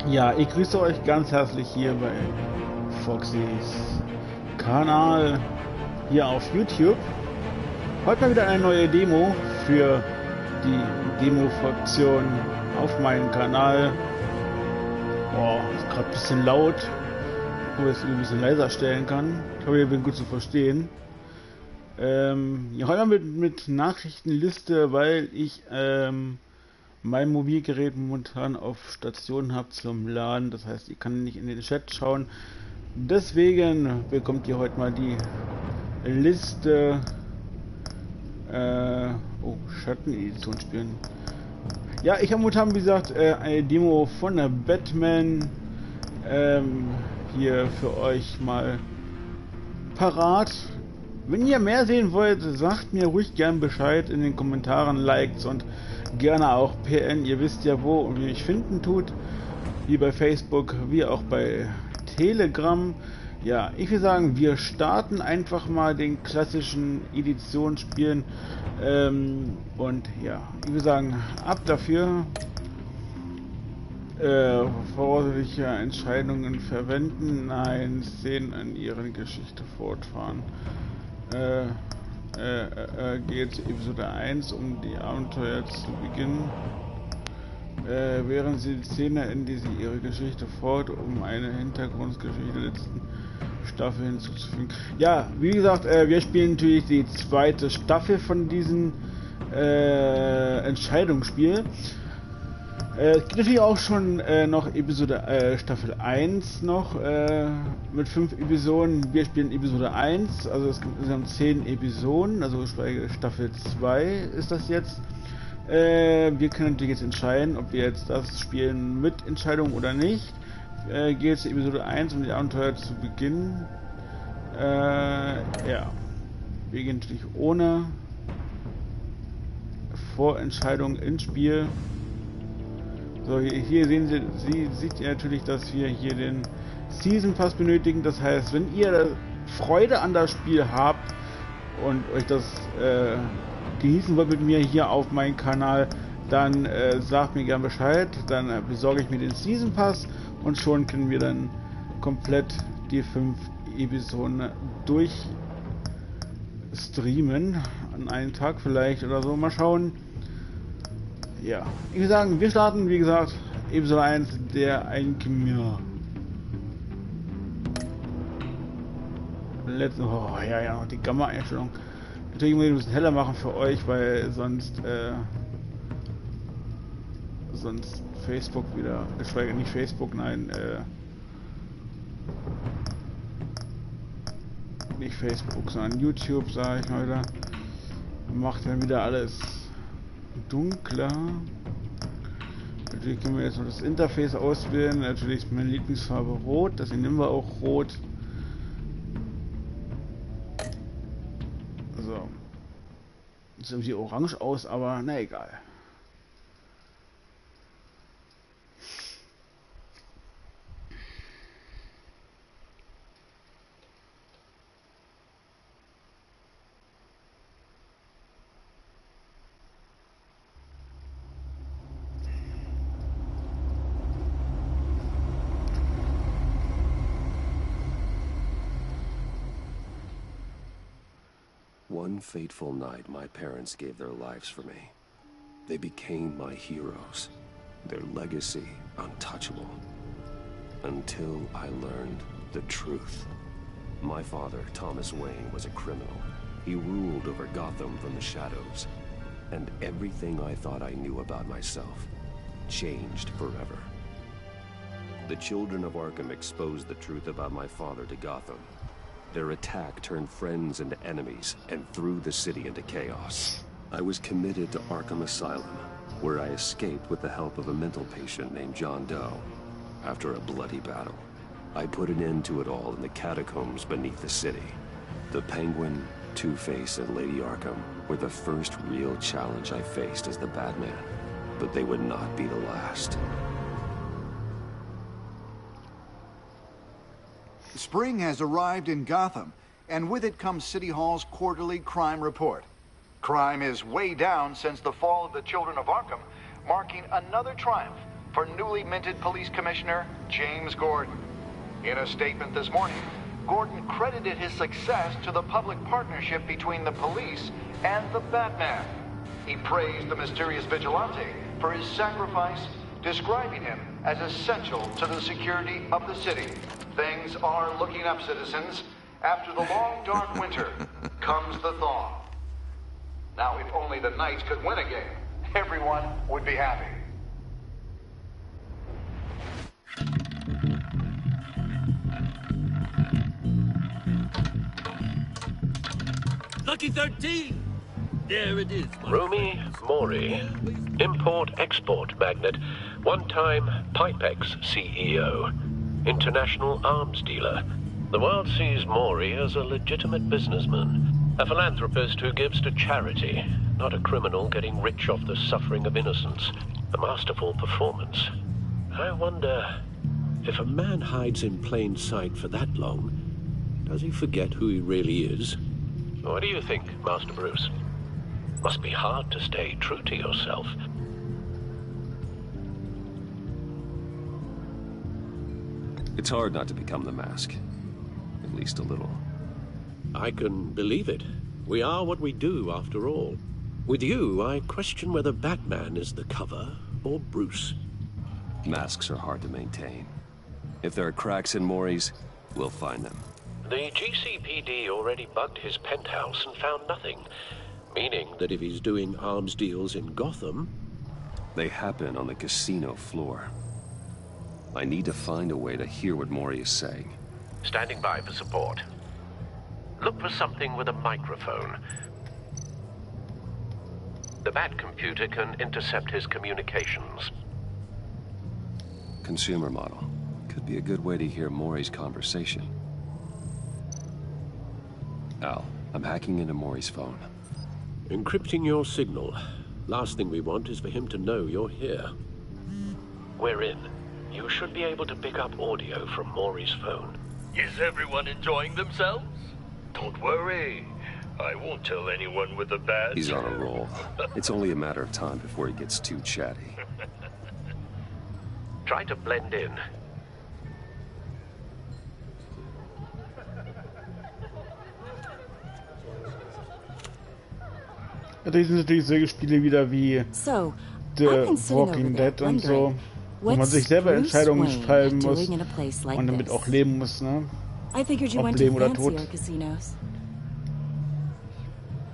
Ja, ich grüße euch ganz herzlich hier bei Foxys Kanal hier auf YouTube. Heute mal wieder eine neue Demo für die Demo-Fraktion auf meinem Kanal. Boah, ist gerade ein bisschen laut, wo ich es ein bisschen leiser stellen kann. Ich hoffe, ihr bin gut zu verstehen. Ja, heute mal mit Nachrichtenliste, weil ich mein Mobilgerät momentan auf Station habe zum Laden. Das heißt, ich kann nicht in den Chat schauen. Deswegen bekommt ihr heute mal die Liste. Oh, Schattenedition spielen. Ja, ich habe momentan, wie gesagt, eine Demo von der Batman hier für euch mal parat. Wenn ihr mehr sehen wollt, sagt mir ruhig gern Bescheid in den Kommentaren, Likes und gerne auch PN. Ihr wisst ja, wo und wie mich finden tut. Wie bei Facebook, wie auch bei Telegram. Ja, ich will sagen, wir starten einfach mal den klassischen Editionsspielen. Und ja, ich will sagen, ab dafür. Vorsichtige Entscheidungen verwenden. Nein, Szenen in ihrer Geschichte fortfahren. Geht Episode 1, um die Abenteuer zu beginnen. Während sie die Szene, in die sie ihre Geschichte fort, um eine Hintergrundgeschichte der letzten Staffel hinzuzufügen. Ja, wie gesagt, wir spielen natürlich die zweite Staffel von diesem Entscheidungsspiel. Es gibt natürlich auch schon noch Staffel 1 noch mit 5 Episoden. Wir spielen Episode 1, also es gibt insgesamt 10 Episoden, also Staffel 2 ist das jetzt. Wir können natürlich jetzt entscheiden, ob wir jetzt das spielen mit Entscheidung oder nicht. Geht jetzt Episode 1, um die Abenteuer zu beginnen. Ja. Wir gehen natürlich ohne Vorentscheidung ins Spiel. So, hier seht ihr natürlich, dass wir hier den Season Pass benötigen. Das heißt, wenn ihr Freude an das Spiel habt und euch das genießen wollt mit mir hier auf meinem Kanal, dann sagt mir gern Bescheid. Dann besorge ich mir den Season Pass und schon können wir dann komplett die 5 Episoden durchstreamen. An einem Tag vielleicht oder so. Mal schauen. Ja, ich würde sagen, wir starten, wie gesagt, Episode 1, der Einkmir. Oh, ja, noch die Gamma-Einstellung. Natürlich muss ich ein bisschen heller machen für euch, weil sonst Facebook wieder, nicht Facebook, nein, nicht Facebook, sondern YouTube, sage ich mal wieder, macht dann wieder alles dunkler. Natürlich können wir jetzt noch das Interface auswählen. Natürlich ist meine Lieblingsfarbe rot, deswegen nehmen wir auch rot. So. Sieht irgendwie orange aus, aber na egal. One fateful night, my parents gave their lives for me. They became my heroes, their legacy untouchable. Until I learned the truth. My father, Thomas Wayne, was a criminal. He ruled over Gotham from the shadows. And everything I thought I knew about myself changed forever. The children of Arkham exposed the truth about my father to Gotham. Their attack turned friends into enemies and threw the city into chaos. I was committed to Arkham Asylum, where I escaped with the help of a mental patient named John Doe. After a bloody battle, I put an end to it all in the catacombs beneath the city. The Penguin, Two-Face, and Lady Arkham were the first real challenge I faced as the Batman, but they would not be the last. Spring has arrived in Gotham, and with it comes City Hall's quarterly crime report. Crime is way down since the fall of the Children of Arkham, marking another triumph for newly minted police commissioner James Gordon. In a statement this morning, Gordon credited his success to the public partnership between the police and the Batman. He praised the mysterious vigilante for his sacrifice, describing him as essential to the security of the city. Things are looking up, citizens. After the long, dark winter comes the thaw. Now, if only the Knights could win a game, everyone would be happy. Lucky 13! There it is. Rumi Mori, import-export magnate, one-time Pipex CEO, international arms dealer. The world sees Mori as a legitimate businessman, a philanthropist who gives to charity, not a criminal getting rich off the suffering of innocence. A masterful performance. I wonder, if a man hides in plain sight for that long, does he forget who he really is? What do you think, Master Bruce? Must be hard to stay true to yourself. It's hard not to become the Mask. At least a little. I can believe it. We are what we do, after all. With you, I question whether Batman is the cover or Bruce. Masks are hard to maintain. If there are cracks in Mori's, we'll find them. The GCPD already bugged his penthouse and found nothing. Meaning that if he's doing arms deals in Gotham... They happen on the casino floor. I need to find a way to hear what Mori is saying. Standing by for support. Look for something with a microphone. The Bat computer can intercept his communications. Consumer model. Could be a good way to hear Mori's conversation. Al, I'm hacking into Mori's phone. Encrypting your signal. Last thing we want is for him to know you're here. We're in. You should be able to pick up audio from Mori's phone. Is everyone enjoying themselves? Don't worry. I won't tell anyone with a badge. He's on a roll. It's only a matter of time before he gets too chatty. Try to blend in. Ja, das sind natürlich solche Spiele wieder wie The Walking Dead und so, wo man sich selber Entscheidungen fallen muss und damit auch leben muss, ne? Ob Leben oder Tod.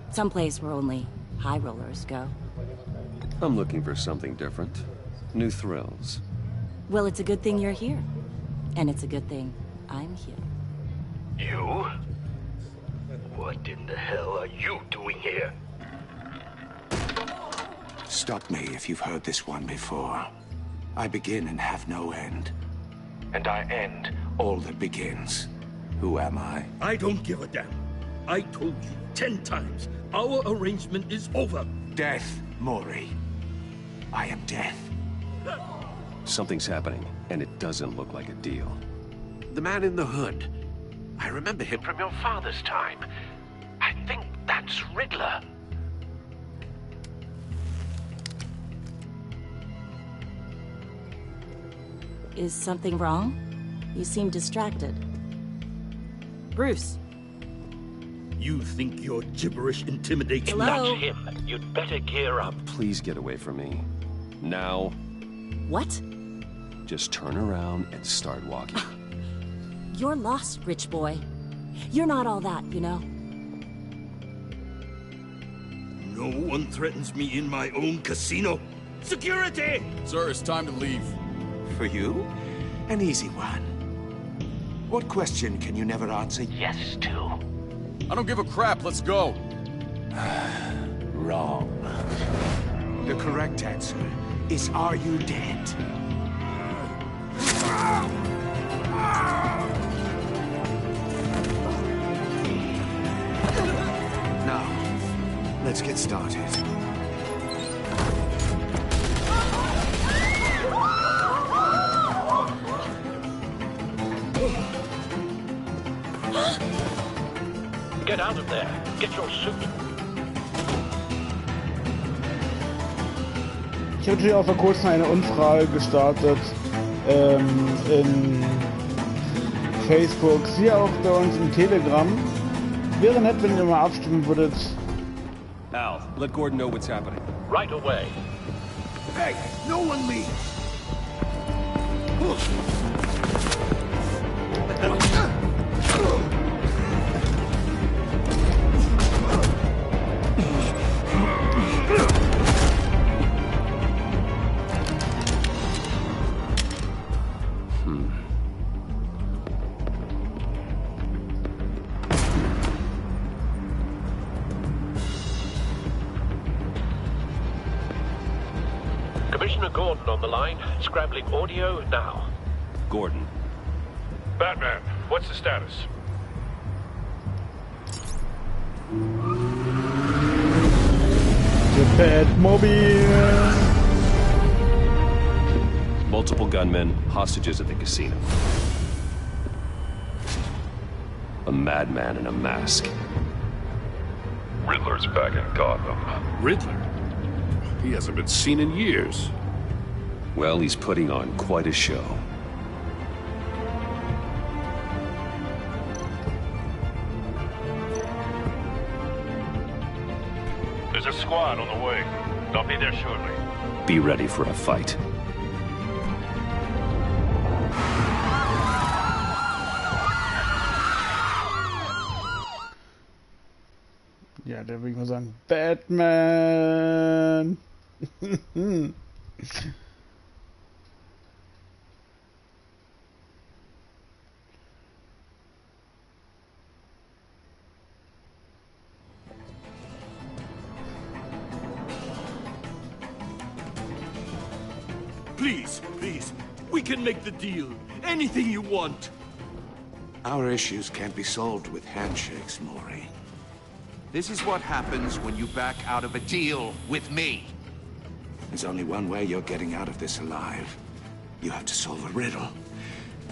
Someplace where only high rollers go. I'm looking for something different. New thrills. Well, it's a good thing you're here. And it's a good thing I'm here. You? What in the hell are you doing here? Stop me if you've heard this one before. I begin and have no end. And I end all that begins. Who am I? I don't give a damn. I told you 10 times. Our arrangement is over. Death, Mori. I am death. Something's happening, and it doesn't look like a deal. The man in the hood. I remember him from your father's time. I think that's Redler. Is something wrong? You seem distracted. Bruce. You think your gibberish intimidates me? Hello? That's him. You'd better gear up. Please get away from me. Now. What? Just turn around and start walking. You're lost, rich boy. You're not all that, you know. No one threatens me in my own casino. Security! Sir, it's time to leave. For you? An easy one. What question can you never answer Yes, to. I don't give a crap, let's go. Wrong. The correct answer is, are you dead? Now, let's get started. Get out of there. Get your suit. Ich habe natürlich auch vor kurzem eine Umfrage gestartet in Facebook, wie auch bei uns im Telegram. Wäre nett, wenn ihr mal abstimmen würdet. Al, let Gordon know what's happening. Right away. Hey, no one leaves! Commissioner Gordon on the line, scrambling audio now. Gordon. Batman, what's the status? The Batmobile. Multiple gunmen, hostages at the casino. A madman in a mask. Riddler's back in Gotham. Riddler? He hasn't been seen in years. Well, he's putting on quite a show. There's a squad on the way. They'll be there shortly. Be ready for a fight. Ja, da würde ich mal sagen, Batman. Please, please, we can make the deal. Anything you want. Our issues can't be solved with handshakes, Maury. This is what happens when you back out of a deal with me. There's only one way you're getting out of this alive. You have to solve a riddle.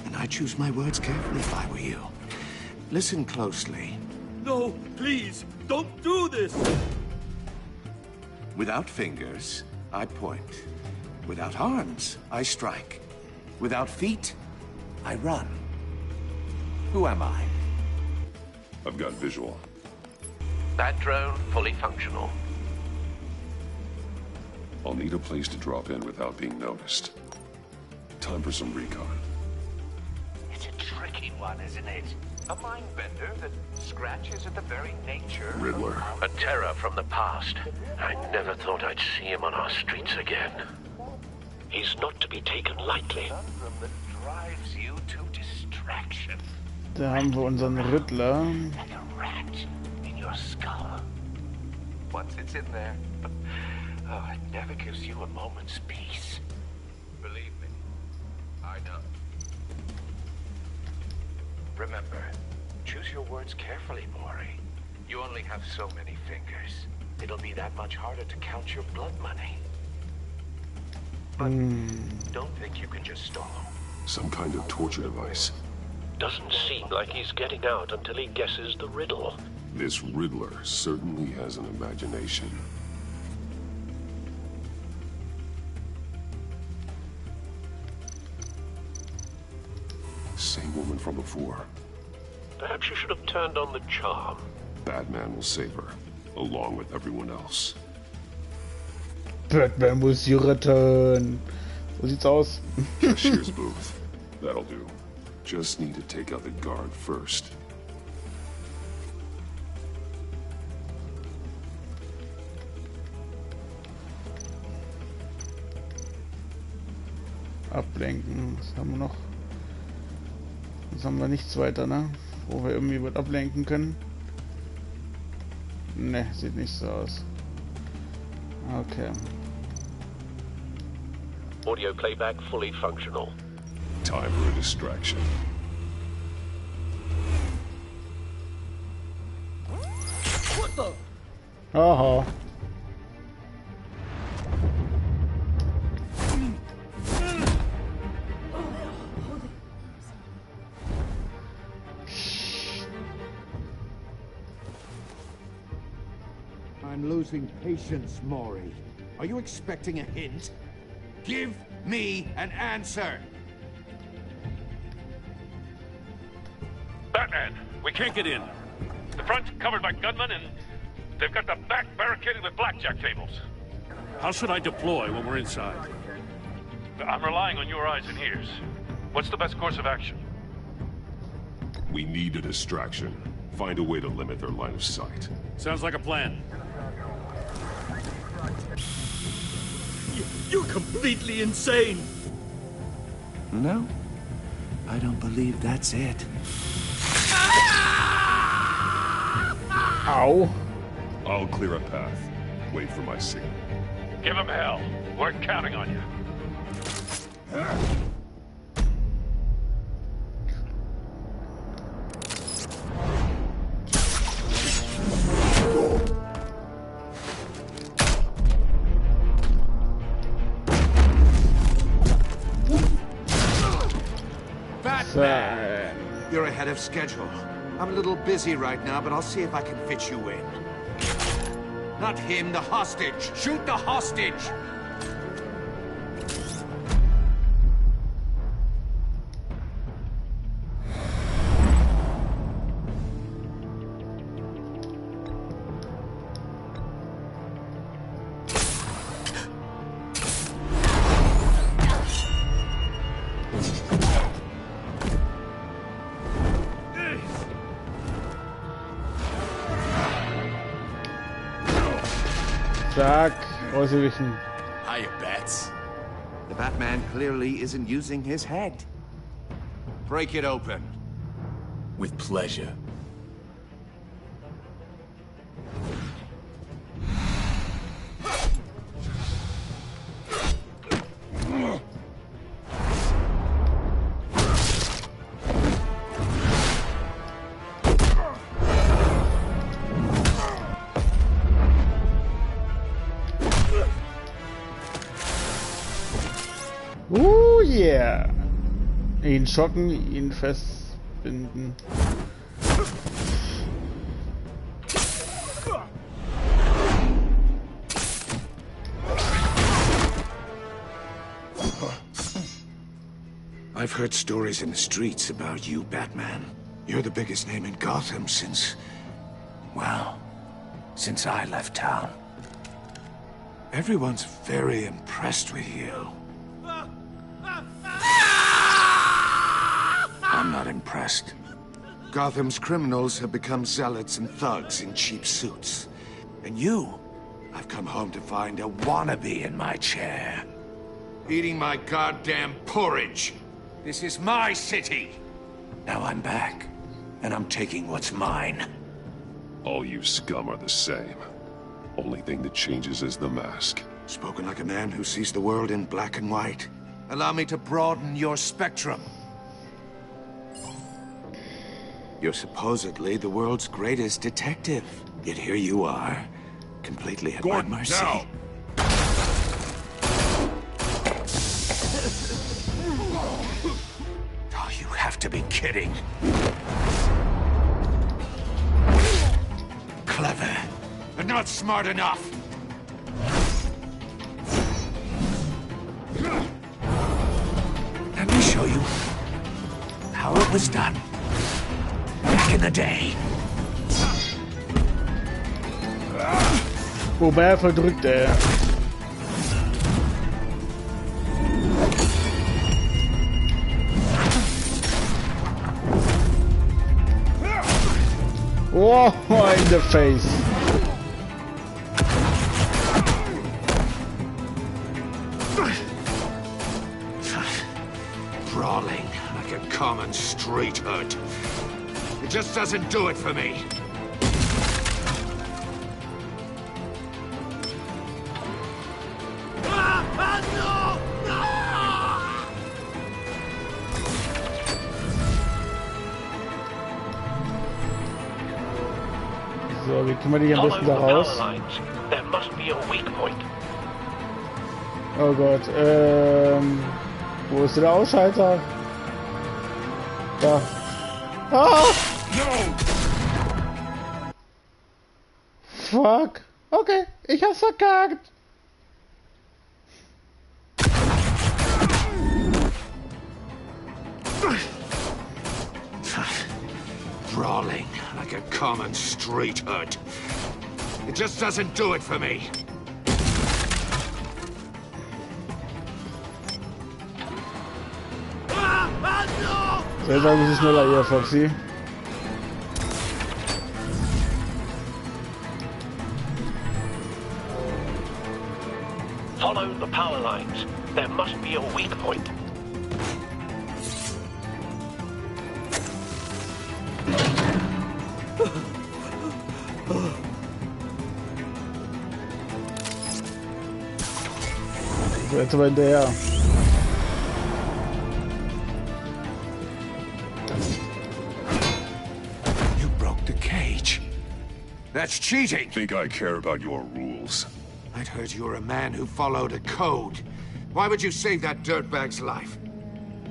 And I choose my words carefully if I were you. Listen closely. No, please, don't do this. Without fingers, I point. Without arms, I strike. Without feet, I run. Who am I? I've got visual. That drone fully functional. I'll need a place to drop in without being noticed. Time for some recon. It's a tricky one, isn't it? A mind bender that scratches at the very nature. Riddler. A terror from the past. I never thought I'd see him on our streets again. He's not to be taken lightly. Conundrum that drives you to distraction. Da haben wir unseren Riddler. Like a rat in your skull. Once it's in there, oh, it never gives you a moment's peace. Believe me, I know. Remember, choose your words carefully, Maury. You only have so many fingers. It'll be that much harder to count your blood money. But don't think you can just stall him. Some kind of torture device. Doesn't seem like he's getting out until he guesses the riddle. This Riddler certainly has an imagination. Same woman from before. Perhaps you should have turned on the charm. Batman will save her, along with everyone else. Batman muss sie retten. So sieht's aus. Cashier's booth. That'll do. Just need to take out the guard first. Ablenken. Was haben wir noch? Jetzt haben wir nichts weiter, ne? Wo wir irgendwie was ablenken können. Ne, sieht nicht so aus. Okay. Audio playback fully functional. Time for a distraction. What the? Aha. I'm losing patience, Maury. Are you expecting a hint? Give me an answer. Batman, we can't get in. The front's covered by gunmen, and they've got the back barricaded with blackjack tables. How should I deploy when we're inside? I'm relying on your eyes and ears. What's the best course of action? We need a distraction. Find a way to limit their line of sight. Sounds like a plan. You're completely insane! No, I don't believe that's it. Ow. I'll clear a path. Wait for my signal. Give them hell. We're counting on you. Batman! You're ahead of schedule. I'm a little busy right now, but I'll see if I can fit you in. Not him, the hostage! Shoot the hostage! Zack, ausgewichen. Hiya, Bats. The Batman clearly isn't using his head. Break it open. With pleasure. Yeah. Ihn schocken, ihn festbinden. I've heard stories in the streets about you, Batman. You're the biggest name in Gotham since... well, since I left town. Everyone's very impressed with you. I'm not impressed. Gotham's criminals have become zealots and thugs in cheap suits. And you, I've come home to find a wannabe in my chair. Eating my goddamn porridge. This is my city. Now I'm back, and I'm taking what's mine. All you scum are the same. Only thing that changes is the mask. Spoken like a man who sees the world in black and white. Allow me to broaden your spectrum. You're supposedly the world's greatest detective. Yet here you are, completely at my mercy. Now. Oh, you have to be kidding. Clever, but not smart enough. Let me show you how it was done. Back in the day. Wobei verdrückt er. Oh, in the face. Brawling like a common street hood. It just doesn't do it for me. So, wie können wir die am besten da raus? There must be a weak point. Oh Gott, wo ist der Ausschalter? Da. Ah! Fuck. Okay, ich hab's verkackt. Brawling like a common street hood. It just doesn't do it for me. Selber ein bisschen schneller hier, Foxy. Follow the power lines. There must be a weak point. So, jetzt aber hinterher. You broke the cage. That's cheating. Think I care about your rules? I'd heard you were a man who followed a code. Why would you save that dirtbag's life?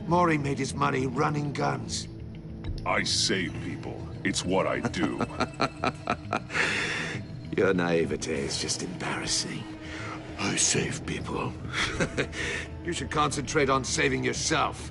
Maury made his money running guns. I save people. It's what I do. Your naivete is just embarrassing. I save people. You should concentrate on saving yourself.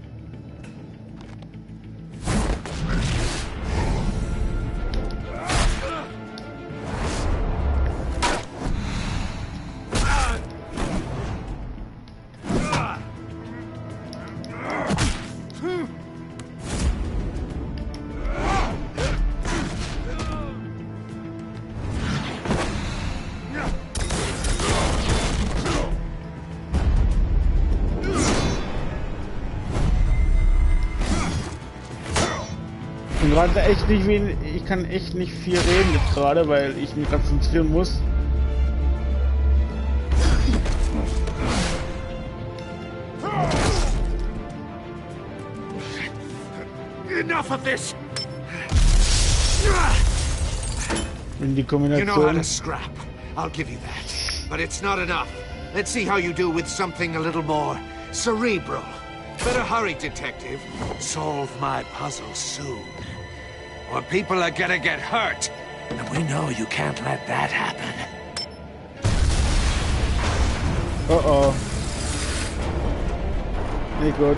Gerade echt nicht wenig, ich kann echt nicht viel reden jetzt gerade, weil ich mich konzentrieren muss. Enough of this. In die Kombination. You know how to scrap. I'll give you that. But it's not enough. Let's see how you do with something a little more cerebral. Better hurry, detective. Solve my puzzle soon. Or people are gonna get hurt. And we know you can't let that happen. Uh-oh. Nicht gut.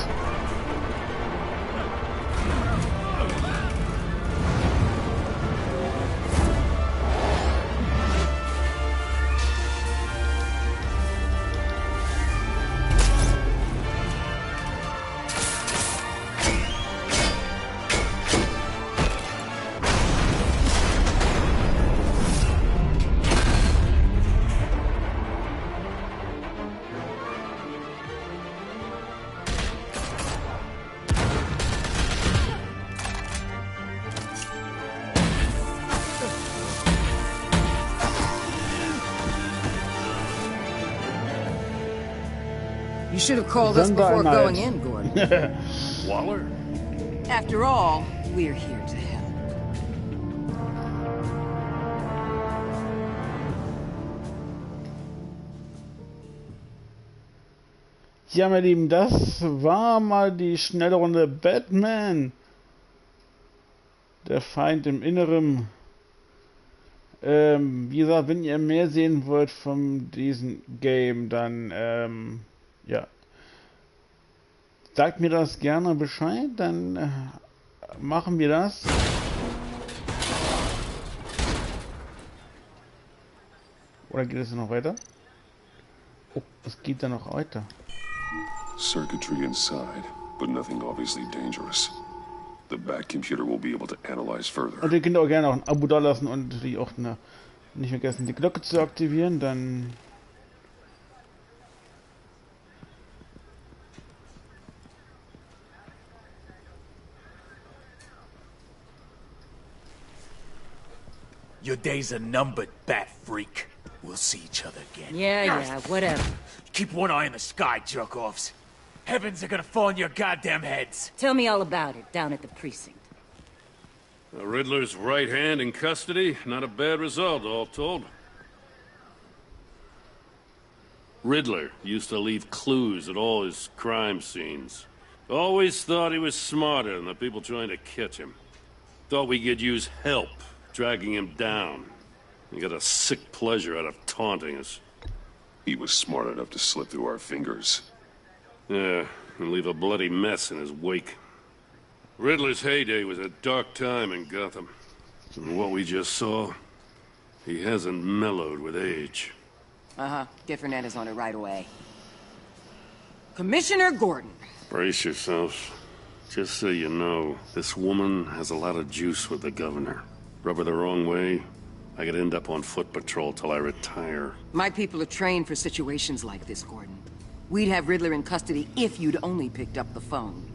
You should have called us before going in, Gordon. Waller? After all, we're here to help. Ja, meine Lieben, das war mal die schnelle Runde Batman. Der Feind im Inneren. Wie gesagt, wenn ihr mehr sehen wollt von diesem Game, dann ja, sagt mir das gerne Bescheid, dann machen wir das. Oder geht es noch weiter? Oh, es geht dann noch weiter. Circuitry inside, but nothing obviously dangerous. The back computer will be able to analyze further. Und ihr könnt auch gerne auch ein Abo da lassen und natürlich auch nicht vergessen, die Glocke zu aktivieren, dann Your days are numbered, bat freak. We'll see each other again. Yeah, whatever. Keep one eye in the sky, jerk-offs. Heavens are gonna fall on your goddamn heads. Tell me all about it down at the precinct. Riddler's right hand in custody. Not a bad result, all told. Riddler used to leave clues at all his crime scenes. Always thought he was smarter than the people trying to catch him. Thought we could use help dragging him down. He got a sick pleasure out of taunting us. He was smart enough to slip through our fingers. Yeah, and leave a bloody mess in his wake. Riddler's heyday was a dark time in Gotham. And what we just saw, he hasn't mellowed with age. Uh-huh. Get Fernandez on it right away. Commissioner Gordon. Brace yourselves. Just so you know, this woman has a lot of juice with the governor. Rub her the wrong way, I could end up on foot patrol till I retire. My people are trained for situations like this, Gordon. We'd have Riddler in custody if you'd only picked up the phone.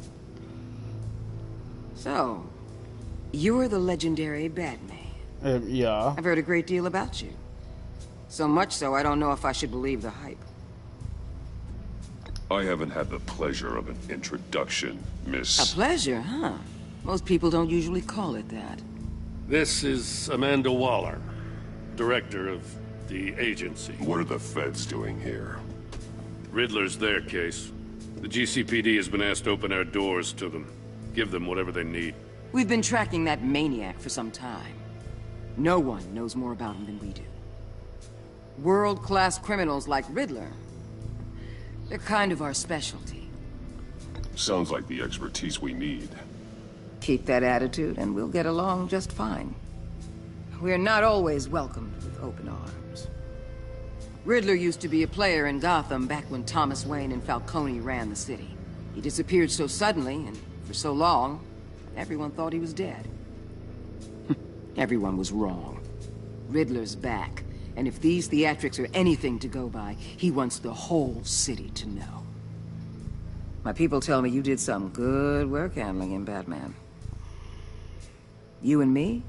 So, you're the legendary Batman. Yeah. I've heard a great deal about you. So much so, I don't know if I should believe the hype. I haven't had the pleasure of an introduction, Miss... A pleasure, huh? Most people don't usually call it that. This is Amanda Waller, director of the agency. What are the feds doing here? Riddler's their case. The GCPD has been asked to open our doors to them. Give them whatever they need. We've been tracking that maniac for some time. No one knows more about him than we do. World-class criminals like Riddler. They're kind of our specialty. Sounds like the expertise we need. Keep that attitude and we'll get along just fine. We're not always welcomed with open arms. Riddler used to be a player in Gotham back when Thomas Wayne and Falcone ran the city. He disappeared so suddenly and for so long, everyone thought he was dead. Everyone was wrong. Riddler's back, and if these theatrics are anything to go by, he wants the whole city to know. My people tell me you did some good work handling him, Batman. You and me?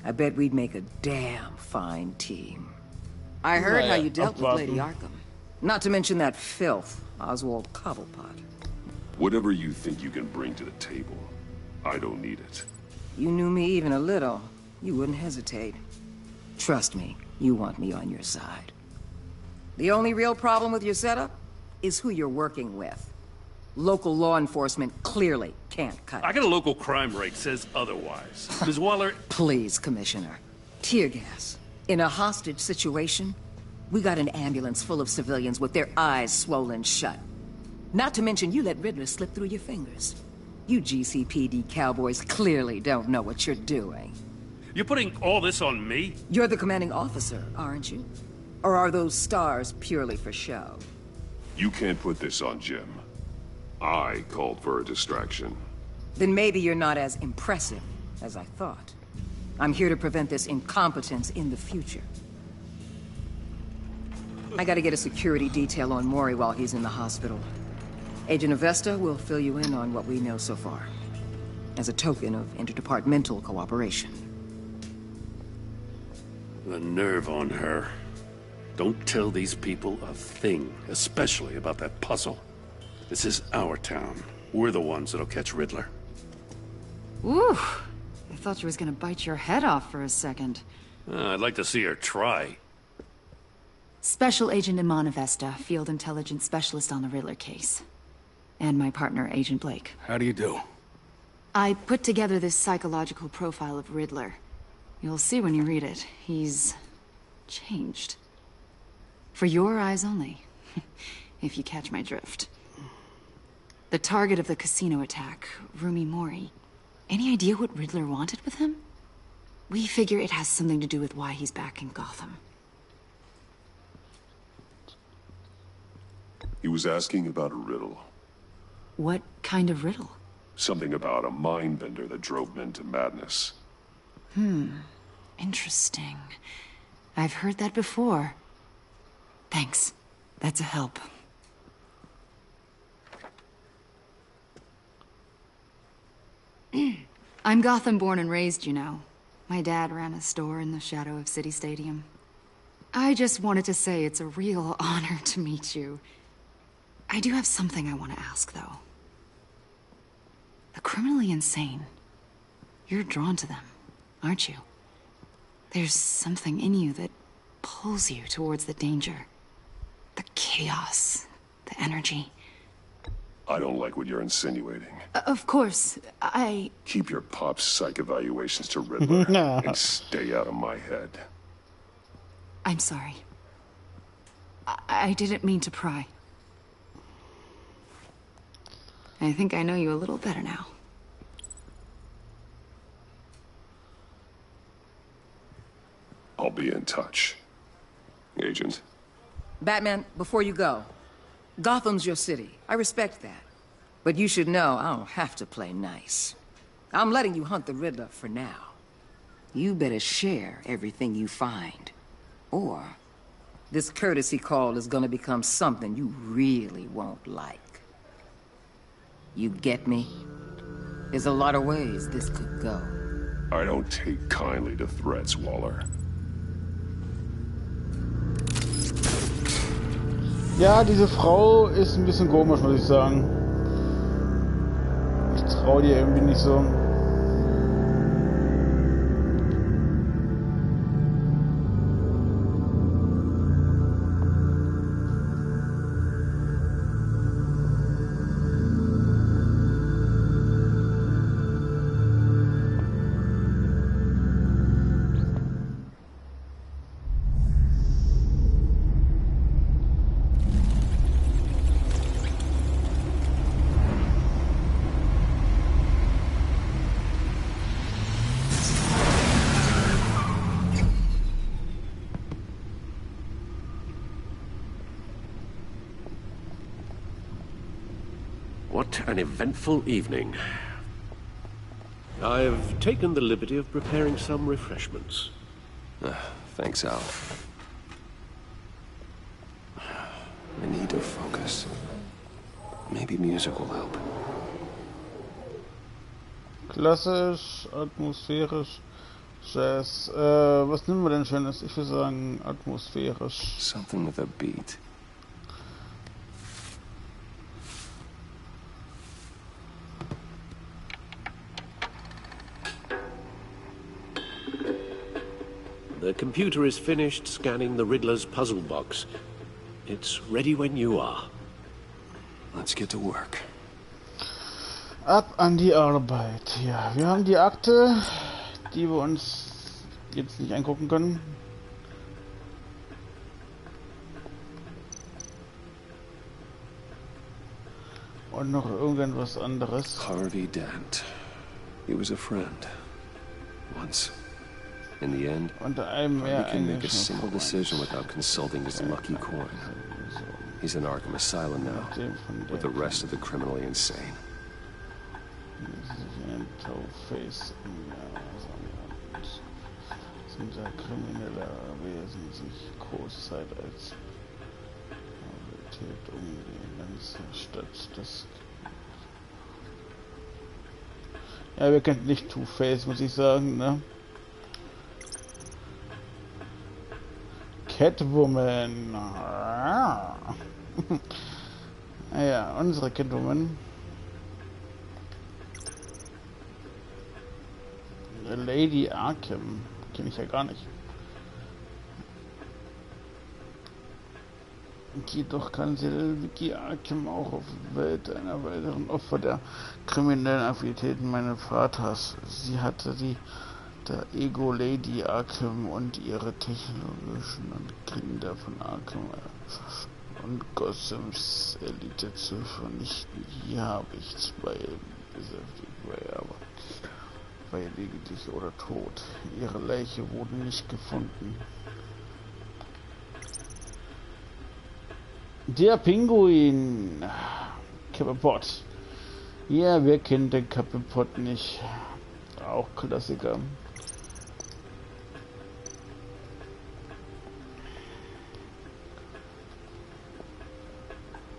I bet we'd make a damn fine team. I heard how you dealt with Lady Arkham. Not to mention that filth, Oswald Cobblepot. Whatever you think you can bring to the table, I don't need it. You knew me even a little, you wouldn't hesitate. Trust me, you want me on your side. The only real problem with your setup is who you're working with. Local law enforcement clearly can't cut it. I got a local crime rate says otherwise. Ms. Waller... Please, Commissioner. Tear gas. In a hostage situation, we got an ambulance full of civilians with their eyes swollen shut. Not to mention you let Riddler slip through your fingers. You GCPD cowboys clearly don't know what you're doing. You're putting all this on me? You're the commanding officer, aren't you? Or are those stars purely for show? You can't put this on Jim. I called for a distraction. Then maybe you're not as impressive as I thought. I'm here to prevent this incompetence in the future. I gotta get a security detail on Mori while he's in the hospital. Agent Avesta will fill you in on what we know so far, as a token of interdepartmental cooperation. The nerve on her. Don't tell these people a thing, especially about that puzzle. This is our town. We're the ones that'll catch Riddler. Ooh, I thought she was gonna bite your head off for a second. I'd like to see her try. Special Agent Iman Avesta, Field Intelligence Specialist on the Riddler case. And my partner, Agent Blake. How do you do? I put together this psychological profile of Riddler. You'll see when you read it. He's... changed. For your eyes only, if you catch my drift. The target of the casino attack, Rumi Mori. Any idea what Riddler wanted with him? We figure it has something to do with why he's back in Gotham. He was asking about a riddle. What kind of riddle? Something about a mind bender that drove men to madness. Interesting. I've heard that before. Thanks. That's a help. I'm Gotham born and raised, you know. My dad ran a store in the shadow of City Stadium. I just wanted to say it's a real honor to meet you. I do have something I want to ask, though. The criminally insane. You're drawn to them, aren't you? There's something in you that pulls you towards the danger. The chaos, the energy. I don't like what you're insinuating. Of course, I... Keep your pop psych evaluations to Riddler and stay out of my head. I'm sorry. I didn't mean to pry. I think I know you a little better now. be in touch. Agent. Batman, before you go, Gotham's your city. I respect that. But you should know I don't have to play nice. I'm letting you hunt the Riddler for now. You better share everything you find. Or this courtesy call is gonna become something you really won't like. You get me? There's a lot of ways this could go. I don't take kindly to threats, Waller. Ja, diese Frau ist ein bisschen komisch, muss ich sagen. Ich traue dir irgendwie nicht so. What an eventful evening. I've taken the liberty of preparing some refreshments. Thanks, Al. I need to focus. Maybe music will help. Klassisch, atmosphärisch, Jazz. Was nehmen wir denn Schönes? Ich würde sagen atmosphärisch. Something with a beat. The computer is finished scanning the Riddler's puzzle box. It's ready when you are. Let's get to work. Ab an die Arbeit. Ja, wir haben die Akte, die wir uns jetzt nicht angucken können. Und noch irgendwas anderes. Harvey Dent. He was a friend. Once. In the end, Harvey can make a simple decision without consulting his lucky coin. He's in Arkham Asylum now, with the rest of the criminally insane. Unser krimineller Wesen sich Großzeit als Realität die ganze Stadt das. Ja, wir kennen nicht Two-Face, muss ich sagen, ne? Catwoman. Ja, unsere Catwoman. Lady Arkham. Kenne ich ja gar nicht. Jedoch kann Vicky Arkham auch auf die Welt einer weiteren Opfer der kriminellen Aktivitäten meines Vaters. Sie hatte der Ego Lady Arkham und ihre technologischen Kinder von Arkham und Gothams Elite zu vernichten. Hier habe ich zwei beschäftigt, aber war lediglich oder tot. Ihre Leiche wurde nicht gefunden. Der Pinguin. Kappepott. Ja, wer kennt den Kappepott nicht? Auch Klassiker.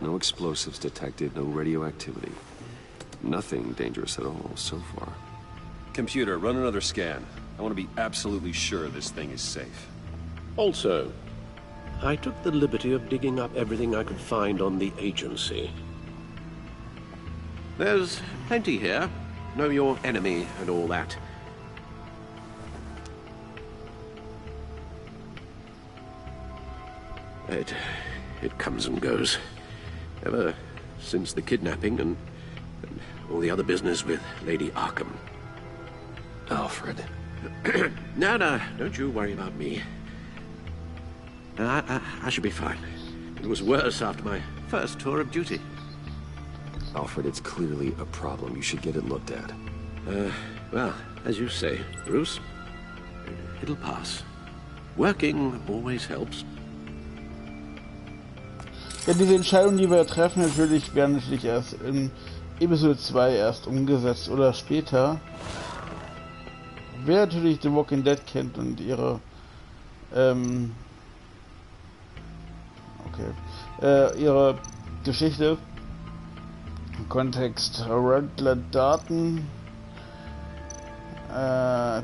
No explosives detected, no radioactivity. Nothing dangerous at all so far. Computer, run another scan. I want to be absolutely sure this thing is safe. Also, I took the liberty of digging up everything I could find on the agency. There's plenty here. Know your enemy and all that. It comes and goes. Ever since the kidnapping and all the other business with Lady Arkham. Alfred. No, don't you worry about me. I should be fine. It was worse after my first tour of duty. Alfred, it's clearly a problem. You should get it looked at. Well, as you say, Bruce, it'll pass. Working always helps. Ja, diese Entscheidungen, die wir treffen, werden natürlich erst in Episode 2 erst umgesetzt oder später. Wer natürlich The Walking Dead kennt und ihre ihre Geschichte im Kontext Redler Daten.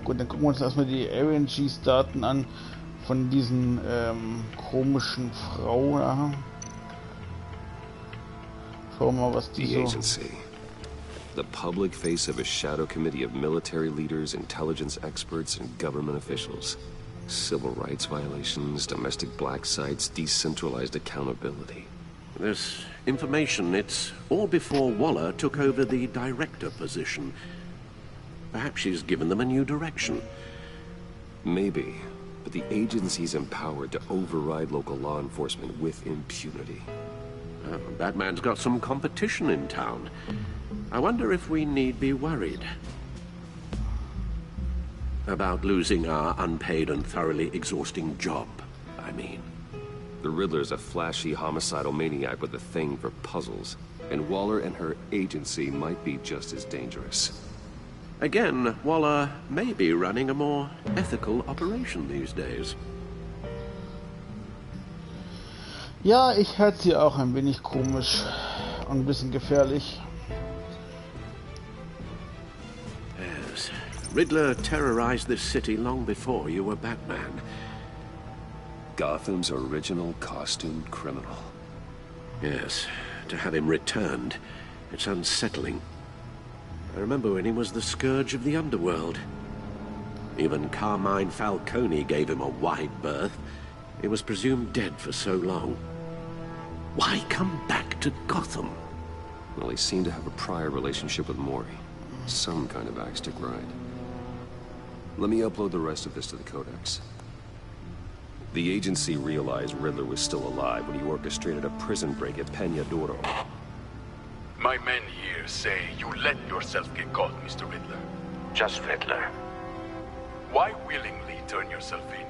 Gut, dann gucken wir uns erstmal die RNGs Daten an von diesen komischen Frau da. Schauen wir mal, was die The so... agency. The public face of a shadow committee of military leaders, intelligence experts, and government officials. Civil rights violations, domestic black sites, decentralized accountability. This information, it's all before Waller took over the director position. Perhaps she's given them a new direction. Maybe, but the agency's empowered to override local law enforcement with impunity. Batman's got some competition in town. I wonder if we need be worried about losing our unpaid and thoroughly exhausting job, I mean. The Riddler's a flashy, homicidal maniac with a thing for puzzles, and Waller and her agency might be just as dangerous. Again, Waller may be running a more ethical operation these days. Ja, ich halte sie auch ein wenig komisch und ein bisschen gefährlich. Yes, Riddler terrorized this city long before you were Batman. Gotham's original costumed criminal. Yes, to have him returned, it's unsettling. I remember when he was the scourge of the underworld. Even Carmine Falcone gave him a wide berth. He was presumed dead for so long. Why come back to Gotham? Well, he seemed to have a prior relationship with Mori. Some kind of axe to grind. Let me upload the rest of this to the Codex. The agency realized Riddler was still alive when he orchestrated a prison break at Peña Duro. My men here say you let yourself get caught, Mr. Riddler. Just Redler. Why willingly turn yourself in?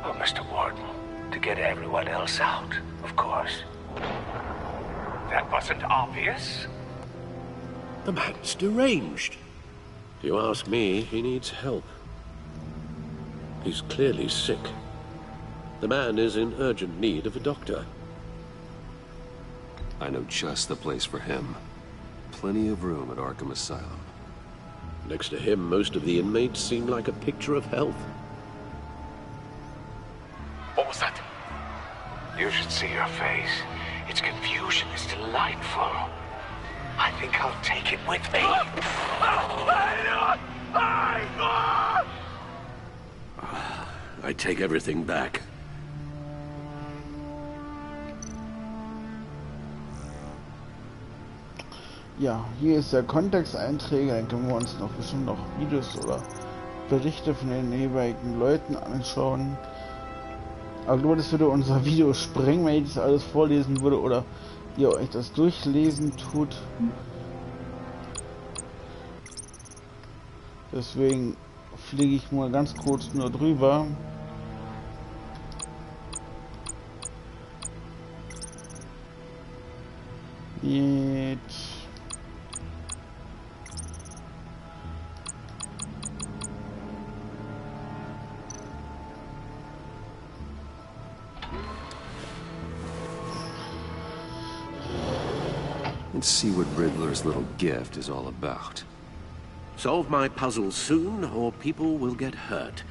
Oh, Mr. Warden, to get everyone else out, of course. That wasn't obvious. The man's deranged. If you ask me, he needs help. He's clearly sick. The man is in urgent need of a doctor. I know just the place for him. Plenty of room at Arkham Asylum. Next to him, most of the inmates seem like a picture of health. What was that? You should see your face. Its confusion is delightful. I think I'll take it with me. I take everything back. Ja, hier ist der Kontexteinträge, dann können wir uns noch bestimmt noch Videos oder Berichte von den jeweiligen Leuten anschauen. Aber ich glaube, das würde unser Video sprengen, wenn ich das alles vorlesen würde oder ihr euch das durchlesen tut. Deswegen fliege ich mal ganz kurz nur drüber. Jetzt. Let's see what Riddler's little gift is all about. Solve my puzzle soon, or people will get hurt.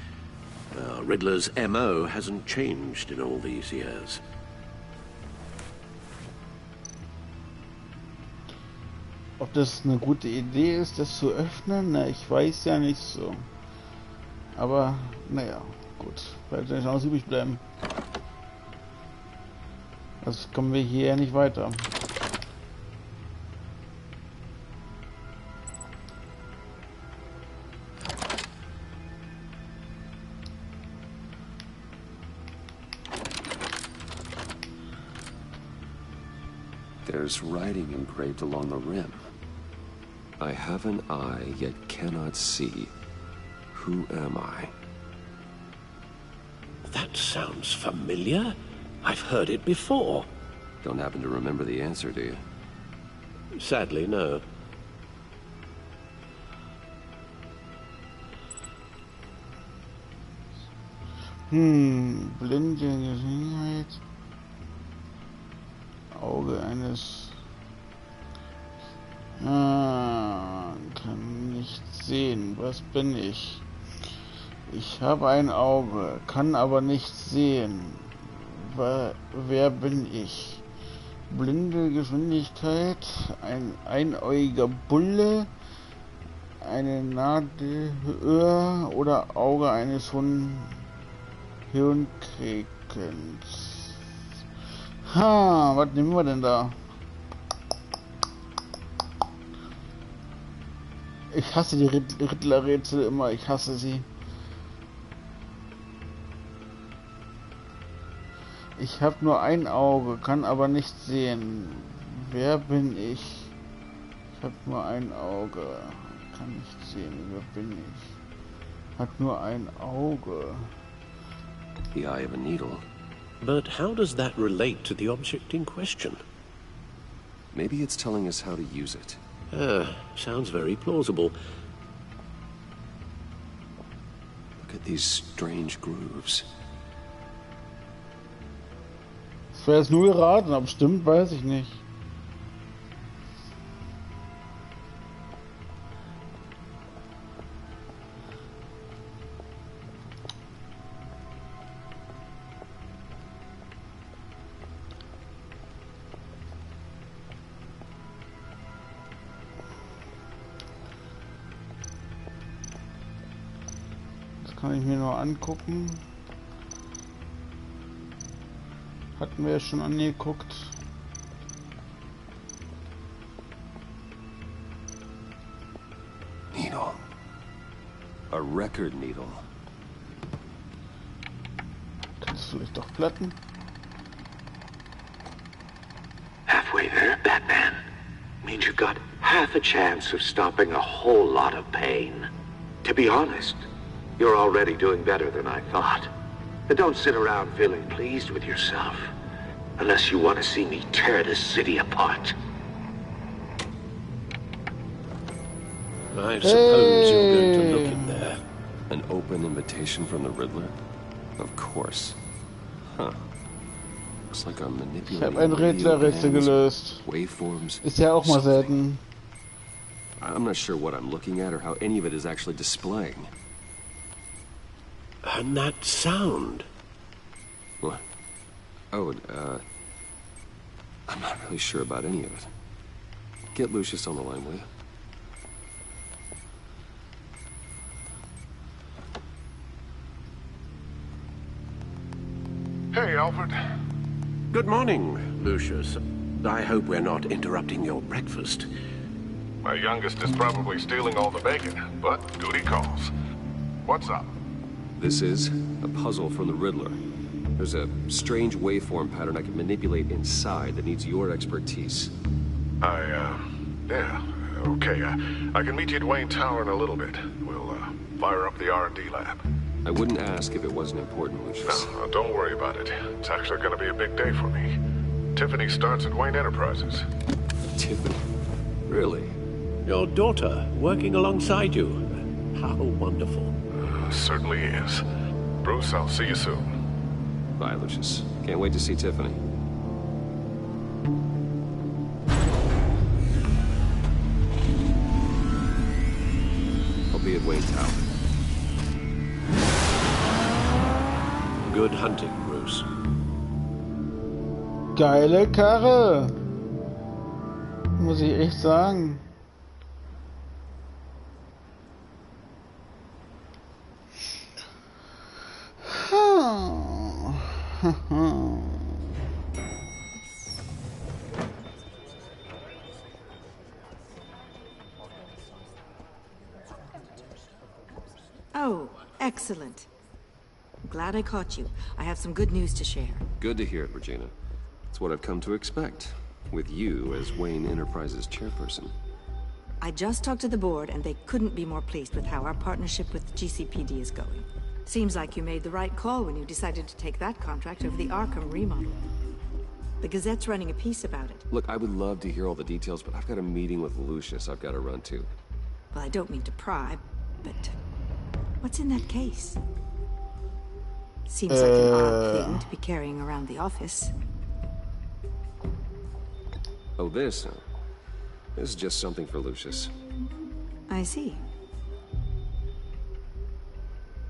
Riddler's MO hasn't changed in all these years. Ob das eine gute Idee ist, das zu öffnen? Na, ich weiß ja nicht so. Aber, naja, gut. Vielleicht eine Chance übrig bleiben. Also kommen wir hier ja nicht weiter. There's writing engraved along the rim. I have an eye, yet cannot see. Who am I? That sounds familiar. I've heard it before. Don't happen to remember the answer, do you? Sadly, no. Blinde Gelegenheit. Auge eines... kann nicht sehen. Was bin ich? Ich habe ein Auge, kann aber nicht sehen. Wer bin ich? Blinde Geschwindigkeit, ein einäugiger Bulle, eine Nadelöhr oder Auge eines Hirnkräkens. Ha, was nehmen wir denn da? Ich hasse die Redler-Rätsel immer, ich hasse sie. Ich habe nur ein Auge, kann aber nicht sehen. Wer bin ich? Ich habe nur ein Auge, kann nicht sehen. Wer bin ich? Hat nur ein Auge. The eye of a needle. But how does that relate to the object in question? Maybe it's telling us how to use it. Sounds very plausible. Look at these strange grooves. Das wäre jetzt nur geraten, aber stimmt, weiß ich nicht. Das kann ich mir nur angucken. Hatten wir ja schon angeguckt. Needle. A record needle. Kannst du vielleicht doch platten? Halfway there, Batman. Means you've got half a chance of stopping a whole lot of pain. To be honest, you're already doing better than I thought. But don't sit around feeling pleased with yourself, unless you want to see me tear this city apart. I suppose you're going to look in there. An open invitation from the Riddler? Of course. Huh. Looks like I'm manipulating. Ich habe ein Redler-Rätsel gelöst. Waveforms. Ist ja auch mal selten. I'm not sure what I'm looking at or how any of it is actually displaying. And that sound. What? Oh, I'm not really sure about any of it. Get Lucius on the line, will you? Hey, Alfred. Good morning, Lucius. I hope we're not interrupting your breakfast. My youngest is probably stealing all the bacon, but duty calls. What's up? This is a puzzle from the Riddler. There's a strange waveform pattern I can manipulate inside that needs your expertise. Yeah, okay. I can meet you at Wayne Tower in a little bit. We'll, fire up the R&D lab. I wouldn't ask if it wasn't important, Lucius. No, don't worry about it. It's actually gonna be a big day for me. Tiffany starts at Wayne Enterprises. Tiffany? Really? Your daughter, working alongside you. How wonderful. Certainly is. Bruce, I'll see you soon. Bye, Lucius. Can't wait to see Tiffany. I'll be at Wayne Tower. Good hunting, Bruce. Geile Karre! Muss ich echt sagen. Oh, excellent. I'm glad I caught you. I have some good news to share. Good to hear it, Regina. It's what I've come to expect, with you as Wayne Enterprises chairperson. I just talked to the board, and they couldn't be more pleased with how our partnership with GCPD is going. Seems like you made the right call when you decided to take that contract over the Arkham remodel. The Gazette's running a piece about it. Look, I would love to hear all the details, but I've got a meeting with Lucius I've got to run to. Well, I don't mean to pry, but what's in that case? Seems like an odd thing to be carrying around the office. Oh, this? This is just something for Lucius. I see.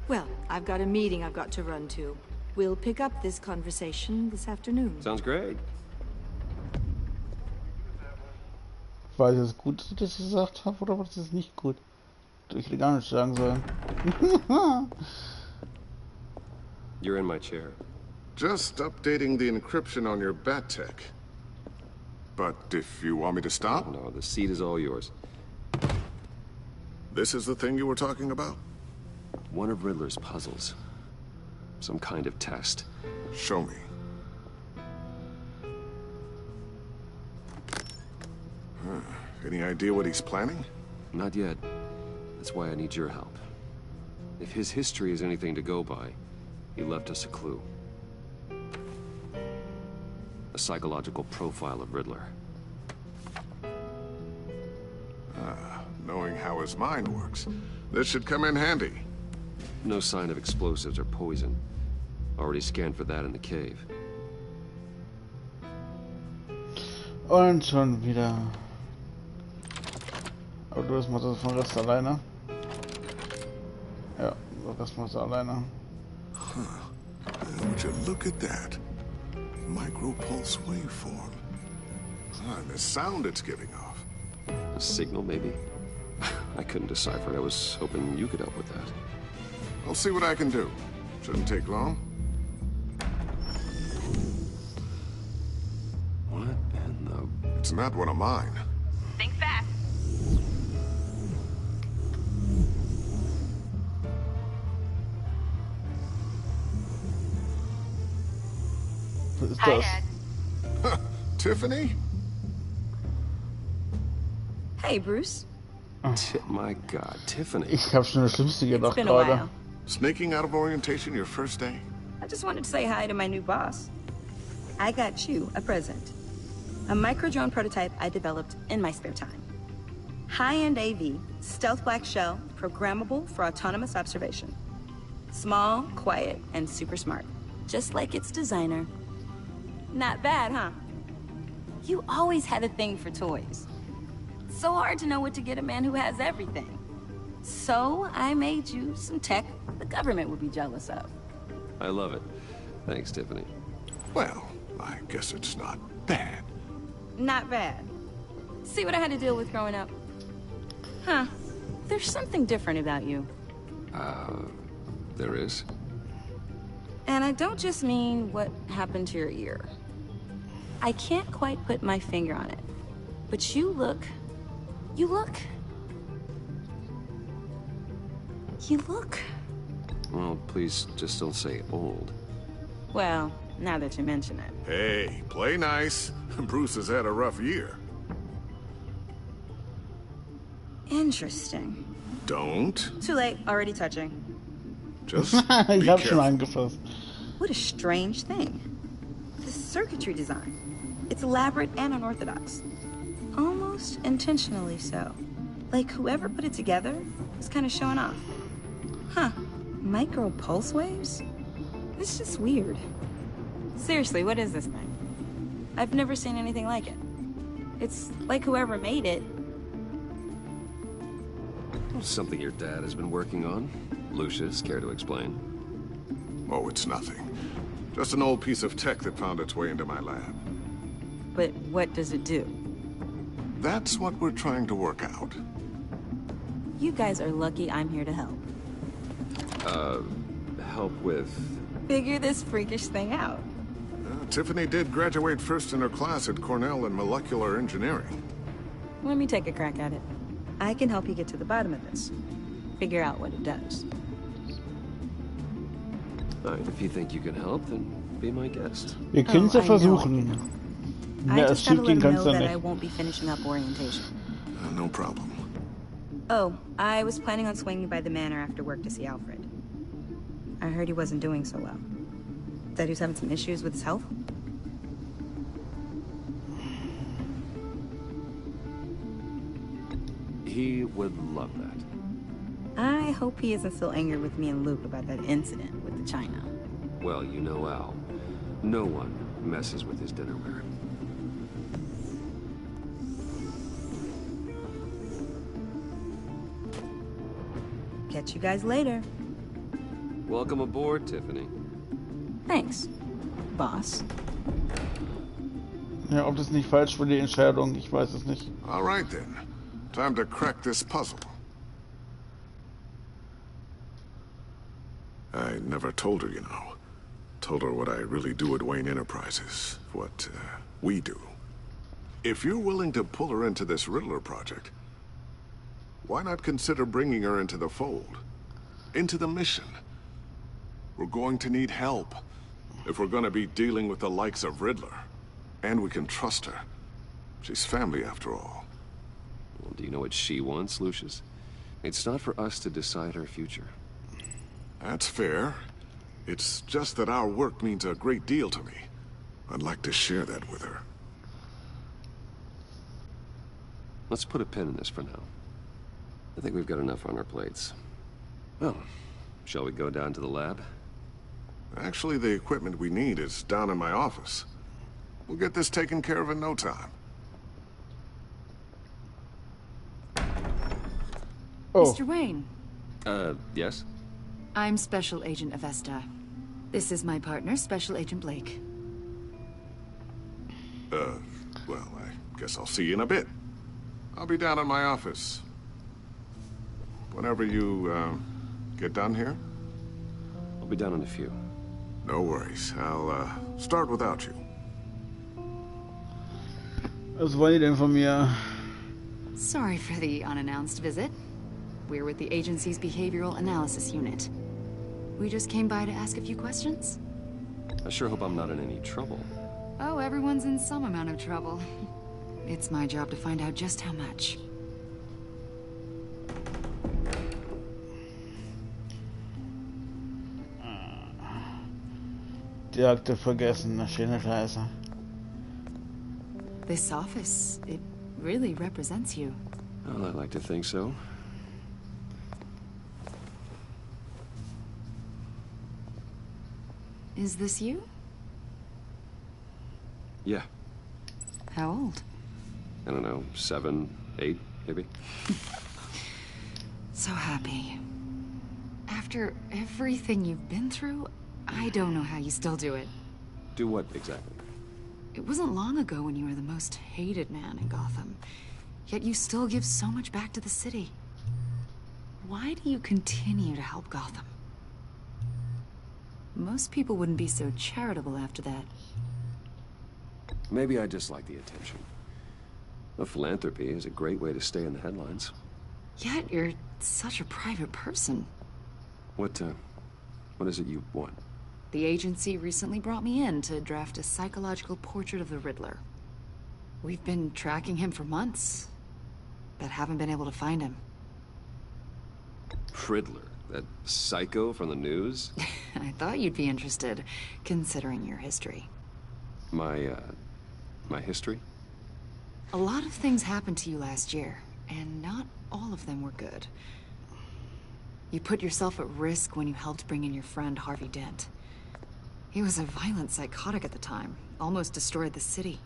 Well, I've got a meeting I've got to run to. We'll pick up this conversation this afternoon. Sounds great. War das gut, dass ich das gesagt habe, oder war das nicht gut? Ich hätte gar nicht sagen sollen. You're in my chair. Just updating the encryption on your bat tech. But if you want me to stop? Oh, no, the seat is all yours. This is the thing you were talking about? One of Riddler's puzzles. Some kind of test. Show me. Any idea what he's planning? Not yet. That's why I need your help. If his history is anything to go by, he left us a clue. A psychological profile of Riddler. Knowing how his mind works, this should come in handy. No sign of explosives or poison. Already scanned for that in the cave. Und schon wieder. Aber du machst das von Rest alleine. Ja, das machst du alleine. Would you look at that? Micropulse waveform. And the sound it's giving off. A signal, maybe? I couldn't decipher it. I was hoping you could help with that. I'll see what I can do. Shouldn't take long. What in the... It's not one of mine. Think fast. Hi, Dad. Tiffany? Hey, Bruce. My God, Tiffany. Ich habe schon das Schlimmste gedacht been a gerade. while. Sneaking out of orientation your first day? I just wanted to say hi to my new boss. I got you a present. A micro-drone prototype I developed in my spare time. High-end AV, stealth black shell, programmable for autonomous observation. Small, quiet, and super smart. Just like its designer. Not bad, huh? You always had a thing for toys. So hard to know what to get a man who has everything. So I made you some tech the government would be jealous of. I love it. Thanks, Tiffany. Well, I guess it's not bad. Not bad. See what I had to deal with growing up? Huh. There's something different about you. There is? And I don't just mean what happened to your ear. I can't quite put my finger on it. But you look... Well, please just don't say old. Well, now that you mention it. Hey, play nice. Bruce has had a rough year. Interesting. Don't. Too late, already touching. Just Ich be hab schon careful. angefasst. What a strange thing. The circuitry design. It's elaborate and unorthodox. Almost intentionally so. Like whoever put it together was kind of showing off. Huh. Micro pulse waves? It's just weird. Seriously, what is this thing? I've never seen anything like it. It's like whoever made it. Something your dad has been working on. Lucius, care to explain? Oh, it's nothing. Just an old piece of tech that found its way into my lab. But what does it do? That's what we're trying to work out. You guys are lucky I'm here to help. Help with... Figure this freakish thing out. Tiffany did graduate first in her class at Cornell in molecular engineering. Let me take a crack at it. I can help you get to the bottom of this. Figure out what it does. All right, if you think you can help, then be my guest. Wir können es ja I know. versuchen. I Mehr just gotta schief let gehen him kannst know du that I nicht. won't be finishing up orientation. No problem. Oh, I was planning on swinging by the manor after work to see Alfred. I heard he wasn't doing so well. That he was having some issues with his health? He would love that. I hope he isn't still angry with me and Luke about that incident with the China. Well, you know Al. No one messes with his dinnerware. Catch you guys later. Welcome aboard, Tiffany. Thanks, boss. Ja, ob das nicht falsch war, die Entscheidung, ich weiß es nicht. All right then. Time to crack this puzzle. I never told her, you know. Told her what I really do at Wayne Enterprises. What we do. If you're willing to pull her into this Riddler project, why not consider bringing her into the fold? Into the mission? We're going to need help. If we're gonna be dealing with the likes of Riddler. And we can trust her. She's family after all. Well, do you know what she wants, Lucius? It's not for us to decide her future. That's fair. It's just that our work means a great deal to me. I'd like to share that with her. Let's put a pin in this for now. I think we've got enough on our plates. Well, shall we go down to the lab? Actually, the equipment we need is down in my office. We'll get this taken care of in no time. Oh. Mr. Wayne. Yes? I'm Special Agent Avesta. This is my partner, Special Agent Blake. Well, I guess I'll see you in a bit. I'll be down in my office. Whenever you, get done here? I'll be down in a few. No worries. I'll, start without you. Was wollen die denn von mir? Sorry for the unannounced visit. We're with the agency's behavioral analysis unit. We just came by to ask a few questions. I sure hope I'm not in any trouble. Oh, everyone's in some amount of trouble. It's my job to find out just how much. Die Akte vergessen, na schöne Scheiße. This office, it really represents you. Well, I'd like to think so. Is this you? Yeah. How old? I don't know, 7, 8, maybe? So happy. After everything you've been through, I don't know how you still do it. Do what exactly? It wasn't long ago when you were the most hated man in Gotham. Yet you still give so much back to the city. Why do you continue to help Gotham? Most people wouldn't be so charitable after that. Maybe I just like the attention. The philanthropy is a great way to stay in the headlines. Yet you're such a private person. What is it you want? The agency recently brought me in to draft a psychological portrait of the Riddler. We've been tracking him for months, but haven't been able to find him. Redler, that psycho from the news? I thought you'd be interested, considering your history. My history? A lot of things happened to you last year, and not all of them were good. You put yourself at risk when you helped bring in your friend Harvey Dent. He was a violent psychotic at the time, almost destroyed the city.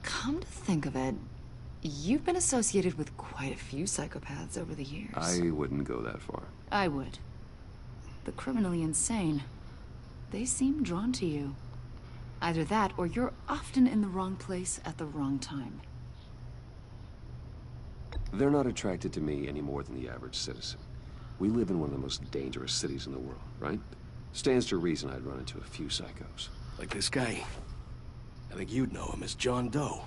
Come to think of it, you've been associated with quite a few psychopaths over the years. I wouldn't go that far. I would. The criminally insane. They seem drawn to you. Either that, or you're often in the wrong place at the wrong time. They're not attracted to me any more than the average citizen. We live in one of the most dangerous cities in the world, right? Stands to reason I'd run into a few psychos. Like this guy. I think you'd know him as John Doe.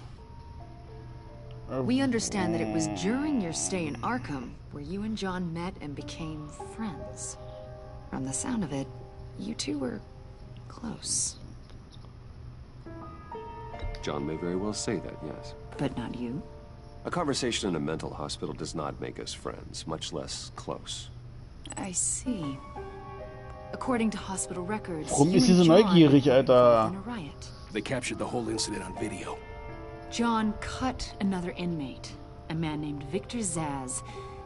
We understand that it was during your stay in Arkham where you and John met and became friends. From the sound of it, you two were close. John may very well say that, yes. But not you? A conversation in a mental hospital does not make us friends, much less close. I see. According to hospital records, Warum you ist sie so and John neugierig, were Alter? involved in a riot. They captured the whole incident on video. John cut another inmate, a man named Victor Zaz.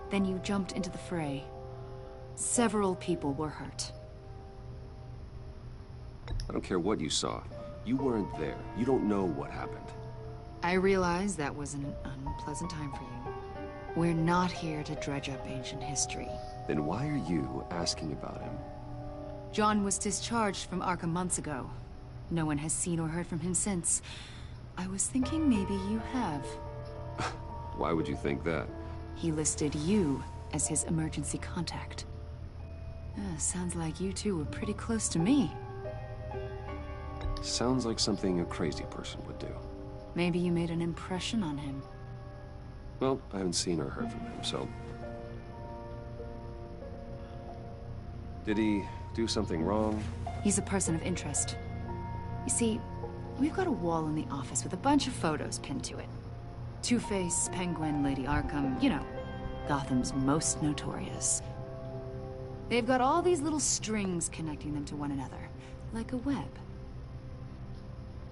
Then you jumped into the fray. Several people were hurt. I don't care what you saw. You weren't there. You don't know what happened. I realize that was an unpleasant time for you. We're not here to dredge up ancient history. Then why are you asking about him? John was discharged from Arkham months ago. No one has seen or heard from him since. I was thinking maybe you have. Why would you think that? He listed you as his emergency contact. Sounds like you two were pretty close to me. Sounds like something a crazy person would do. Maybe you made an impression on him. Well, I haven't seen or heard from him, so... Did he do something wrong? He's a person of interest. You see, we've got a wall in the office with a bunch of photos pinned to it. Two-Face, Penguin, Lady Arkham, you know, Gotham's most notorious. They've got all these little strings connecting them to one another, like a web.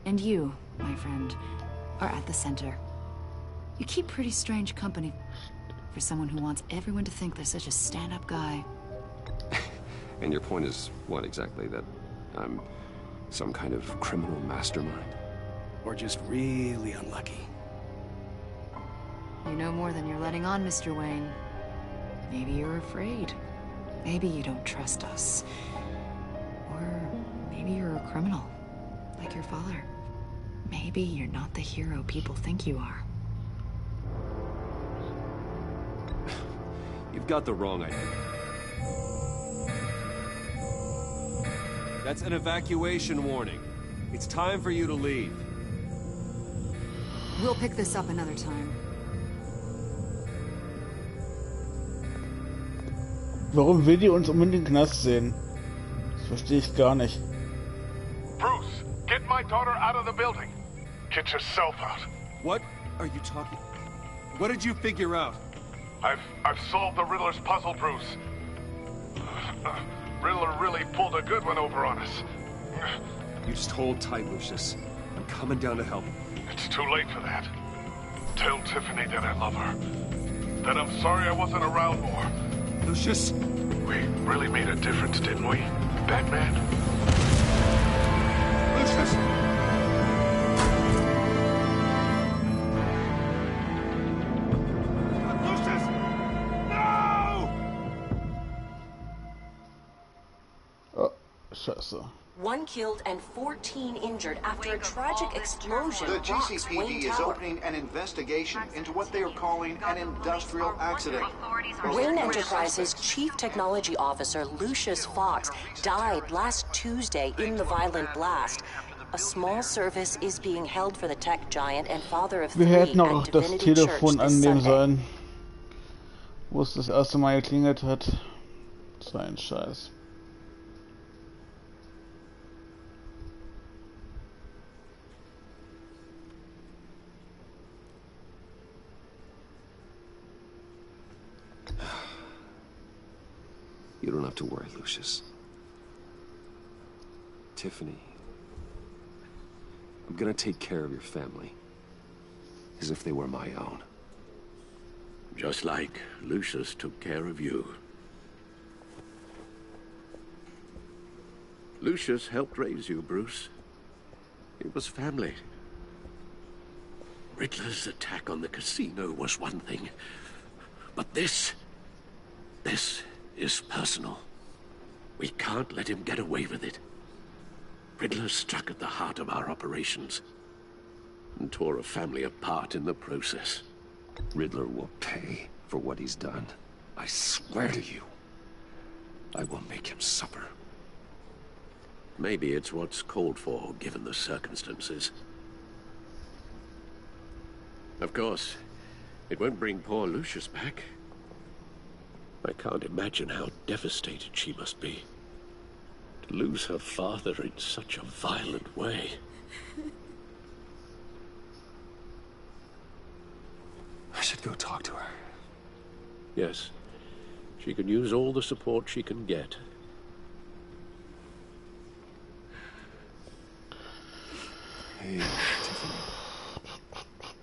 And you, my friend, are at the center. You keep pretty strange company for someone who wants everyone to think they're such a stand-up guy. And your point is what exactly? That I'm some kind of criminal mastermind? Or just really unlucky? You know more than you're letting on, Mr. Wayne. Maybe you're afraid. Maybe you don't trust us. Or maybe you're a criminal, like your father. Maybe you're not the hero people think you are. You've got the wrong idea. That's an evacuation warning. It's time for you to leave. We'll pick this up another time. Warum will die uns unbedingt im Knast sehen? Das verstehe ich gar nicht. Bruce, get my daughter out of the building. Get yourself out. What are you talking? What did you figure out? I've solved the Riddler's puzzle, Bruce. Riddler really pulled a good one over on us. You just hold tight, Lucius. I'm coming down to help. It's too late for that. Tell Tiffany that I love her. That I'm sorry I wasn't around more. Lucius! We really made a difference, didn't we, Batman? Lucius! Scheiße. 1 killed and 14 injured after a tragic explosion. The rocks GCPD Wayne is Tower. opening an investigation into what they are calling an industrial accident. Wayne Enterprises' chief technology officer, Lucius Fox, died last Tuesday in the violent blast. A small service is being held for the tech giant and father of 3 Wir hätten at auch das Divinity Telefon Church this annehmen Sunday. sollen, wo es das erste Mal geklingelt hat. Das war ein Scheiß. You don't have to worry, Lucius. Tiffany, I'm gonna take care of your family. As if they were my own. Just like Lucius took care of you. Lucius helped raise you, Bruce. It was family. Riddler's attack on the casino was one thing. But this is personal. We can't let him get away with it. Riddler struck at the heart of our operations and tore a family apart in the process. Riddler will pay for what he's done. I swear to you. I will make him suffer. Maybe it's what's called for, given the circumstances. Of course, it won't bring poor Lucius back. I can't imagine how devastated she must be. To lose her father in such a violent way. I should go talk to her. Yes, she can use all the support she can get. Hey, Tiffany.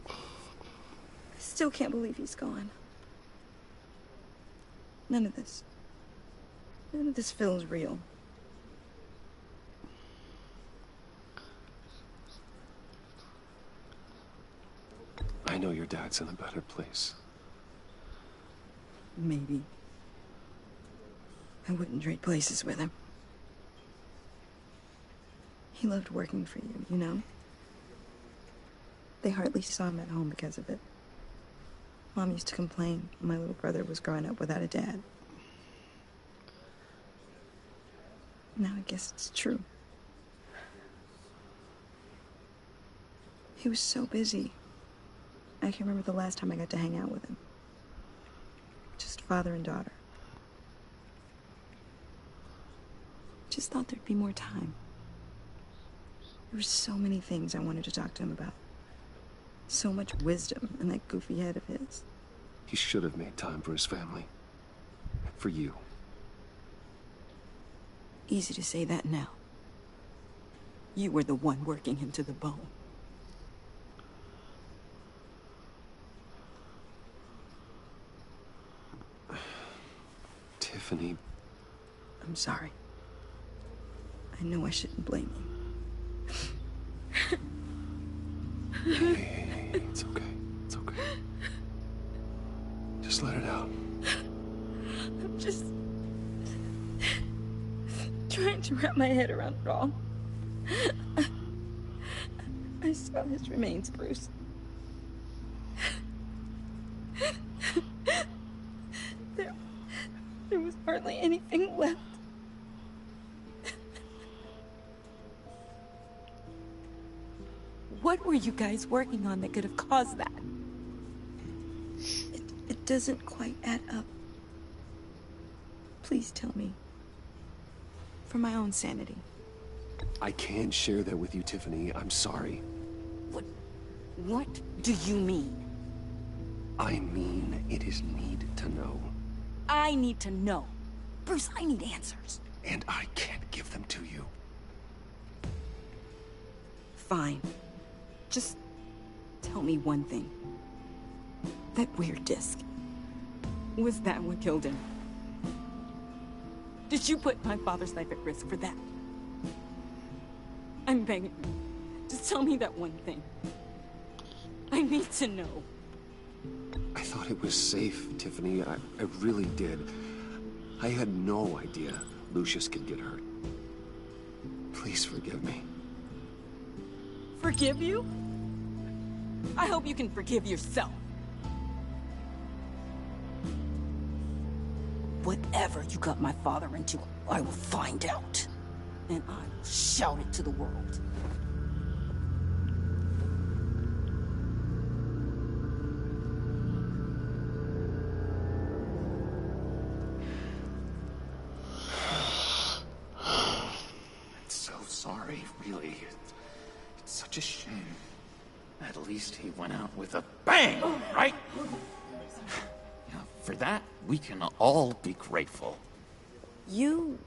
I still can't believe he's gone. None of this feels real. I know your dad's in a better place. Maybe. I wouldn't trade places with him. He loved working for you, you know? They hardly saw him at home because of it. Mom used to complain my little brother was growing up without a dad. Now I guess it's true. He was so busy. I can remember the last time I got to hang out with him. Just father and daughter. Just thought there'd be more time. There were so many things I wanted to talk to him about. So much wisdom in that goofy head of his. He should have made time for his family. For you. Easy to say that now. You were the one working him to the bone. Tiffany. I'm sorry. I know I shouldn't blame you. Hey, it's okay. It's okay. Just let it out. I'm just trying to wrap my head around it all. I saw his remains, Bruce. There was hardly anything left. What were you guys working on that could have caused that? It doesn't quite add up. Please tell me. For my own sanity. I can't share that with you, Tiffany. I'm sorry. What do you mean? I mean, it is need to know. I need to know. Bruce, I need answers. And I can't give them to you. Fine. Just tell me one thing. That weird disc. Was that what killed him? Did you put my father's life at risk for that? I'm begging you. Just tell me that one thing. I need to know. I thought it was safe, Tiffany. I really did. I had no idea Lucius could get hurt. Please forgive me. Forgive you? I hope you can forgive yourself. Whatever you got my father into, I will find out. And I will shout it to the world. I'm so sorry, really. It's such a shame. At least he went out with a bang, right? Yeah, for that, we can all be grateful. You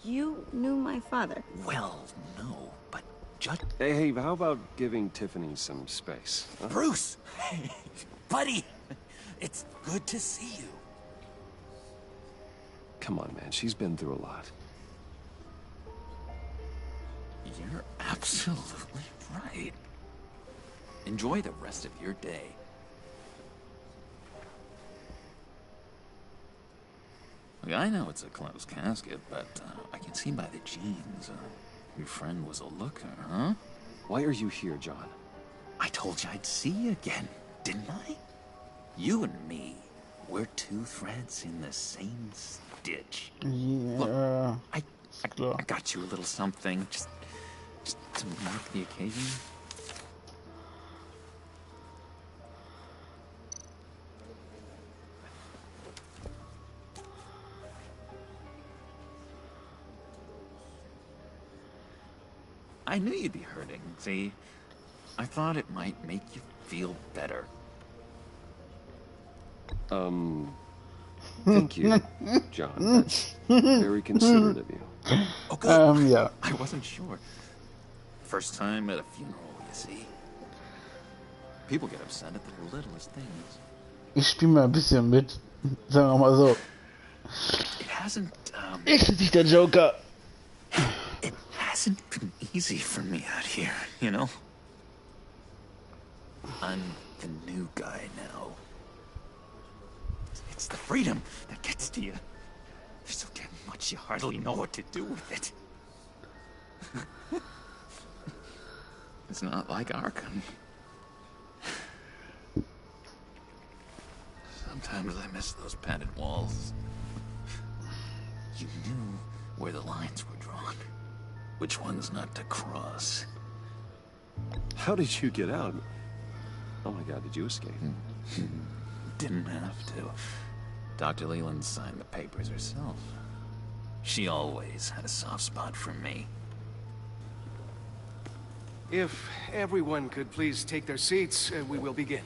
knew my father? Well, no, but just... Hey, how about giving Tiffany some space? Huh? Bruce! Hey, buddy! It's good to see you. Come on, man. She's been through a lot. You're absolutely right. Enjoy the rest of your day. Look, I know it's a closed casket, but I can see by the jeans. Your friend was a looker, huh? Why are you here, John? I told you I'd see you again, didn't I? You and me, we're two threads in the same stitch. Yeah. Look, I got you a little something, just to mark the occasion. I knew you'd be hurting, see? I thought it might make you feel better. Thank you, John. That's very considerate of you. Oh, good. Yeah. I wasn't sure. First time at a funeral, See? People get upset at the littlest things. Ich spiele mal ein bisschen mit. Sagen wir mal so. It hasn't, Ich bin nicht der Joker. It hasn't been easy for me out here, you know? I'm the new guy now. It's the freedom that gets to you. There's so damn much you hardly know what to do with it. It's not like Arkham. Sometimes I miss those padded walls. You knew where the lines were drawn. Which ones not to cross. How did you get out? Oh my god, did you escape? Didn't have to. Dr. Leland signed the papers herself. She always had a soft spot for me. If everyone could please take their seats, we will begin.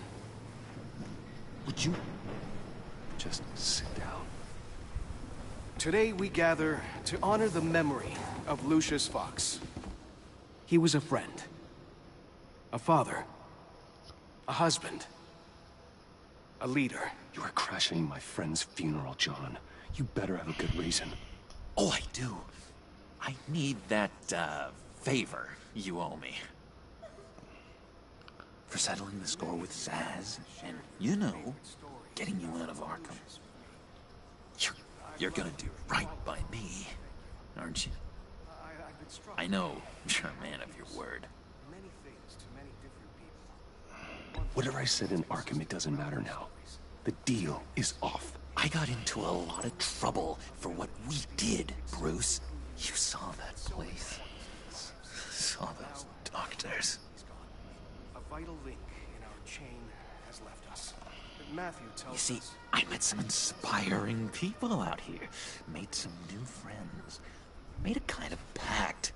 Would you just sit down? Today we gather to honor the memory of Lucius Fox. He was a friend, a father, a husband, a leader. You are crashing my friend's funeral, John. You better have a good reason. Oh, I do. I need that, favor you owe me. For settling the score with Zaz, and, you know, getting you out of Arkham. You're gonna do right by me, aren't you? I know you're a man of your word. Whatever I said in Arkham, it doesn't matter now. The deal is off. I got into a lot of trouble for what we did, Bruce. You saw that place. Saw those doctors. A vital link in our chain has left us. Matthew tells You see, I met some inspiring people out here. Made some new friends. Made a kind of pact.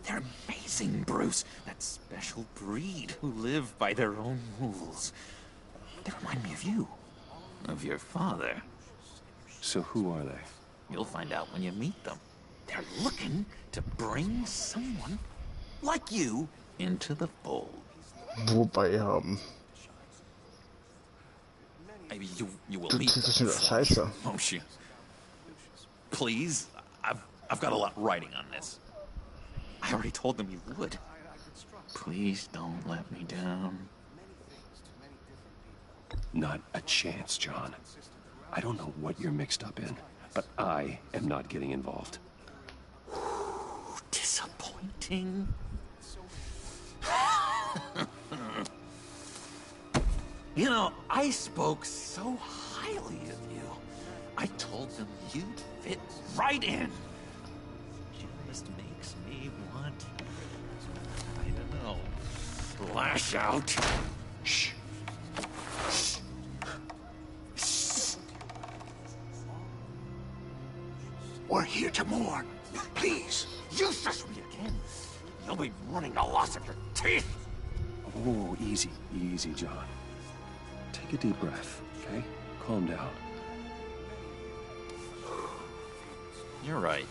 They're amazing, Bruce. That special breed who live by their own rules. They remind me of you. Of your father. So who are they? You'll find out when you meet them. They're looking to bring someone like you into the fold. Wobei haben. Maybe you will Das meet ist them. schon wieder scheiße. Won't you? Please, I've got a lot writing on this. I already told them you would. Please don't let me down. Not a chance, John. I don't know what you're mixed up in, but I am not getting involved. Disappointing. You know, I spoke so highly of you. I told them you'd fit right in. Just makes me want, I don't know, lash out. Shh. We're here to mourn. Please. You shush me again. You'll be running the loss of your teeth. Oh, easy, easy, John. Take a deep breath, okay? Calm down. You're right.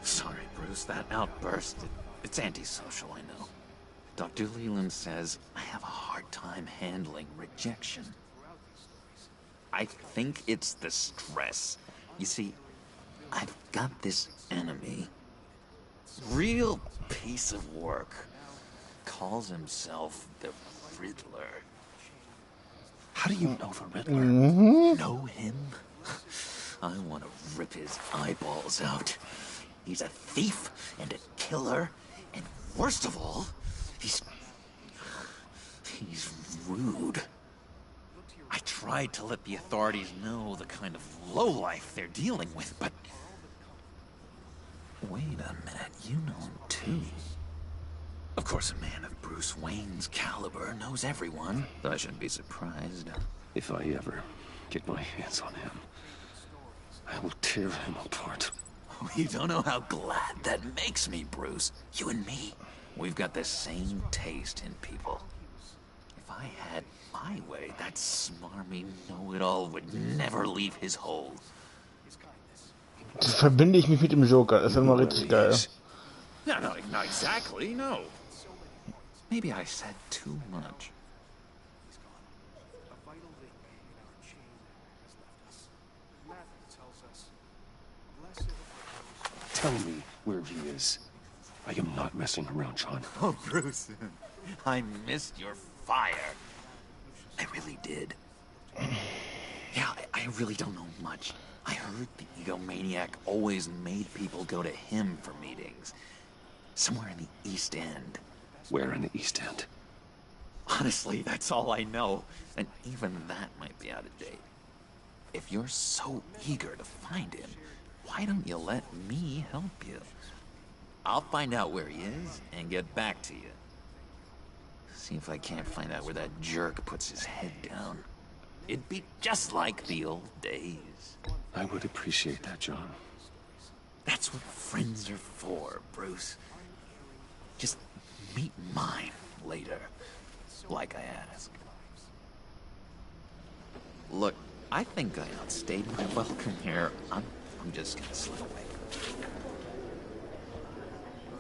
Sorry, Bruce, that outburst, it's antisocial, I know. Dr. Leland says I have a hard time handling rejection. I think it's the stress. You see, I've got this enemy. Real piece of work. Calls himself the Redler. How do you know the Redler? Know him? I want to rip his eyeballs out. He's a thief and a killer, and worst of all, he's rude. I tried to let the authorities know the kind of lowlife they're dealing with, but... Wait a minute, you know him too. Of course, a man of Bruce Wayne's caliber knows everyone, but I shouldn't be surprised. If I ever get my hands on him, I will tear him apart. You don't know how glad that makes me, Bruce. You and me, we've got the same taste in people. If I had my way, that smarmy know-it-all would never leave his hole. Das verbinde ich mich mit dem Joker. Das ist immer richtig geil. No, not exactly, no. Maybe I said too much. Tell me where he is. I am not messing around, John. Oh, Bruce, I missed your fire. I really did. Yeah, I really don't know much. I heard the egomaniac always made people go to him for meetings. Somewhere in the East End. Where in the East End? Honestly, that's all I know. And even that might be out of date. If you're so eager to find him, why don't you let me help you? I'll find out where he is and get back to you. See if I can't find out where that jerk puts his head down. It'd be just like the old days. I would appreciate that, John. That's what friends are for, Bruce. Just meet mine later, like I asked. Look, I think I outstayed my welcome here. I'm just gonna slip away.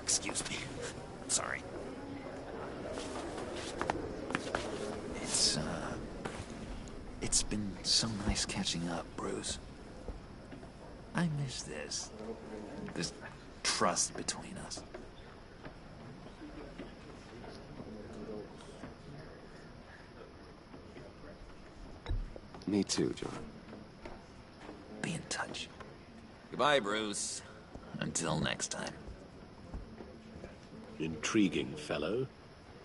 Excuse me. Sorry. It's been so nice catching up, Bruce. I miss this trust between us. Me too, John. Be in touch. Goodbye, Bruce. Until next time. Intriguing fellow.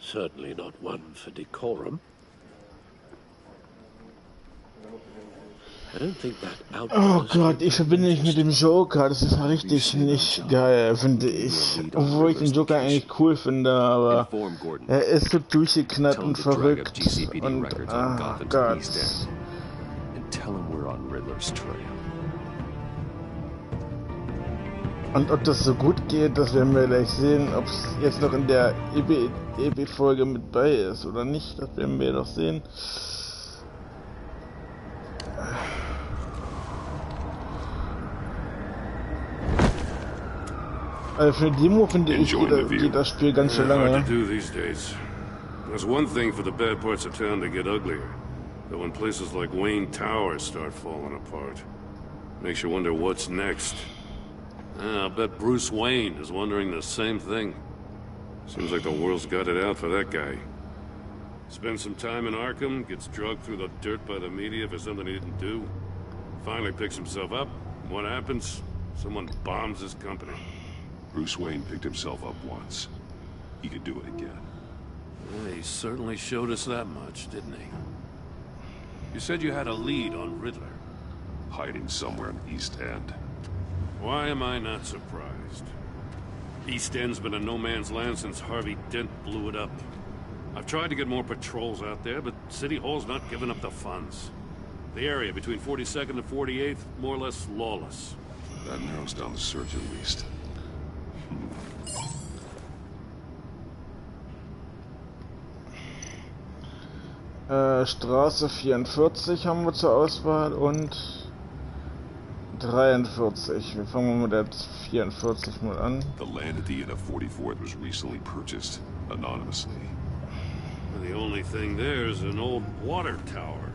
Certainly not one for decorum. I don't think that Oh Gott, ich verbinde mich mit dem Joker. Das ist richtig nicht geil, finde ich. Obwohl ich den Joker eigentlich cool finde, aber er ist so durchgeknallt und verrückt. Und, oh Gott. Und ob das so gut geht, das werden wir gleich sehen. Ob es jetzt noch in der EP-Folge mit bei ist oder nicht, das werden wir doch sehen. Also für die Demo finde ich, geht das Spiel ganz schön lange. There's one thing for the bad parts of town to get uglier. But when places like Wayne Tower start falling apart, makes you wonder what's next. I'll bet Bruce Wayne is wondering the same thing. Seems like the world's got it out for that guy. Spends some time in Arkham, gets drugged through the dirt by the media for something he didn't do. Finally picks himself up. What happens? Someone bombs his company. Bruce Wayne picked himself up once. He could do it again. He certainly showed us that much, didn't he? You said you had a lead on Redler. Hiding somewhere in East End. Why am I not surprised? East End's been a no-man's land since Harvey Dent blew it up. I've tried to get more patrols out there, but City Hall's not giving up the funds. The area between 42nd and 48th, more or less lawless. That narrows down the search at least. Straße 44 haben wir zur Auswahl und 43. Wir fangen mit der 44 mal an. The land at the end of 44th was recently purchased anonymously. The only thing there is an old water tower.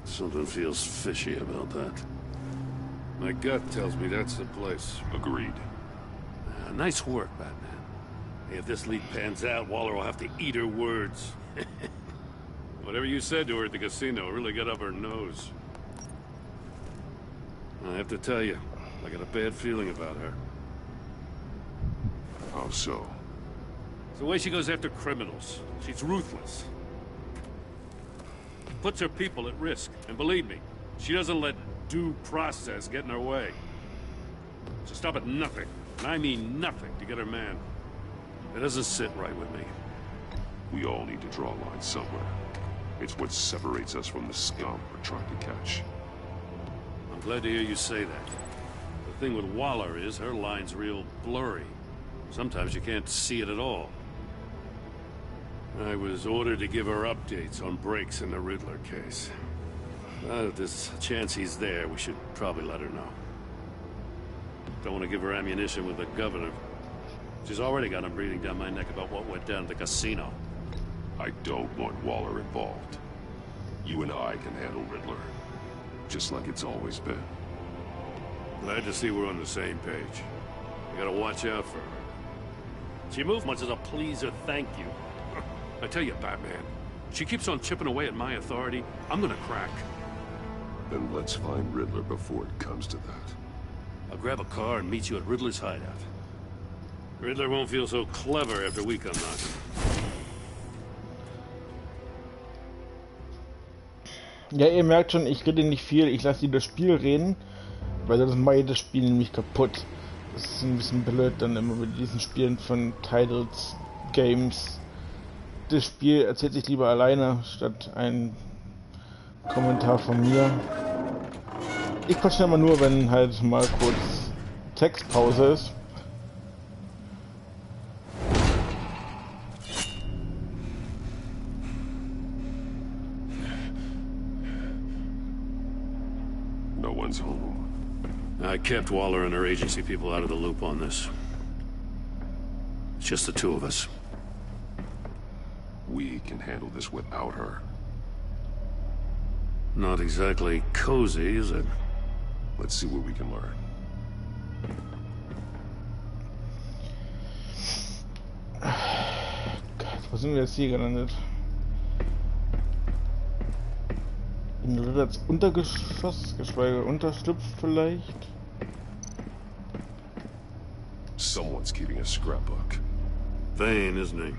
Something feels fishy about that. My gut tells me that's the place. Agreed. Nice work, Batman. If this lead pans out, Waller will have to eat her words. Whatever you said to her at the casino really got up her nose. I have to tell you, I got a bad feeling about her. How so? It's the way she goes after criminals. She's ruthless. Puts her people at risk. And believe me, she doesn't let due process get in her way. She'll stop at nothing, and I mean nothing, to get her man. It doesn't sit right with me. We all need to draw a line somewhere. It's what separates us from the scum we're trying to catch. I'm glad to hear you say that. The thing with Waller is her line's real blurry. Sometimes you can't see it at all. I was ordered to give her updates on breaks in the Redler case. If there's a chance he's there, we should probably let her know. Don't want to give her ammunition with the governor. She's already got him breathing down my neck about what went down at the casino. I don't want Waller involved. You and I can handle Redler, just like it's always been. Glad to see we're on the same page. We gotta watch out for her. She moves much as a please or thank you. I tell you, Batman, she keeps on chipping away at my authority. I'm gonna crack. Then let's find Redler before it comes to that. I'll grab a car and meet you at Riddler's hideout. Riddler won't feel so clever after we come knocking. Ja, ihr merkt schon, ich rede nicht viel, ich lasse das Spiel reden, weil sonst mache ich das Spiel nämlich kaputt. Das ist ein bisschen blöd dann immer mit diesen Spielen von Titles, Games. Das Spiel erzählt sich lieber alleine, statt ein Kommentar von mir. Ich quatsche immer nur, wenn halt mal kurz Textpause ist. No one's home. I kept Waller and her agency people out of the loop on this. It's just the two of us. We can handle this without her. Not exactly cozy, is it? Let's see what we can learn. Gott, wo sind wir jetzt hier gelandet? In Riddlers Untergeschoss, geschweige Unterschlupf vielleicht? Someone's keeping a scrapbook. Vain, isn't he?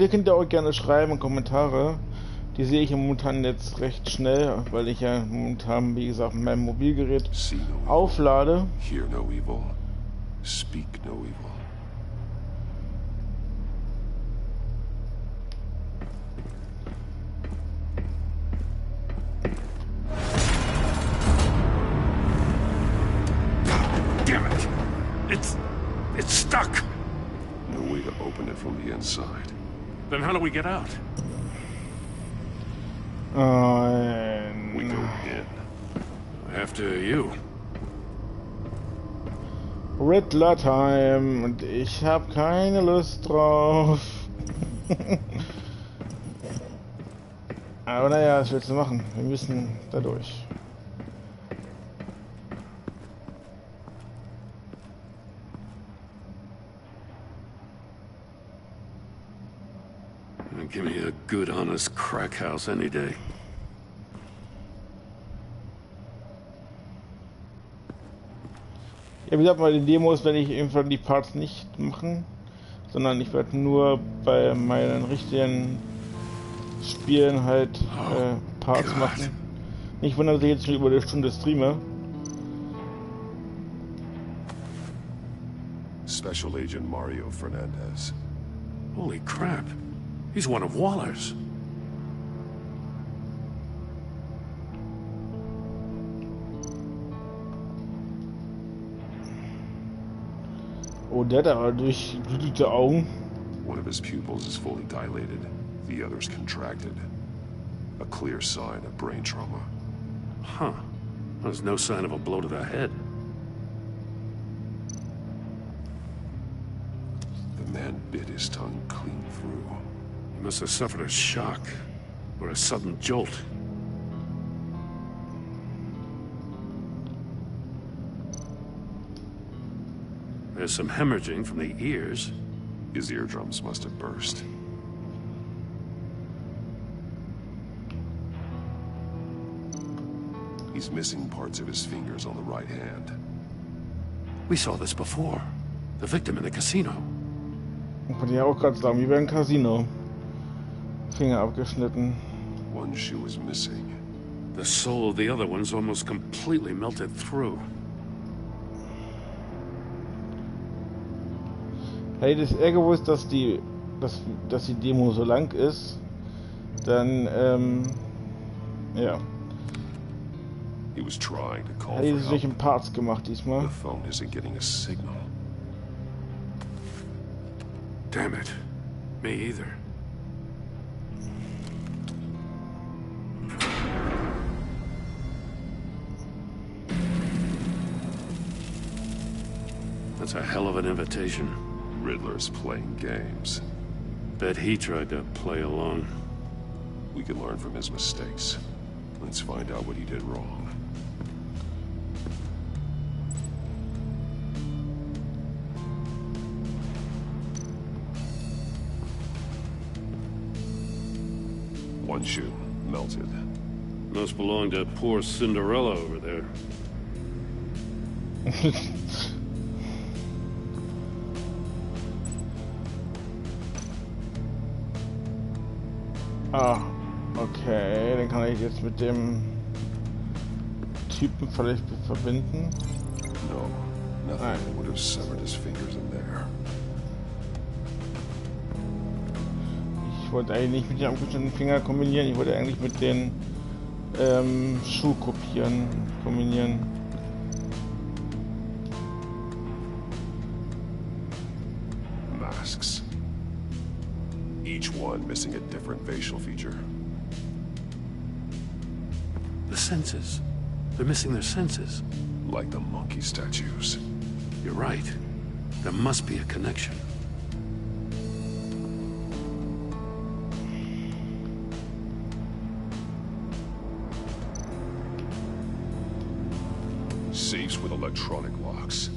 Ihr könnt ja auch gerne schreiben, Kommentare. Die sehe ich momentan jetzt recht schnell, weil ich ja momentan, wie gesagt, mein Mobilgerät auflade. Hear no evil. Speak no evil. Damn it! It's stuck! No way to open it from the inside. Then how do we get out? We go in. After you. Redler Time und ich habe keine Lust drauf. Aber naja, was willst du machen? Wir müssen da durch. Give me a good, honest crack house any day. Ja, wie gesagt, bei den Demos werde ich irgendwann die Parts nicht machen, sondern ich werde nur bei meinen richtigen Spielen halt Parts machen. Nicht wundern, dass ich jetzt schon über eine Stunde streame. Special Agent Mario Fernandez. Holy crap. He's one of Waller's. Oh, der hat aber durchblutete Augen. One of his pupils is fully dilated. The other's contracted. A clear sign of brain trauma. Huh. There's no sign of a blow to the head. The man bit his tongue clean through. He must have suffered a shock, or a sudden jolt. There's some hemorrhaging from the ears. His eardrums must have burst. He's missing parts of his fingers on the right hand. We saw this before. The victim in the casino. Wollte ich auch gerade sagen, wie beim Casino. Finger abgeschnitten. One shoe is missing. The soul of the other one's almost completely melted through. Hätte ich das eher gewusst, dass die Demo so lang ist, dann, ja. He was trying to call Hätte ich for es nicht help. in Parts gemacht diesmal. The phone isn't getting a signal. Damn it. Me either. That's a hell of an invitation. Riddler's playing games. Bet he tried to play along. We can learn from his mistakes. Let's find out what he did wrong. One shoe, melted. Must belong to poor Cinderella over there. Ah, okay, dann kann ich jetzt mit dem Typen vielleicht verbinden. No, nothing would have severed his fingers in there. Ich wollte eigentlich nicht mit den abgeschnittenen Finger kombinieren, ich wollte eigentlich mit den Schuh kombinieren. Masks. Each one missing a different facial feature. The senses. They're missing their senses. Like the monkey statues. You're right. There must be a connection. Safes with electronic locks.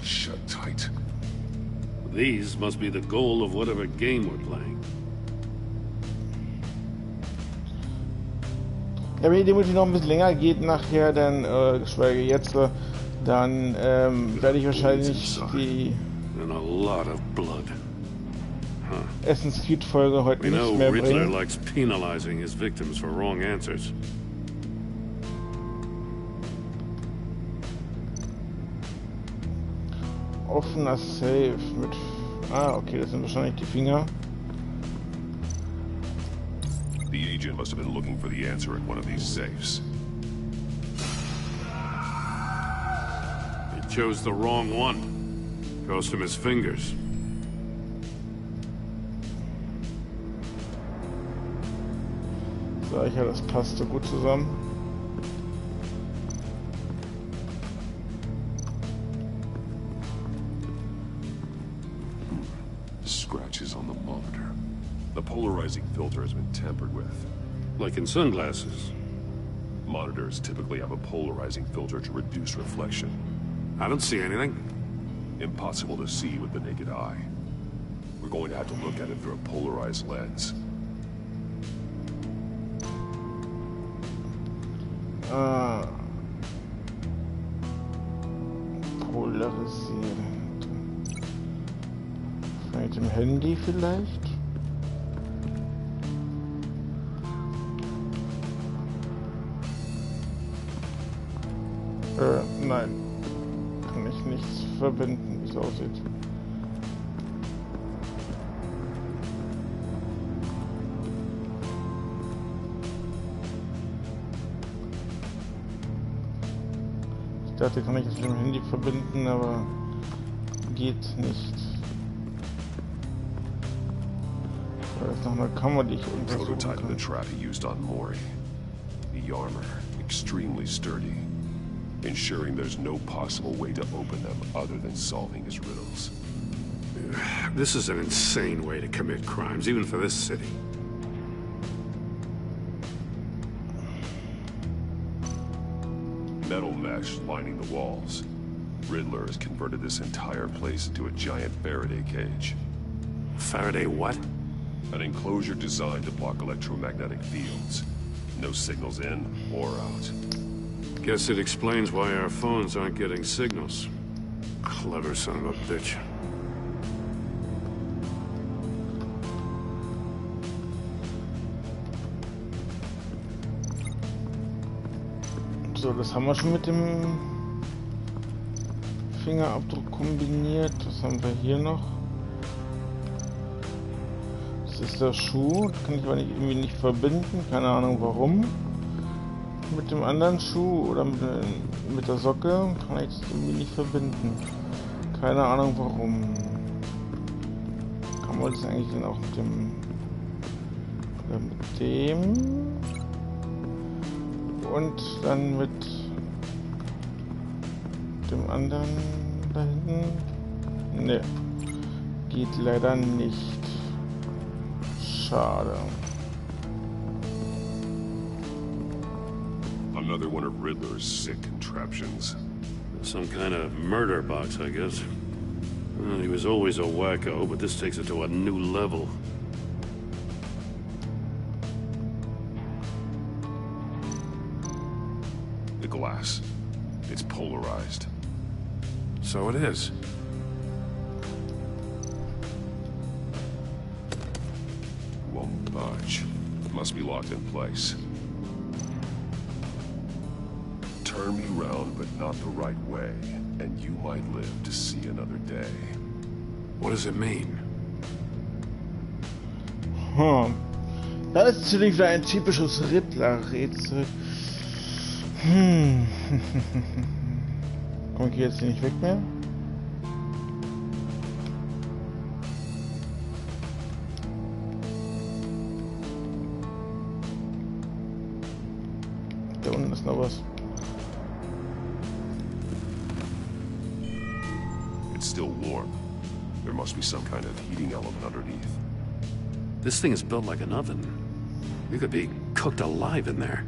Shut tight. These must be the goal of whatever game we're playing. Ja, wenn die Demo noch ein bisschen länger geht nachher, dann, geschweige jetzt, dann werde ich wahrscheinlich die Assassin's Creed Folge heute nicht mehr Redler bringen. likes penalizing his victims for wrong answers. Offener Safe mit... Ah, okay, das sind wahrscheinlich die Finger. The agent must have been looking for the answer in one of these safes. He chose the wrong one. Cost him his fingers. Sag ich ja, das passt so gut zusammen. Scratches on the monitor. The polarizing filter has been tampered with. Like in sunglasses. Monitors typically have a polarizing filter to reduce reflection. I don't see anything. Impossible to see with the naked eye. We're going to have to look at it through a polarized lens. Polarisiert. Mit dem Handy vielleicht? Nein. Kann ich nichts verbinden, wie es aussieht. Ich dachte, kann ich es mit dem Handy verbinden, aber geht nicht. Da ist noch eine Kammer, die ich untersuchen Prototype of the kann. trap he used on Mori. The armor, extremely sturdy, ensuring there's no possible way to open them other than solving his riddles. This is an insane way to commit crimes, even for this city. Metal mesh lining the walls. Riddler has converted this entire place into a giant Faraday cage. Faraday what? An enclosure designed to block electromagnetic fields. No signals in or out. Guess it explains why our phones aren't getting signals. Clever son of a bitch. So, das haben wir schon mit dem Fingerabdruck kombiniert. Was haben wir hier noch? Das ist der Schuh. Das kann ich aber irgendwie nicht verbinden. Keine Ahnung warum. Mit dem anderen Schuh oder mit der Socke kann ich das irgendwie nicht verbinden. Keine Ahnung warum. Kann man das eigentlich dann auch mit dem... Oder mit dem... Und dann mit dem dem anderen da hinten? Ne. Geht leider nicht. Schade. Another one of Riddler's sick contraptions. Some kind of murder box, I guess. Well, he was always a wacko, but this takes it to a new level. The glass. It's polarized. So it is. Won't budge. It must be locked in place. Turn me round, but not the right way, and you might live to see another day. What does it mean? Das ist natürlich wieder ein typisches Riddler-Rätsel. Komm, ich jetzt hier nicht weg mehr. Da unten ist noch was. It's still warm. There must be some kind of heating element underneath. This thing is built like an oven. You could be cooked alive in there.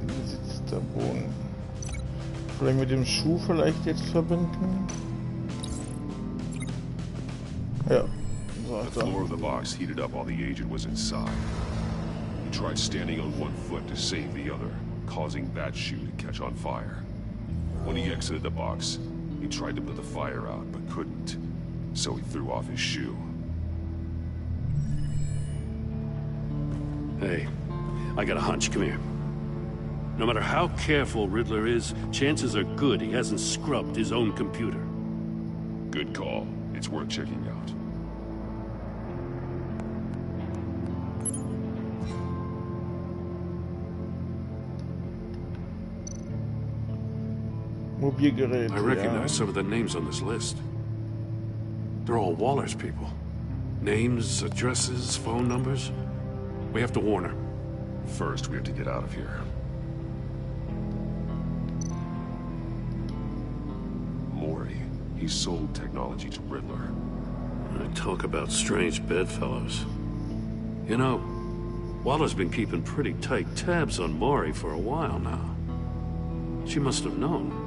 Wie sitzt der Boden? Vielleicht mit dem Schuh vielleicht jetzt verbinden? Ja. The floor of the box heated up while the agent was inside. He tried standing on one foot to save the other, causing that shoe to catch on fire. When he exited the box, he tried to put the fire out, but couldn't. So he threw off his shoe. Hey, I got a hunch. Come here. No matter how careful Riddler is, chances are good he hasn't scrubbed his own computer. Good call. It's worth checking out. I recognize some of the names on this list. They're all Waller's people. Names, addresses, phone numbers. We have to warn her. First, we have to get out of here. Mori, he sold technology to Riddler. Talk about strange bedfellows. You know, Waller's been keeping pretty tight tabs on Mori for a while now. She must have known.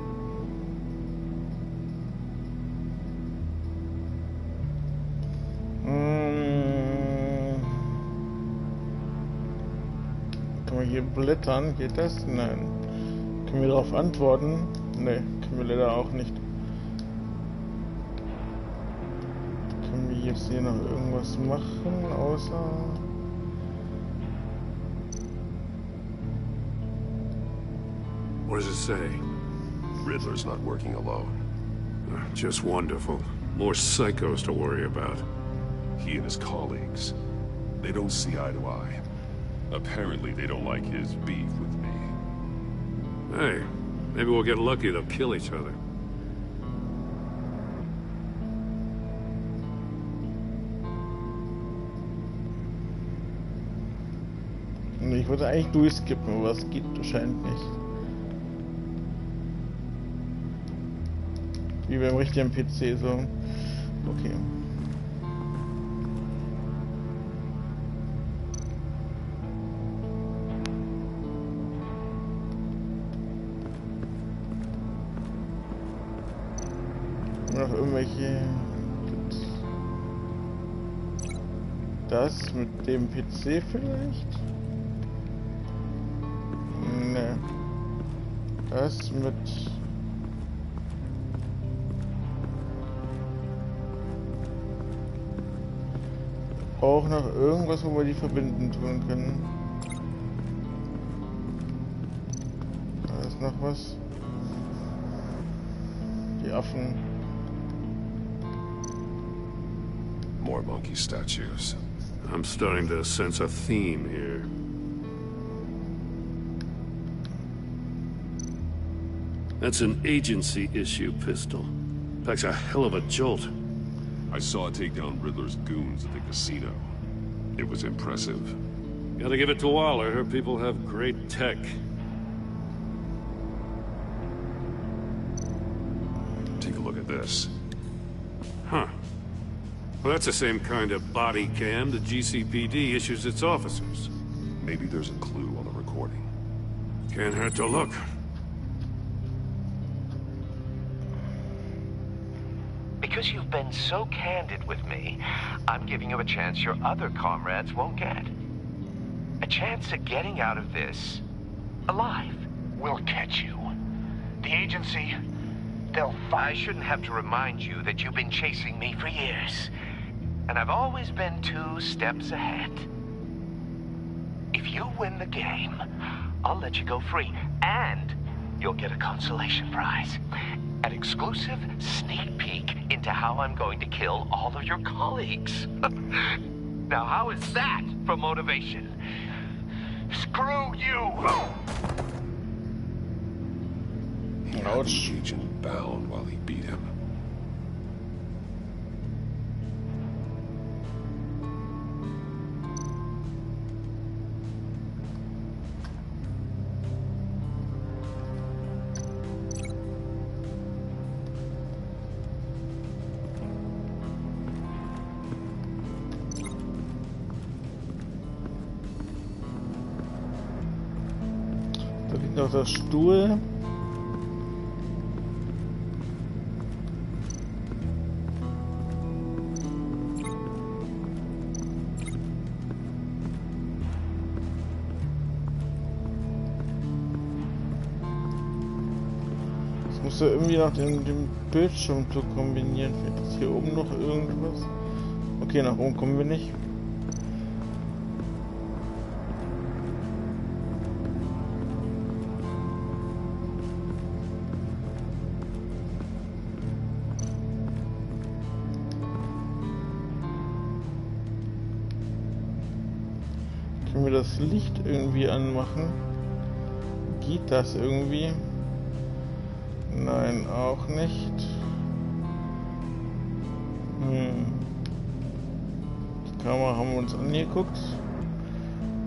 Können wir hier blättern? Geht das? Nein. Können wir darauf antworten? Ne, können wir leider auch nicht. Können wir jetzt hier noch irgendwas machen, außer... What does it say? Riddler's not working alone. Just wonderful. More psychos to worry about. He and his colleagues, they don't see eye to eye. Apparently, they don't like his beef with me. Hey, maybe we'll get lucky. They'll kill each other. Ich wollte eigentlich durchskippen, aber es geht anscheinend nicht. Wie beim richtigen PC so. Okay. Noch irgendwelche... Das mit dem PC vielleicht? Ne. Das mit... Auch noch irgendwas, wo wir die verbinden tun können. Da ist noch was. Die Affen. More monkey statues. I'm starting to sense a theme here. That's an agency issue pistol. Packs a hell of a jolt. I saw it take down Riddler's goons at the casino. It was impressive. Gotta give it to Waller. Her people have great tech. Take a look at this. Huh. Well, that's the same kind of body cam the GCPD issues its officers. Maybe there's a clue on the recording. Can't hurt to look. Because you've been so candid with me, I'm giving you a chance your other comrades won't get. A chance at getting out of this alive. We'll catch you. The agency, they'll find... I shouldn't have to remind you that you've been chasing me for years. And I've always been 2 steps ahead. If you win the game, I'll let you go free. And you'll get a consolation prize. An exclusive sneak peek into how I'm going to kill all of your colleagues. Now, how is that for motivation? Screw you! He had the agent bound while he beat him. Da liegt noch der Stuhl. Das muss ja irgendwie nach dem Bildschirm zu kombinieren. Vielleicht ist hier oben noch irgendwas. Okay, nach oben kommen wir nicht. Können wir das Licht irgendwie anmachen? Geht das irgendwie? Nein, auch nicht. Die Kamera haben wir uns angeguckt.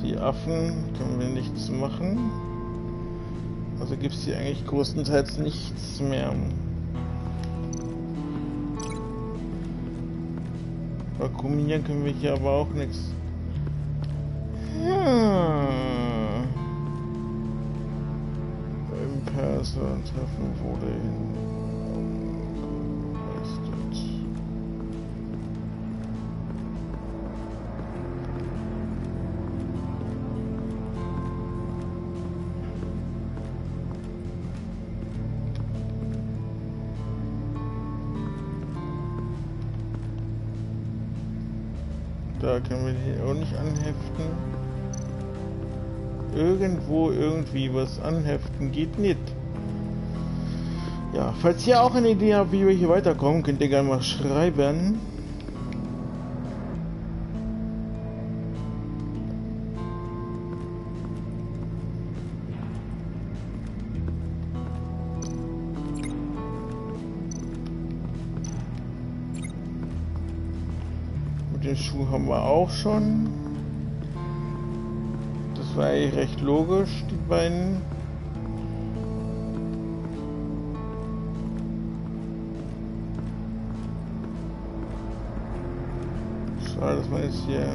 Die Affen können wir nichts machen. Also gibt es hier eigentlich größtenteils nichts mehr. Kombinieren können wir hier aber auch nichts. Im Person-Treffen wurde umgeleitet. Da können wir die auch nicht anheften. Irgendwo irgendwie was anheften geht nicht. Ja, falls ihr auch eine Idee habt, wie wir hier weiterkommen, könnt ihr gerne mal schreiben. Mit den Schuhen haben wir auch schon. Das war eigentlich recht logisch, die beiden. Schade, dass man jetzt hier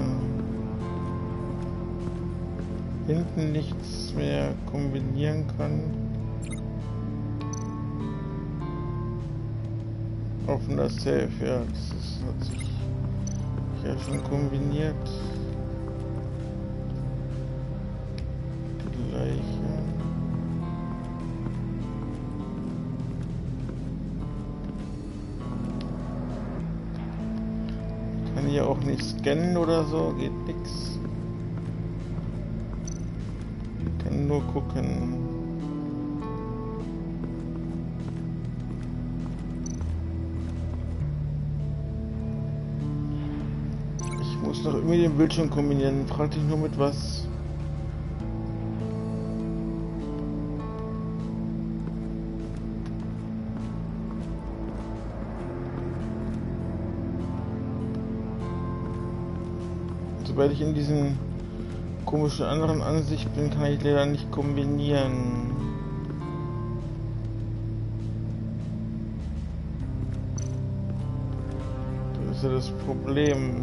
hinten nichts mehr kombinieren kann. Offener Safe, ja, das hat sich ja schon kombiniert. Kann hier auch nicht scannen oder so, geht nix. Kann nur gucken. Ich muss noch irgendwie den Bildschirm kombinieren. Frag dich nur mit was. Sobald ich in diesen komischen anderen Ansicht bin, kann ich leider nicht kombinieren. Das ist ja das Problem.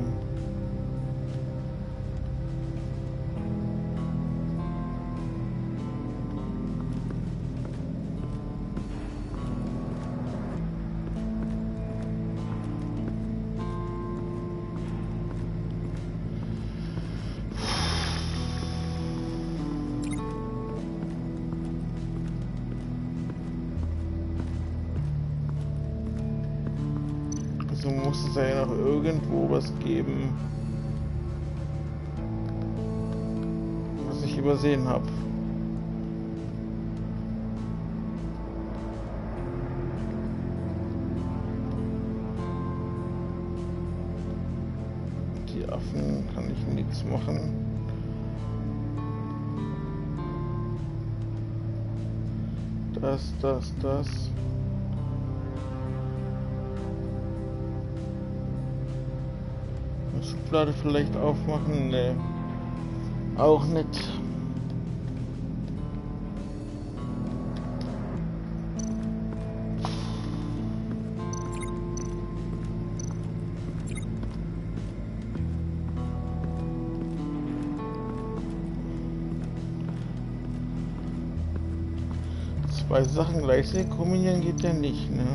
So muss es ja noch irgendwo was geben, was ich übersehen habe. Die Affen kann ich nichts machen. Das. Schublade vielleicht aufmachen? Ne, auch nicht. Zwei Sachen gleichzeitig kombinieren geht ja nicht, ne?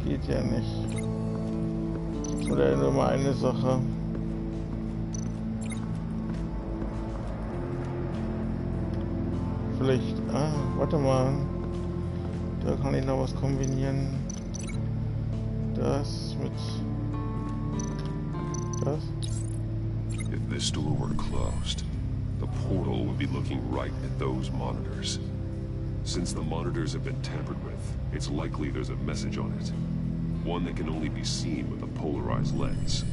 Geht ja nicht. Oder nur mal eine Sache. Vielleicht, warte mal. Da kann ich noch was kombinieren. Das mit das. If this door were closed, the portal would be looking right at those monitors. Since the monitors have been tampered with, it's likely there's a message on it. One that can only be seen with a polarized lens.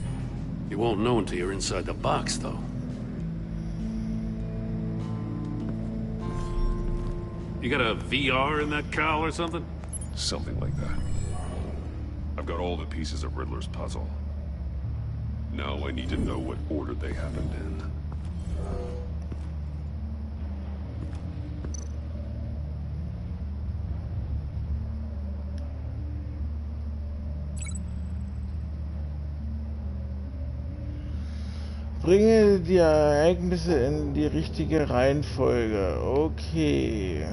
You won't know until you're inside the box, though. You got a VR in that cowl or something? Something like that. I've got all the pieces of Riddler's puzzle. Now I need to know what order they happened in. Bringe die Ereignisse in die richtige Reihenfolge. Okay.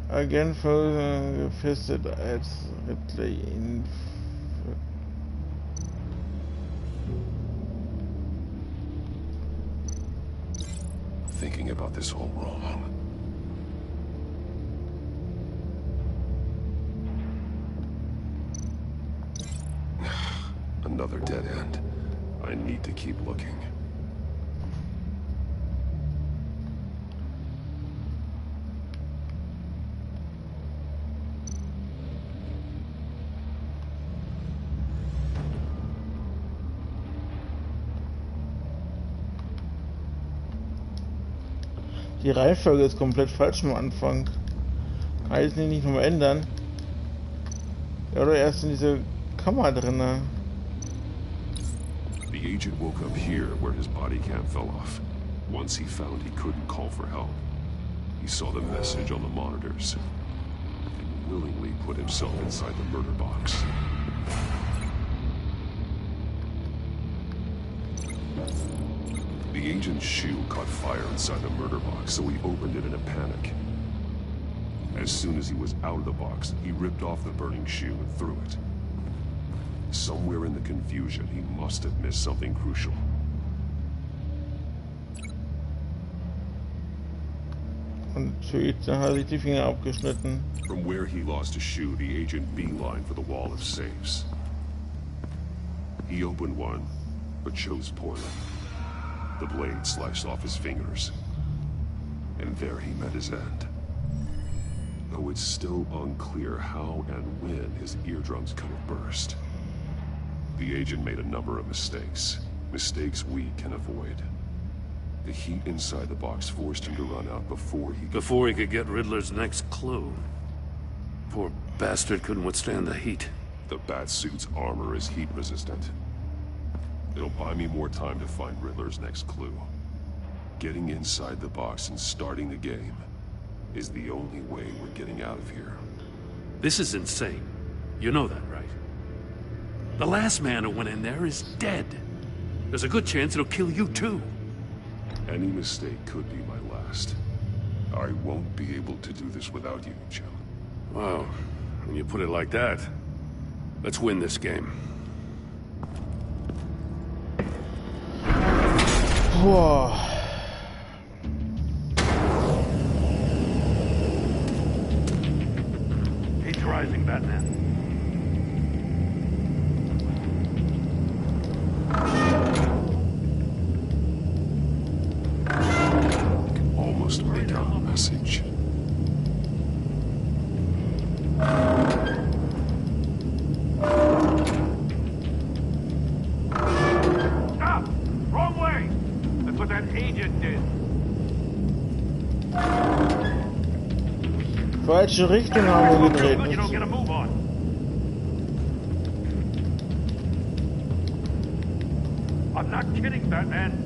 Agent gefesselt als Redler in Thinking about this all wrong. Another dead end. I need to keep looking. Die Reihenfolge ist komplett falsch am Anfang. Kann ich nicht nochmal ändern? Ja, oder erst in diese Kammer drinne. The agent woke up here where his body cam fell off. Once he found he couldn't call for help, he saw the message on the monitors and willingly put himself inside the murder box. The agent's shoe caught fire inside the murder box, so he opened it in a panic. As soon as he was out of the box, he ripped off the burning shoe and threw it. Somewhere in the confusion, he must have missed something crucial. Und dann hat sich die Finger abgeschnitten. From where he lost his shoe, the agent beelined for the wall of safes. He opened one, but chose poorly. The blade sliced off his fingers. And there he met his end. Though it's still unclear how and when his eardrums could have burst. The agent made a number of mistakes. Mistakes we can avoid. The heat inside the box forced him to run out before he could get Riddler's next clue. Poor bastard couldn't withstand the heat. The Batsuit's armor is heat resistant. It'll buy me more time to find Riddler's next clue. Getting inside the box and starting the game is the only way we're getting out of here. This is insane. You know that, right? The last man who went in there is dead. There's a good chance it'll kill you too. Any mistake could be my last. I won't be able to do this without you, Jim. Wow, when you put it like that, let's win this game. Boah. He's rising, Batman. Almost make out the message. Stop! Wrong way! That's what that agent did. Falsche Richtung haben wir gedreht. You don't get a move on. I'm not kidding, Batman.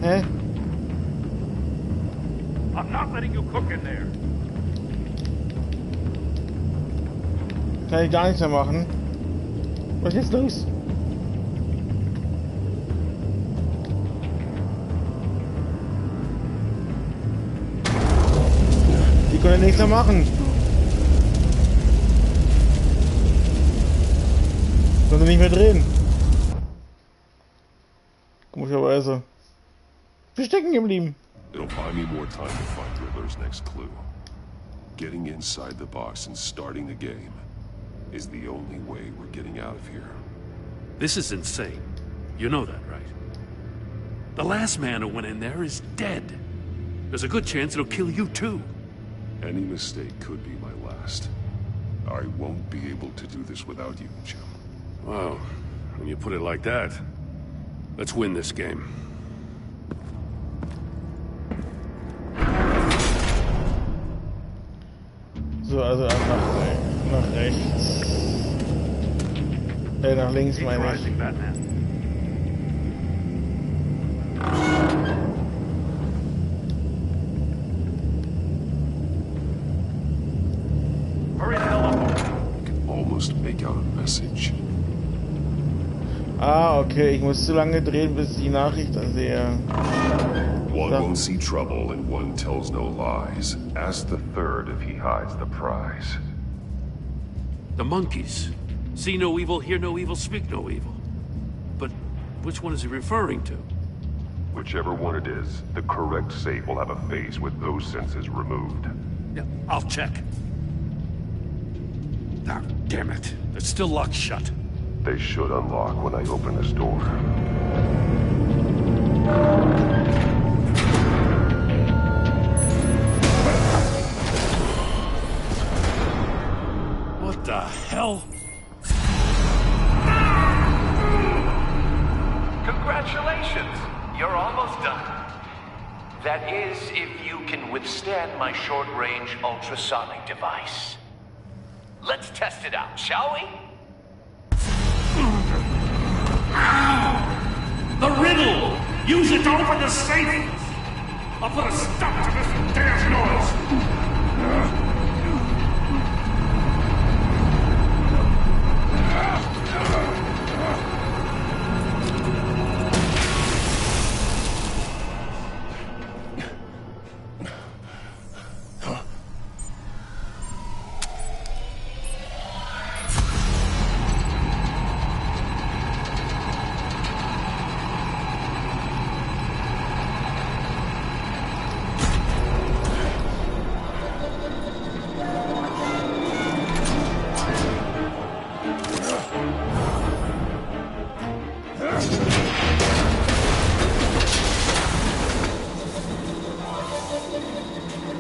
Hä? I'm not letting you cook in there. Kann ich gar nichts mehr machen. Was ist jetzt los? Die können nichts mehr machen. Können nicht mehr drehen. Komischerweise. Wir stecken geblieben. It'll buy me more time to find Riddler's next clue. Getting inside the box and starting the game is the only way we're getting out of here. This is insane. You know that, right? The last man who went in there is dead. There's a good chance it'll kill you too. Any mistake could be my last. I won't be able to do this without you, Jim. Wow, when you put it like that, let's win this game. So, also nach rechts. Nach links meine ich. Hurry the hell up. Can almost make out a message. Ah, okay, ich muss zu lange drehen, bis ich die Nachricht sehe. One won't see trouble and one tells no lies. Ask the third if he hides the prize. The monkeys. See no evil, hear no evil, speak no evil. But which one is he referring to? Whichever one it is, the correct safe will have a face with those senses removed. Yeah, I'll check. Ah, damn it. They're still locked shut. They should unlock when I open this door. What the hell? Congratulations! You're almost done. That is, if you can withstand my short-range ultrasonic device. Let's test it out, shall we? The riddle! Use it to open the safe! I'll put a stop to this damn noise!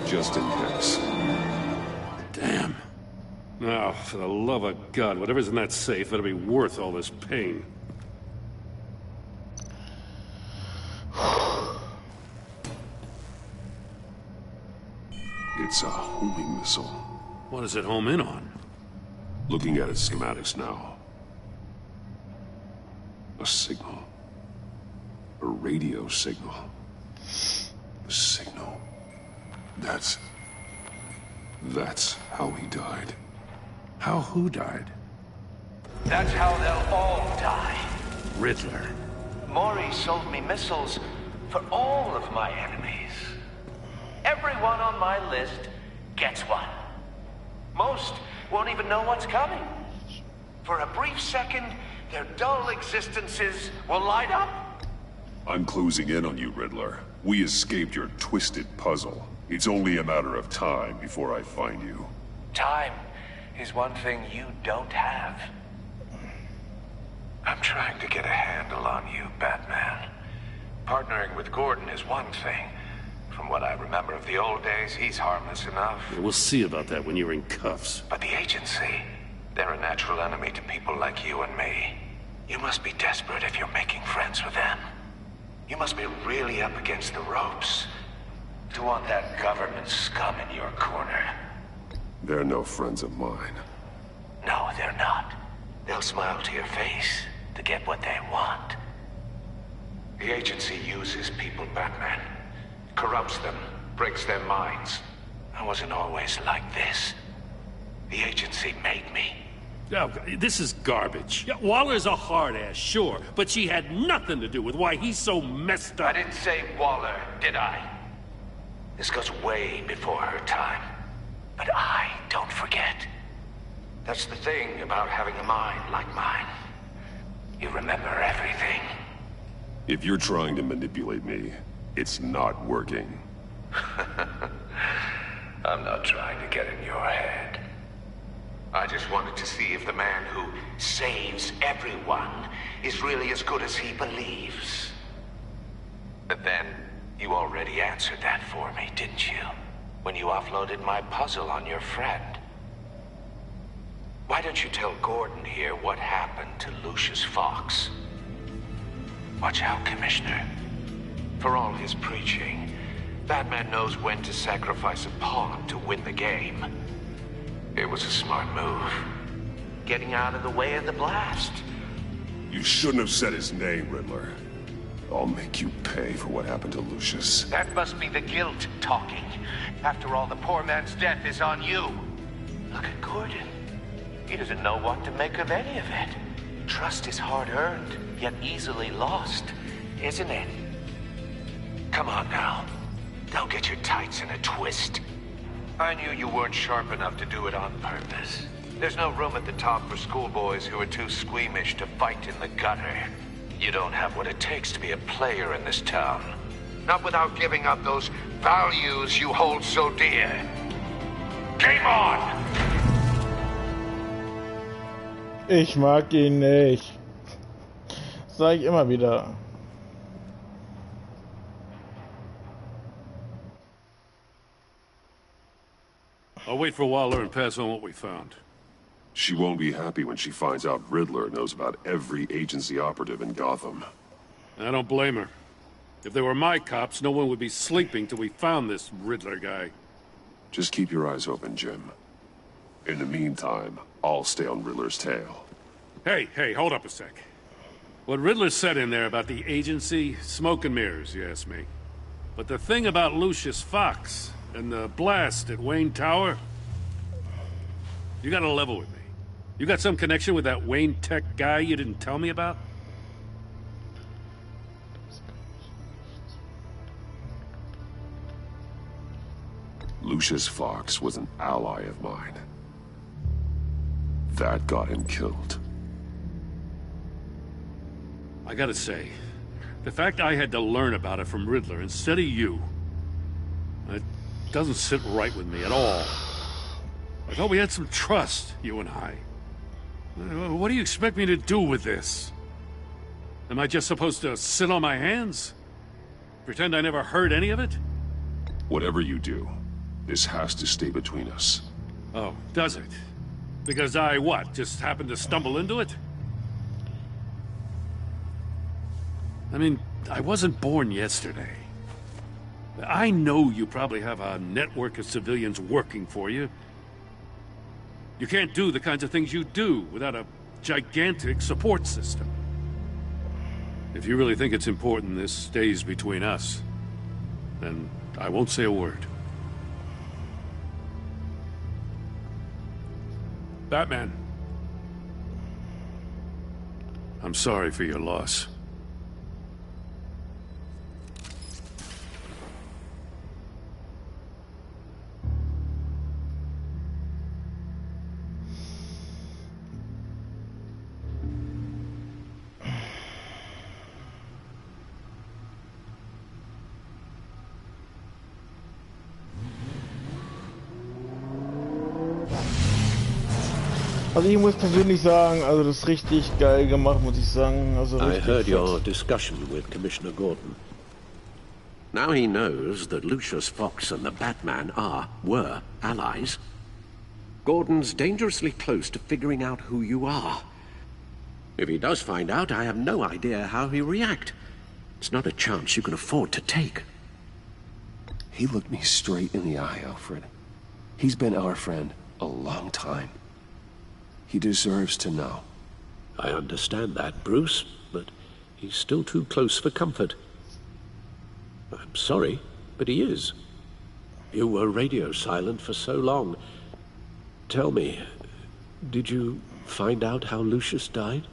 Just in case. Damn. Now, for the love of God, whatever's in that safe better be worth all this pain. It's a homing missile. What does it home in on? Looking at its schematics now. A signal. A radio signal. A signal. That's how he died. How who died? That's how they'll all die. Redler. Maury sold me missiles for all of my enemies. Everyone on my list gets one. Most won't even know what's coming. For a brief second, their dull existences will light up. I'm closing in on you, Redler. We escaped your twisted puzzle. It's only a matter of time before I find you. Time is one thing you don't have. I'm trying to get a handle on you, Batman. Partnering with Gordon is one thing. From what I remember of the old days, he's harmless enough. Yeah, we'll see about that when you're in cuffs. But the agency, they're a natural enemy to people like you and me. You must be desperate if you're making friends with them. You must be really up against the ropes to want that government scum in your corner. They're no friends of mine. No, they're not. They'll smile to your face to get what they want. The agency uses people, Batman. Corrupts them, breaks their minds. I wasn't always like this. The agency made me. Oh, this is garbage. Yeah, Waller's a hard ass, sure, but she had nothing to do with why he's so messed up. I didn't say Waller, did I? This goes way before her time. But I don't forget. That's the thing about having a mind like mine. You remember everything. If you're trying to manipulate me, it's not working. I'm not trying to get in your head. I just wanted to see if the man who saves everyone is really as good as he believes. But then, you already answered that for me, didn't you? When you offloaded my puzzle on your friend. Why don't you tell Gordon here what happened to Lucius Fox? Watch out, Commissioner. For all his preaching, Batman knows when to sacrifice a pawn to win the game. It was a smart move. Getting out of the way of the blast. You shouldn't have said his name, Redler. I'll make you pay for what happened to Lucius. That must be the guilt talking. After all, the poor man's death is on you. Look at Gordon. He doesn't know what to make of any of it. Trust is hard-earned, yet easily lost, isn't it? Come on now. Don't get your tights in a twist. I knew you weren't sharp enough to do it on purpose. There's no room at the top for schoolboys who are too squeamish to fight in the gutter. You don't have what it takes to be a player in this town. Not without giving up those values you hold so dear. Game on! Ich mag ihn nicht. Sag ich immer wieder. I'll wait for Waller and pass on what we found. She won't be happy when she finds out Redler knows about every agency operative in Gotham. I don't blame her. If they were my cops, no one would be sleeping till we found this Redler guy. Just keep your eyes open, Jim. In the meantime, I'll stay on Riddler's tail. Hey, hold up a sec. What Riddler said in there about the agency, smoke and mirrors, you ask me. But the thing about Lucius Fox and the blast at Wayne Tower, you gotta level with me. You got some connection with that Wayne Tech guy you didn't tell me about? Lucius Fox was an ally of mine. That got him killed. I gotta say, the fact I had to learn about it from Redler instead of you, it doesn't sit right with me at all. I thought we had some trust, you and I. What do you expect me to do with this? Am I just supposed to sit on my hands? Pretend I never heard any of it? Whatever you do, this has to stay between us. Oh, does it? Because I, what, just happened to stumble into it? I mean, I wasn't born yesterday. I know you probably have a network of civilians working for you. You can't do the kinds of things you do without a gigantic support system. If you really think it's important this stays between us, then I won't say a word. Batman. I'm sorry for your loss. Also ich muss persönlich sagen, also das ist richtig geil gemacht, muss ich sagen. Also I heard richtig your discussion with Commissioner Gordon. Now he knows that Lucius Fox and the Batman were allies. Gordon's dangerously close to figuring out who you are. If he does find out, I have no idea how he'll react. It's not a chance you can afford to take. He looked me straight in the eye, Alfred. He's been our friend a long time. He deserves to know. I understand that, Bruce, but he's still too close for comfort. I'm sorry, but he is. You were radio silent for so long. Tell me, did you find out how Lucius died?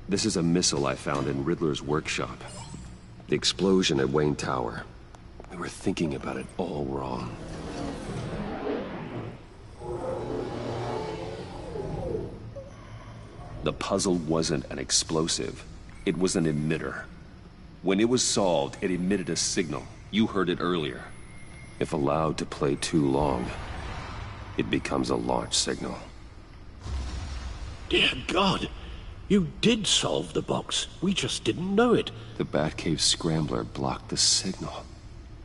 This is a missile I found in Riddler's workshop. The explosion at Wayne Tower. We were thinking about it all wrong. The puzzle wasn't an explosive. It was an emitter. When it was solved, it emitted a signal. You heard it earlier. If allowed to play too long, it becomes a launch signal. Dear God! You did solve the box. We just didn't know it. The Batcave scrambler blocked the signal.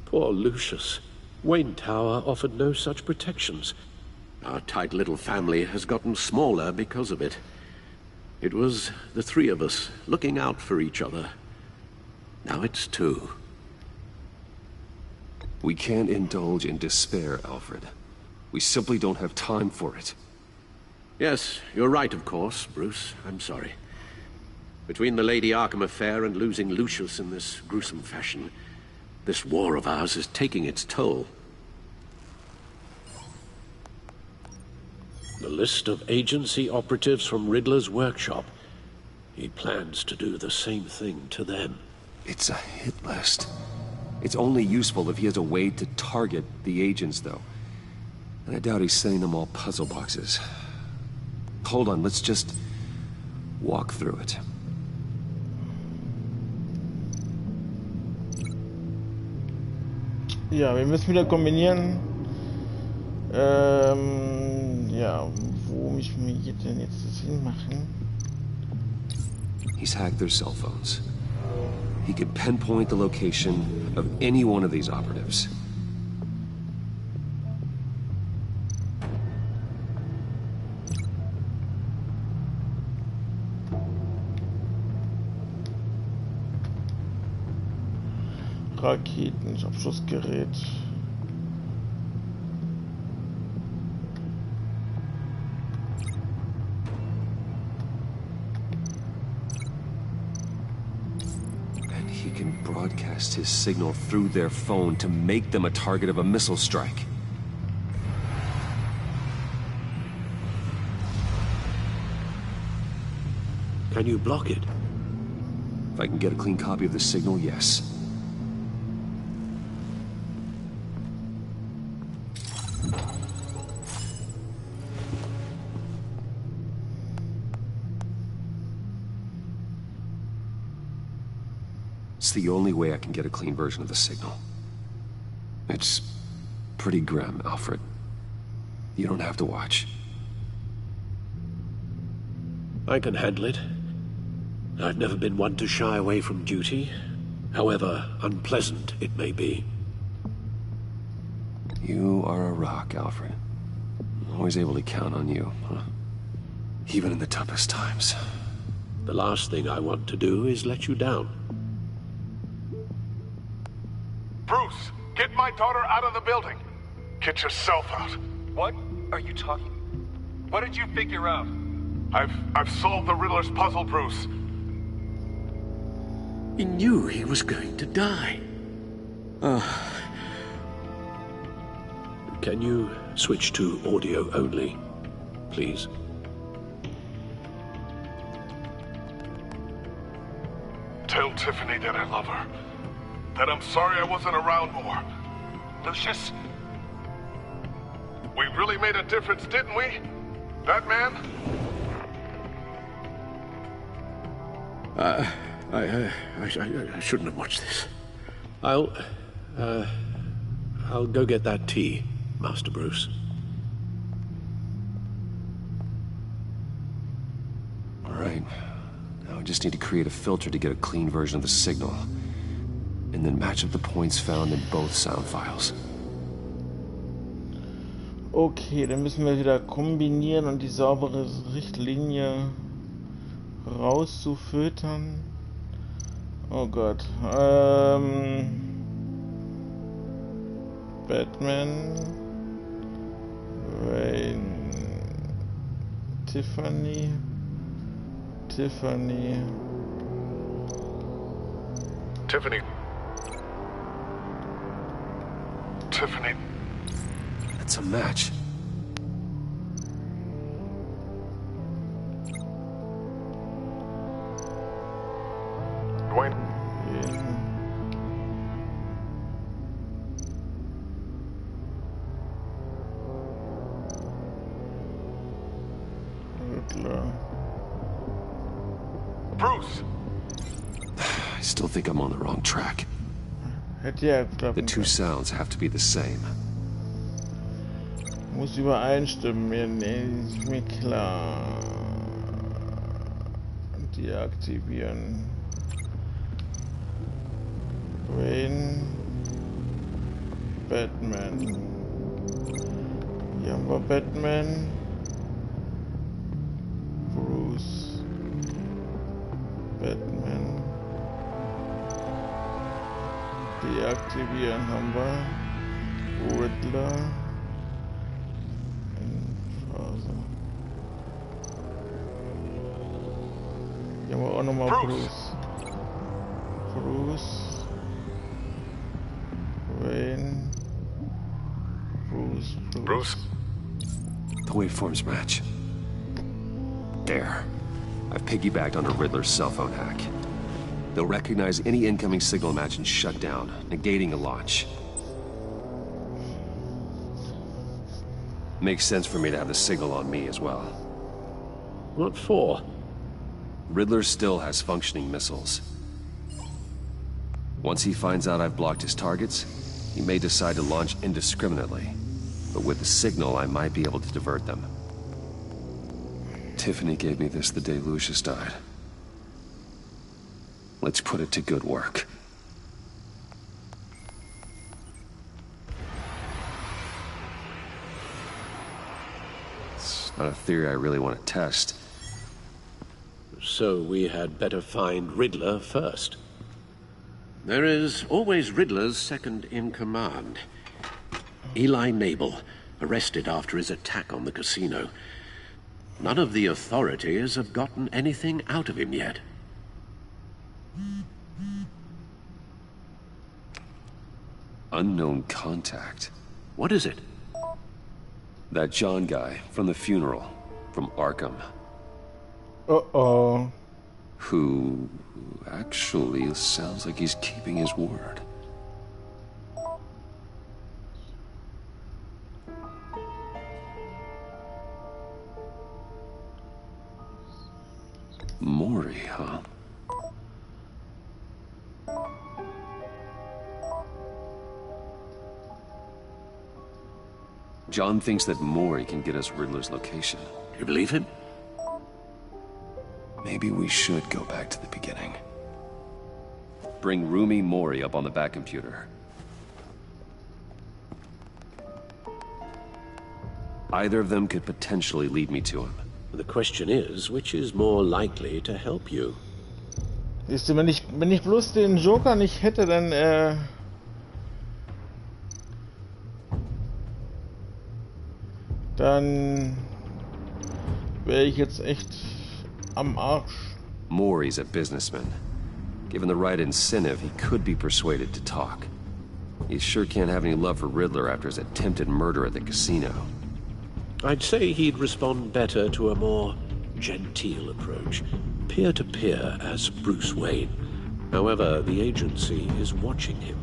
Poor Lucius. Wayne Tower offered no such protections. Our tight little family has gotten smaller because of it. It was the three of us looking out for each other. Now it's two. We can't indulge in despair, Alfred. We simply don't have time for it. Yes, you're right, of course, Bruce. I'm sorry. Between the Lady Arkham affair and losing Lucius in this gruesome fashion, this war of ours is taking its toll. The list of agency operatives from Riddler's workshop. He plans to do the same thing to them. It's a hit list. It's only useful if he has a way to target the agents, though. And I doubt he's sending them all puzzle boxes. Hold on, let's just walk through it. Ja, wir müssen wieder kombinieren. Ja, wo müssen wir denn jetzt das hinmachen? He's hacked their cell phones. He could pinpoint the location of any one of these operatives. Raketenabschussgerät. And he can broadcast his signal through their phone to make them a target of a missile strike. Can you block it? If I can get a clean copy of the signal, yes. It's the only way I can get a clean version of the signal. It's pretty grim, Alfred. You don't have to watch. I can handle it. I've never been one to shy away from duty, however unpleasant it may be. You are a rock, Alfred. I'm always able to count on you, huh? Even in the toughest times. The last thing I want to do is let you down. my daughter out of the building. Get yourself out. What are you talking? What did you figure out? I've solved the Riddler's puzzle, Bruce. He knew he was going to die. Can you switch to audio only, please? Tell Tiffany that I love her. That I'm sorry I wasn't around more. Lucius? We really made a difference, didn't we? That man? I shouldn't have watched this. I'll go get that tea, Master Bruce. All right. Now I just need to create a filter to get a clean version of the signal. And then match up the points found in both sound files. Okay, dann müssen wir wieder kombinieren und die saubere Richtlinie rauszufiltern. Oh Gott. Batman. Wayne. Tiffany. Tiffany. That's a match. Dwayne. Redler. Bruce! I still think I'm on the wrong track. The two sounds have to be the same. Muss übereinstimmen, ist mir klar. Deaktivieren. Wayne. Batman. Hier haben wir Batman. Bruce. Batman. Deaktivieren haben wir. Redler. Hier haben wir auch nochmal Bruce. Bruce. Wayne. Bruce. The waveforms match. There. I've piggybacked onto Riddler's cell phone hack. They'll recognize any incoming signal match and shut down, negating a launch. Makes sense for me to have the signal on me as well. What for? Riddler still has functioning missiles. Once he finds out I've blocked his targets, he may decide to launch indiscriminately. But with the signal, I might be able to divert them. Tiffany gave me this the day Lucius died. Let's put it to good work. It's not a theory I really want to test. So we had better find Riddler first. There is always Riddler's second in command. Eli Nabel, arrested after his attack on the casino. None of the authorities have gotten anything out of him yet. Unknown contact. What is it? That John guy from the funeral, from Arkham. Uh-oh. Who actually sounds like he's keeping his word. Maury, huh? John thinks that Maury can get us Riddler's location. You believe him? Maybe we should go back to the beginning. Bring Roomy Maury up on the back computer. Either of them could potentially lead me to him. The question is, which is more likely to help you? Siehst du, wenn ich bloß den Joker nicht hätte, dann Dann wäre ich jetzt echt am Arsch. Maury's a businessman. Given the right incentive, he could be persuaded to talk. He sure can't have any love for Redler after his attempted murder at the casino. I'd say he'd respond better to a more genteel approach, peer-to-peer as Bruce Wayne. However, the agency is watching him.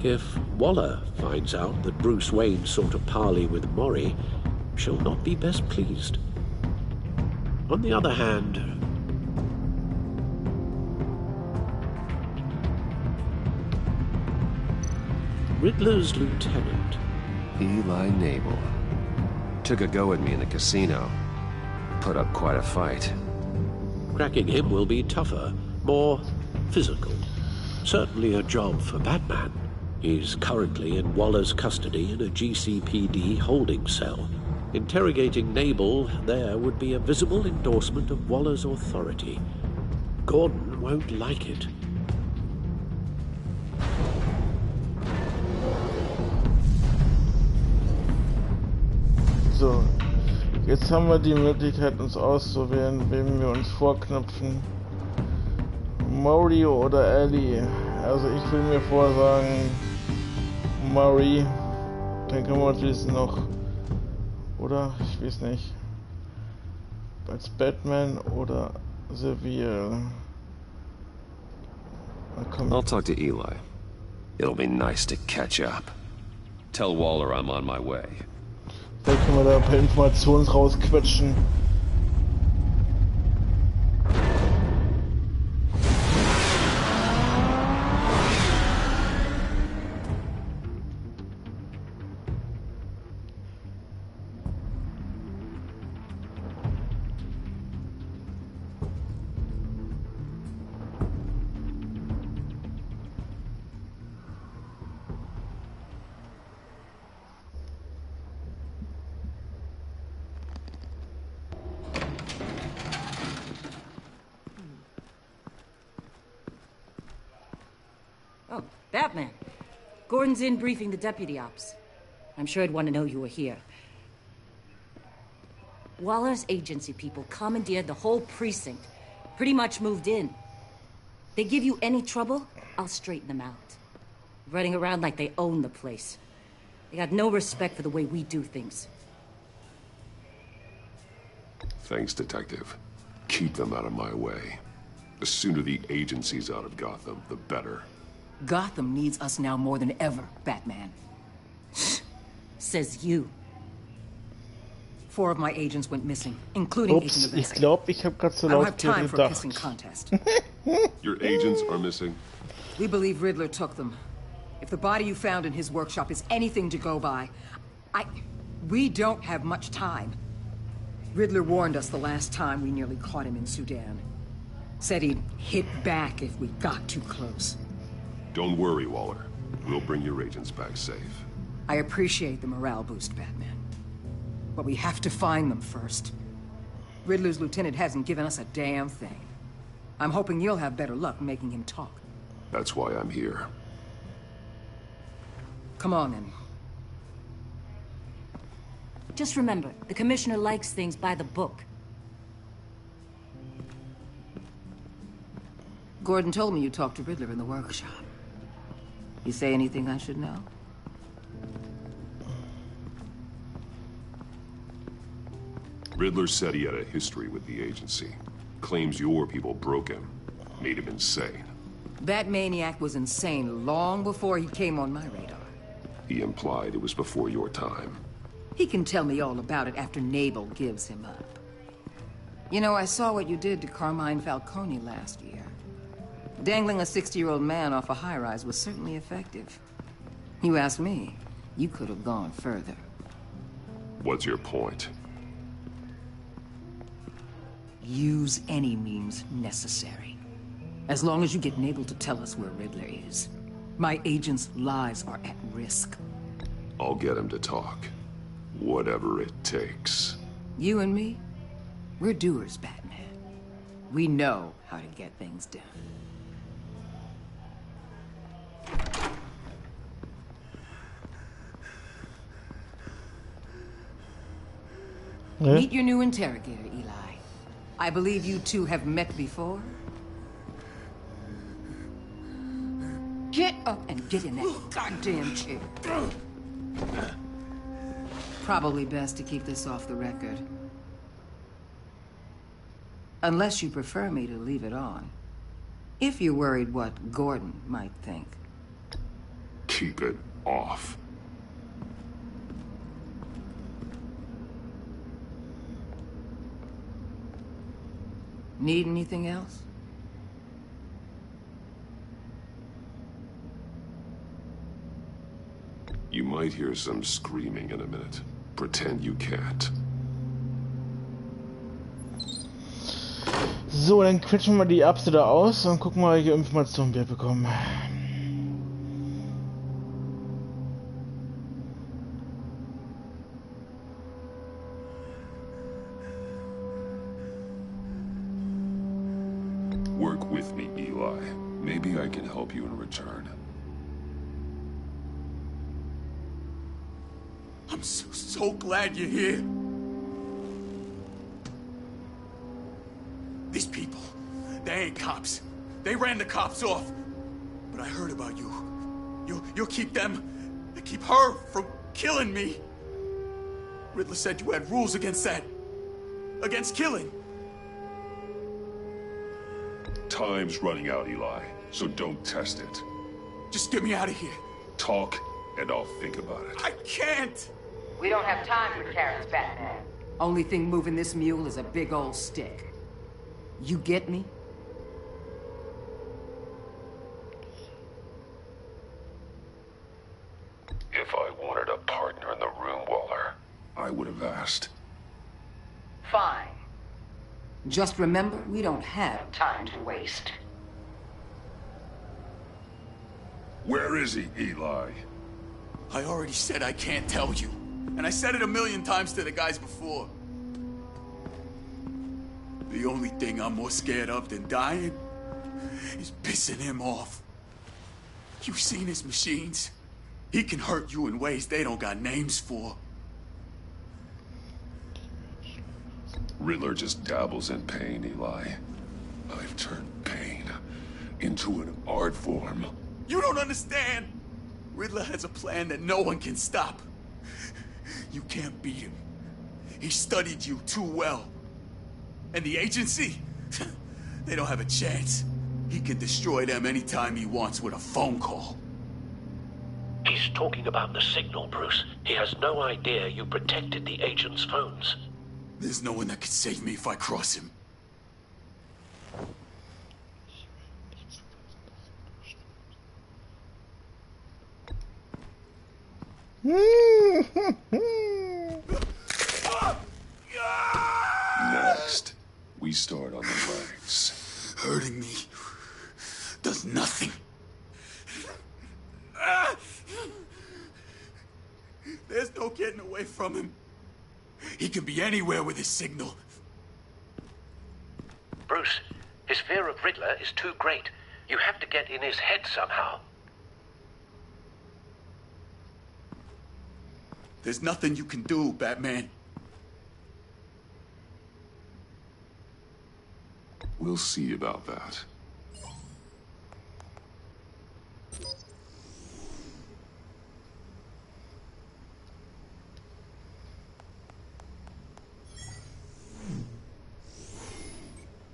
If Waller finds out that Bruce Wayne sought a parley with Maury, she'll not be best pleased. On the other hand, Riddler's lieutenant, Eli Nabel, took a go at me in the casino. Put up quite a fight. cracking him will be tougher, more physical. Certainly a job for Batman. He's currently in Waller's custody in a GCPD holding cell. Interrogating Nabel there would be a visible endorsement of Waller's authority. Gordon won't like it. So, jetzt haben wir die Möglichkeit, uns auszuwählen, wem wir uns vorknüpfen. Maury oder Ellie. Also ich will mir vorsagen, Maury. Dann können wir uns noch, oder? Ich weiß nicht. Als Batman oder Seville. I'll talk to Eli. It'll be nice to catch up. Tell Waller I'm on my way. Vielleicht können wir da ein paar Informationen rausquetschen. Oh, Batman. Gordon's in briefing the deputy ops. I'm sure I'd want to know you were here. Waller's agency people commandeered the whole precinct. Pretty much moved in. They give you any trouble, I'll straighten them out. Running around like they own the place. They got no respect for the way we do things. Thanks, Detective. Keep them out of my way. The sooner the agency's out of Gotham, the better. Gotham needs us now more than ever, Batman. Says you. 4 of my agents went missing, including Ups, Agent ich glaube, ich habe gerade so I don't laut have time for a pissing gedacht. contest. Your agents are missing? We believe Riddler took them. If the body you found in his workshop is anything to go by, we don't have much time. Riddler warned us the last time we nearly caught him in Sudan. Said he'd hit back if we got too close. Don't worry, Waller. We'll bring your agents back safe. I appreciate the morale boost, Batman. But we have to find them first. Riddler's lieutenant hasn't given us a damn thing. I'm hoping you'll have better luck making him talk. That's why I'm here. Come on, then. Just remember, the commissioner likes things by the book. Gordon told me you talked to Riddler in the workshop. You say anything I should know? Riddler said he had a history with the agency. Claims your people broke him. Made him insane. That maniac was insane long before he came on my radar. He implied it was before your time. He can tell me all about it after Nabel gives him up. You know, I saw what you did to Carmine Falcone last year. Dangling a 60-year-old man off a high-rise was certainly effective. You ask me, you could have gone further. What's your point? Use any means necessary. As long as you get Nabel to tell us where Redler is. My agents' lives are at risk. I'll get him to talk. Whatever it takes. You and me, we're doers, Batman. We know how to get things done. Meet your new interrogator, Eli. I believe you two have met before. Get up and get in that goddamn chair. Probably best to keep this off the record. Unless you prefer me to leave it on. If you're worried what Gordon might think. Keep it off. Need anything else? You might hear some screaming in a minute. Pretend you can't. So, dann quetschen wir mal die Erbse da aus und gucken mal, welche Informationen wir bekommen. Work with me, Eli. Maybe I can help you in return. I'm so glad you're here. These people, they ain't cops. They ran the cops off. But I heard about you. You'll keep them, keep her from killing me. Redler said you had rules against that. Against killing. Time's running out, Eli, so don't test it. Just get me out of here. Talk, and I'll think about it. I can't! We don't have time for carrots, Batman. Only thing moving this mule is a big old stick. You get me? If I wanted a partner in the room, Waller, I would have asked. Fine. Just remember, we don't have time to waste. Where is he, Eli? I already said I can't tell you. And I said it 1,000,000 times to the guys before. The only thing I'm more scared of than dying is pissing him off. You've seen his machines. He can hurt you in ways they don't got names for. Riddler just dabbles in pain, Eli. I've turned pain into an art form. You don't understand! Riddler has a plan that no one can stop. You can't beat him. He studied you too well. And the agency? They don't have a chance. He can destroy them anytime he wants with a phone call. He's talking about the signal, Bruce. He has no idea you protected the agent's phones. There's no one that can save me if I cross him. Next, we start on the legs. Hurting me does nothing. There's no getting away from him. He can be anywhere with his signal. Bruce, his fear of Riddler is too great. You have to get in his head somehow. There's nothing you can do, Batman. We'll see about that.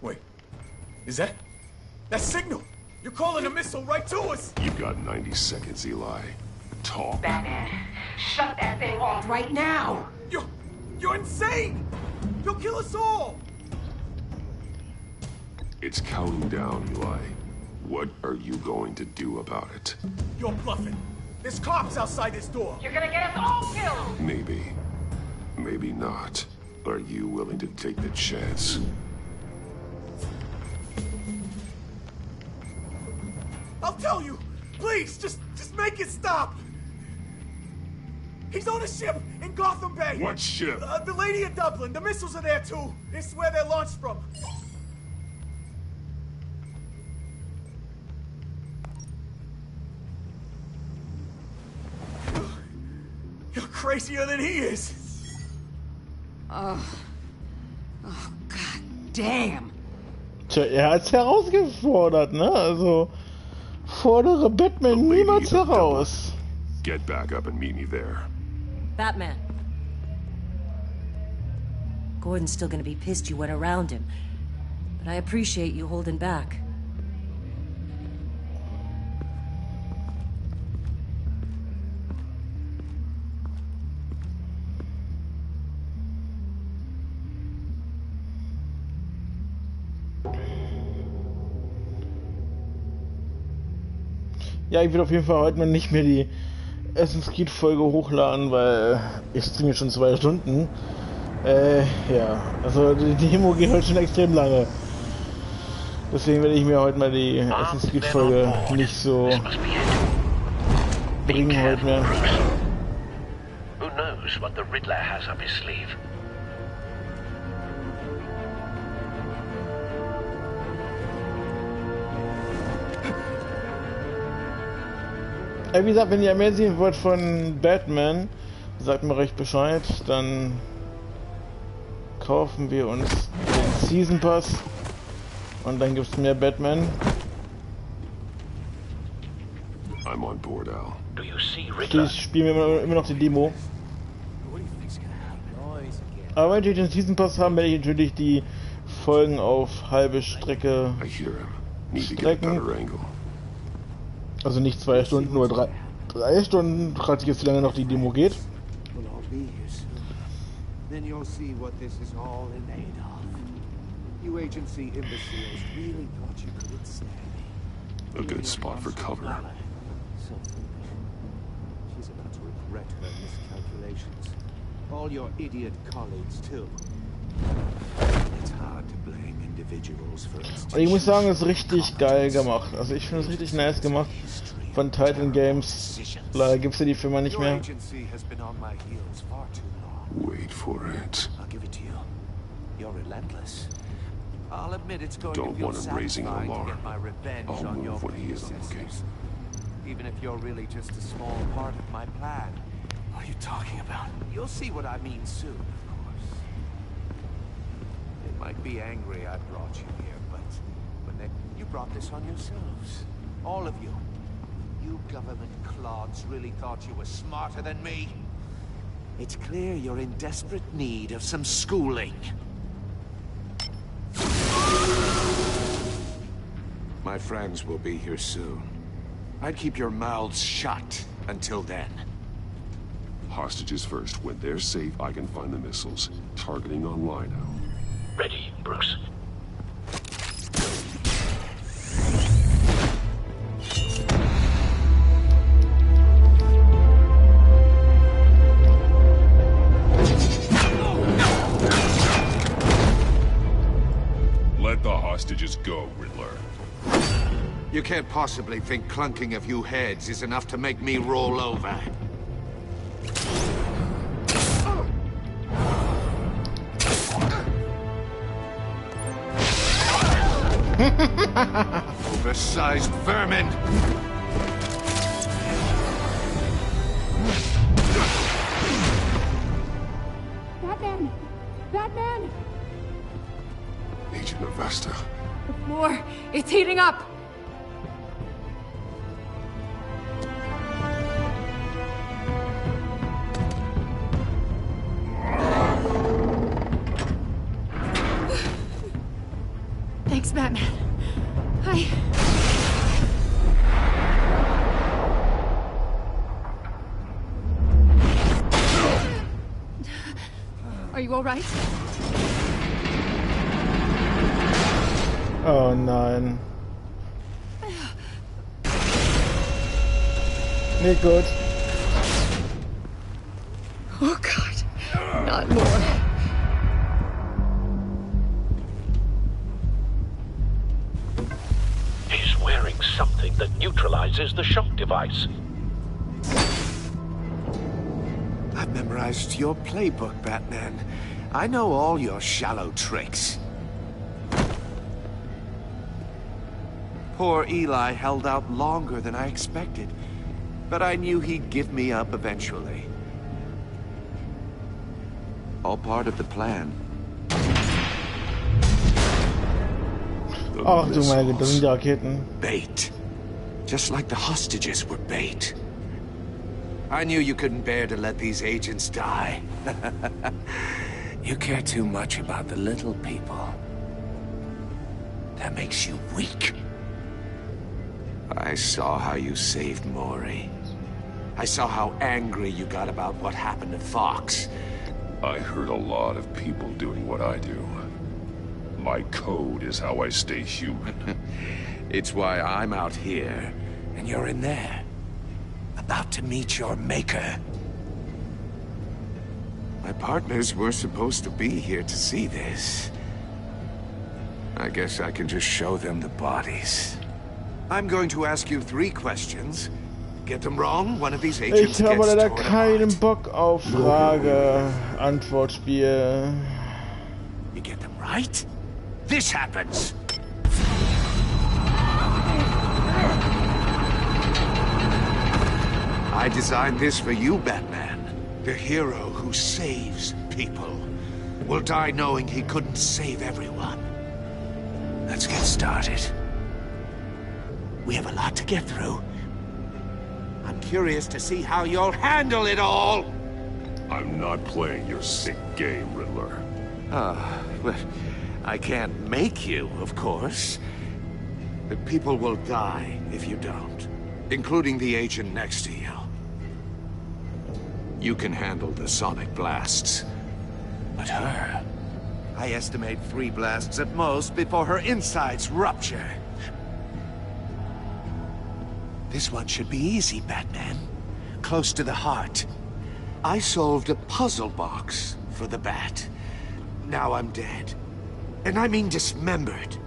Wait, is that signal? You're calling a missile right to us! You've got 90 seconds, Eli. Talk. Batman, shut that thing off right now! You're insane! You'll kill us all! It's counting down, Eli. What are you going to do about it? You're bluffing. There's cops outside this door. You're gonna get us all killed! Maybe. Maybe not. Are you willing to take the chance? I'll tell you! Please, just make it stop! He's on a ship in Gotham Bay! What ship? The Lady of Dublin. The missiles are there, too. It's where they're launched from. You're crazier than he is. Oh, god damn. Tja, er hat's herausgefordert, ne? Also, fordere Batman niemals heraus. Get back up and meet me there. Batman. Gordon's still gonna be pissed you went around him. But I appreciate you holding back. Ja, ich will auf jeden Fall heute mal nicht mehr die Assassin's Creed Folge hochladen, weil ich streame schon 2 Stunden. Ja, also die Demo geht heute schon extrem lange. Deswegen werde ich mir heute mal die Assassin's Creed Folge nicht so bringen heute mehr. Who knows what the Riddler has up his sleeve? Wie gesagt, wenn ihr mehr sehen wollt von Batman, sagt mir recht Bescheid, dann kaufen wir uns den Season Pass und dann gibt es mehr Batman. I'm on board, Al. Do you see Riddler? Ich spiele immer noch die Demo. Aber wenn ich den Season Pass haben, werde ich natürlich die Folgen auf halbe Strecke strecken. Also nicht 2 Stunden, nur 3 Stunden, fragt sich jetzt, wie lange noch die Demo geht. Then you'll see what this is all in aid of. You agency imbeciles really thought you could ensnare me. A good spot for cover. So foolish. She's about to regret her miscalculations. All your idiot colleagues too. It's hard to blame individuals for Und ich muss sagen, es ist richtig geil gemacht. Also ich finde es richtig nice gemacht von Titan Games. Leider gibt es ja die Firma nicht mehr. Wait for it. I'll give it to you. You're relentless. I'll admit it's going Don't to feel want him raising an satisfying to alarm. get my revenge I'll on your move when he isn't looking. predecessors. Even if you're really just a small part of my plan. What are you talking about? You'll see what I mean soon, of course. They might be angry I brought you here, but you brought this on yourselves. All of you. You government clods really thought you were smarter than me? It's clear you're in desperate need of some schooling. My friends will be here soon. I'd keep your mouths shut until then. Hostages first. When they're safe, I can find the missiles. Targeting online now. Ready, Bruce. Let the hostages go, Riddler. You can't possibly think clunking a few heads is enough to make me roll over. Oversized vermin! Batman! Batman! Agent Avesta. More! It's heating up! Thanks, Batman. Are you all right? Oh nein. Nicht gut. Oh God, not more. He's wearing something that neutralizes the shock device. I've memorized your playbook, Batman. I know all your shallow tricks. Poor Eli held out longer than I expected, but I knew he'd give me up eventually. All part of the plan. Ach du meine Güte, das sind die Raketen. Bait. Just like the hostages were bait. I knew you couldn't bear to let these agents die. You care too much about the little people. That makes you weak. I saw how you saved Maury. I saw how angry you got about what happened to Fox. I heard a lot of people doing what I do. My code is how I stay human. It's why I'm out here, and you're in there. About to meet your maker. My partners were supposed to be here to see this. I guess I can just show them the bodies. I'm going to ask you 3 questions. Get them wrong, one of these agents Ich habe gets leider torn keinen apart. Bock auf Frage-Antwort-Spiel. You get them right? This happens. I designed this for you, Batman. The hero who saves people will die knowing he couldn't save everyone. Let's get started. We have a lot to get through. I'm curious to see how you'll handle it all. I'm not playing your sick game, Riddler. Well, I can't make you, of course. But people will die if you don't, including the agent next to you. You can handle the sonic blasts. But her... I estimate 3 blasts at most before her insides rupture. This one should be easy, Batman. Close to the heart. I solved a puzzle box for the Bat. Now I'm dead. And I mean dismembered.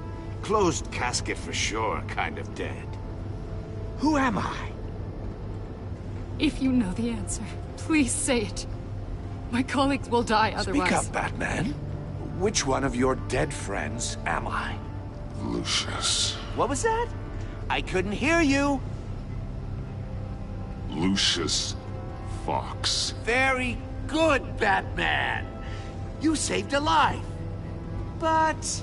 Closed casket for sure, kind of dead. Who am I? If you know the answer, please say it. My colleagues will die otherwise. Speak up, Batman. Which one of your dead friends am I? Lucius. What was that? I couldn't hear you. Lucius Fox. Very good, Batman. You saved a life. But...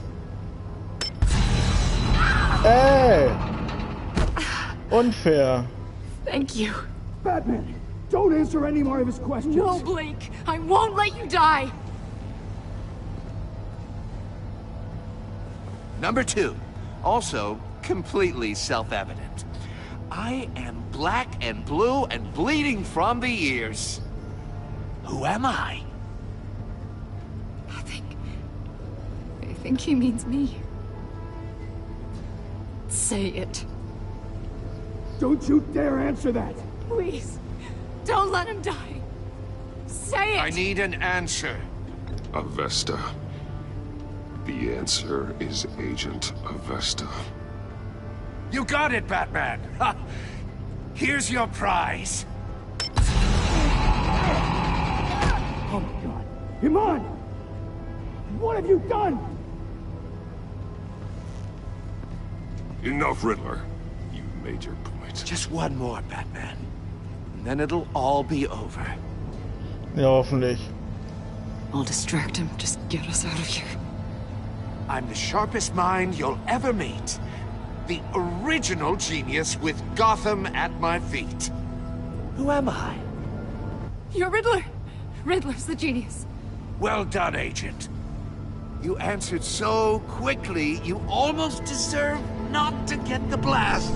Ey! Unfair. Thank you. Batman, don't answer any more of his questions. No, Blake. I won't let you die. Number 2. Also completely self-evident. I am black and blue and bleeding from the ears. Who am I? I think he means me. Say it. Don't you dare answer that. Please. Don't let him die. Say it. I need an answer. Avesta. The answer is Agent Avesta. You got it, Batman. Ha. Here's your prize. Oh my God. Iman! What have you done? Enough, Riddler. You've made your point. Just one more, Batman. And then it'll all be over. Ja, hoffentlich. I'll distract him. Just get us out of here. I'm the sharpest mind you'll ever meet. The original genius with Gotham at my feet. Who am I? You're Riddler. Riddler's the genius. Well done, Agent. You answered so quickly, you almost deserve not to get the blast.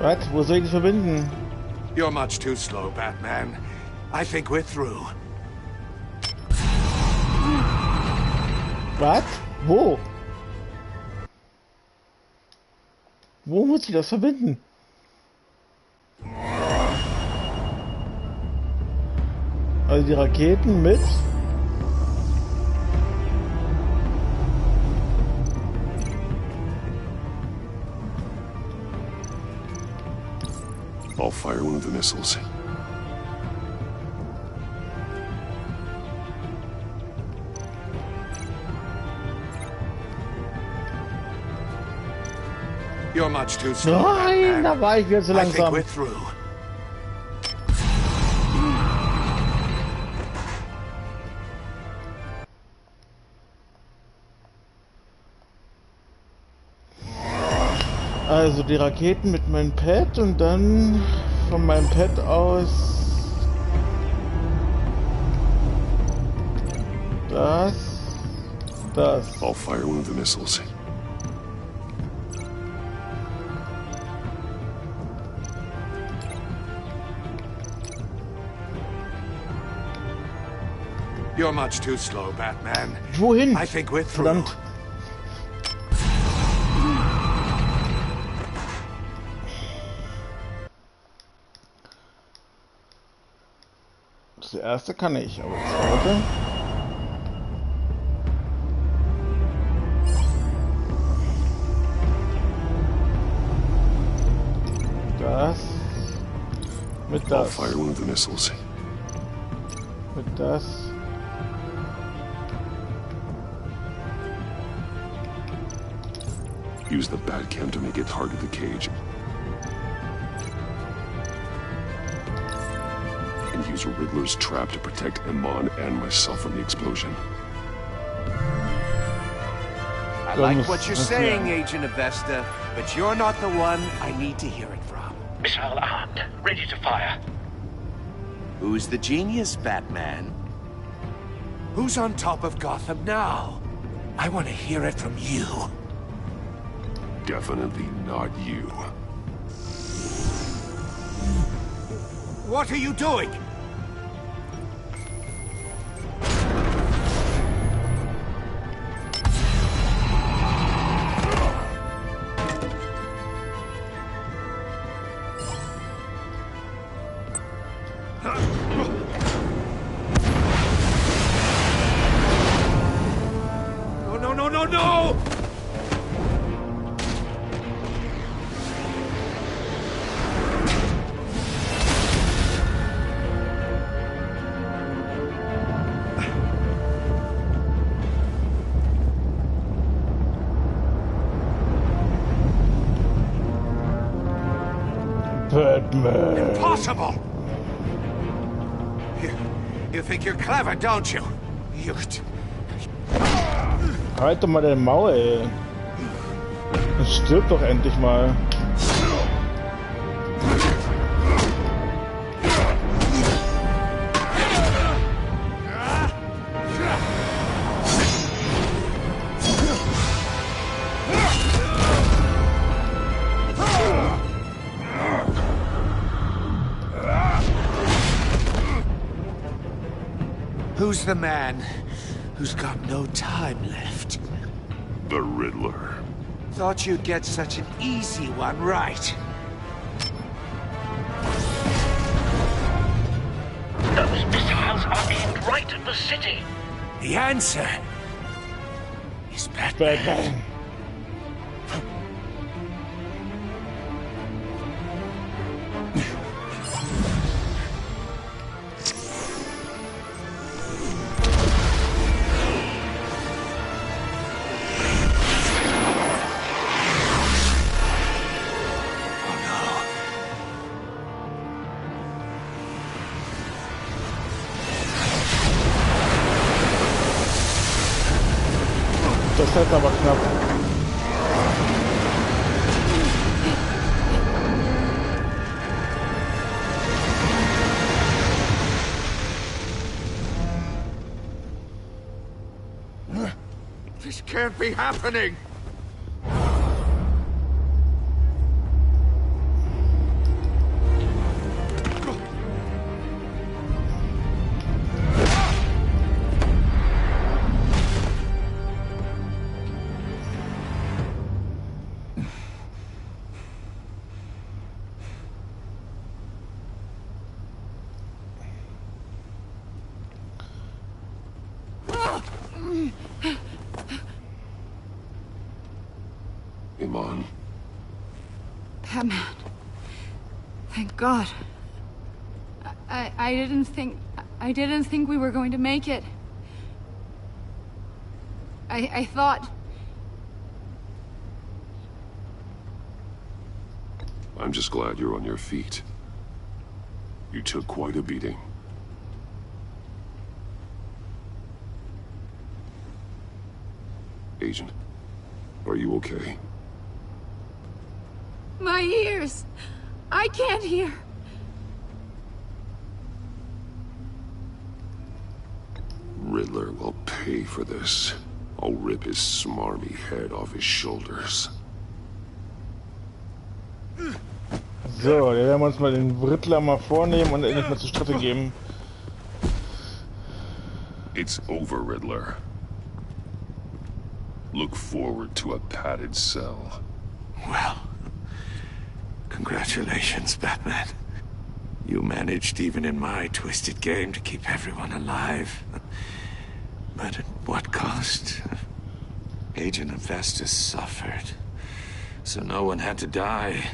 Was? Wo soll ich das verbinden? You're much too slow, Batman. I think we're through. Was? Wo? Wo muss ich das verbinden? Also die Raketen mit... I'll fire one of the missiles. You're much too slow. Nein, da war ich wieder zu I think langsam. we're through. Also die Raketen mit meinem Pad und dann von meinem Pad aus das. I'll fire one of the missiles. You're much too slow, Batman. Wohin? I think we're through. Verdammt. Das erste kann ich, aber das zweite. Das. Mit I'll das. fire one of the missiles. Mit das. Use the Batcam to make it target the cage. And use Riddler's trap to protect Iman and myself from the explosion. I like what you're saying, Agent Avesta, but you're not the one I need to hear it from. Missile armed, ready to fire. Who's the genius, Batman? Who's on top of Gotham now? I want to hear it from you. Definitely not you. What are you doing? No! Batman. Impossible! You think you're clever, don't you? You... Halt doch mal dein Maul, ey. Stirb doch endlich mal. Who's the man who's got no time left? The Riddler. Thought you'd get such an easy one right. Those missiles are aimed right at the city. The answer is Batman. Das ist aber knapp. This can't be happening! Iman. Batman. Thank God. I didn't think we were going to make it. I thought... I'm just glad you're on your feet. You took quite a beating. Agent, are you okay? My ears! I can't hear. Riddler will pay for this. I'll rip his smarmy head off his shoulders. So, den werden wir uns mal den Riddler mal vornehmen und endlich mal zur Strecke geben. It's over, Riddler. Look forward to a padded cell. Well, congratulations, Batman. You managed, even in my twisted game, to keep everyone alive. But at what cost? Agent Hephaestus suffered, so no one had to die.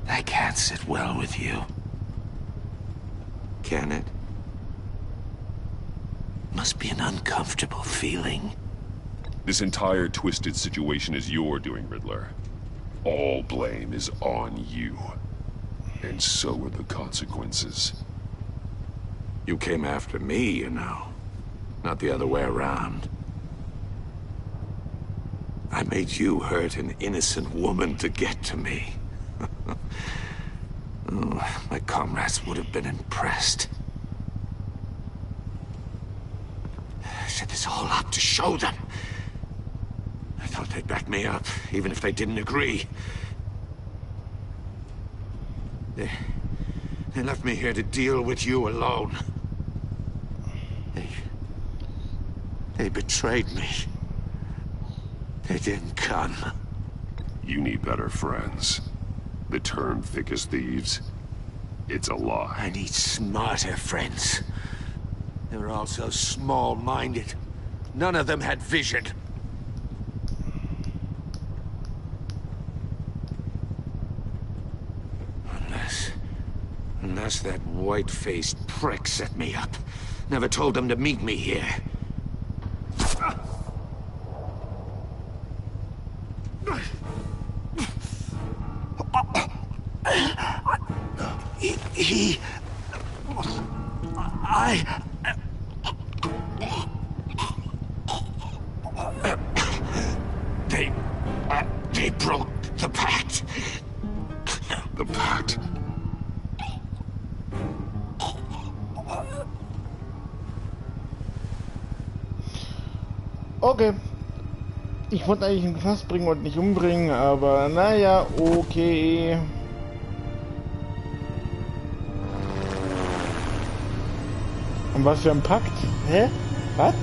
That can't sit well with you. Can it? Must be an uncomfortable feeling. This entire twisted situation is your doing, Riddler. All blame is on you. And so are the consequences. You came after me, you know. Not the other way around. I made you hurt an innocent woman to get to me. Oh, my comrades would have been impressed. I set this all up to show them. I thought they'd back me up, even if they didn't agree. They left me here to deal with you alone. They betrayed me. They didn't come. You need better friends. The term thick as thieves, it's a lie. I need smarter friends. They were all so small-minded. None of them had vision. Unless that white-faced prick set me up. Never told them to meet me here. They broke the pact. The pact? Okay. Ich wollte eigentlich ihn Knast bringen und nicht umbringen, aber naja, okay. Und was für ein Pakt? Hä? Was?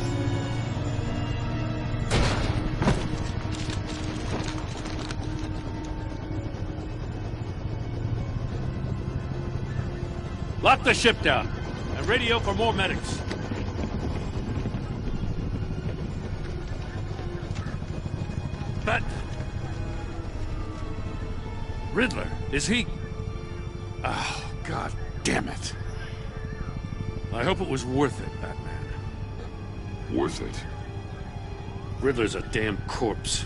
Lock the ship down and radio for more medics. But Riddler, is he? Oh, God damn it. I hope it was worth it, Batman. Worth it? Riddler's a damn corpse.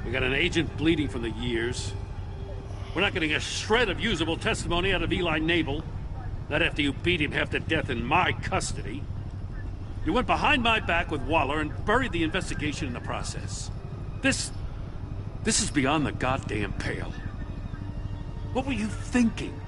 We got an agent bleeding from the years. We're not getting a shred of usable testimony out of Eli Nabel. Not after you beat him half to death in my custody. You went behind my back with Waller and buried the investigation in the process. This is beyond the goddamn pale. What were you thinking?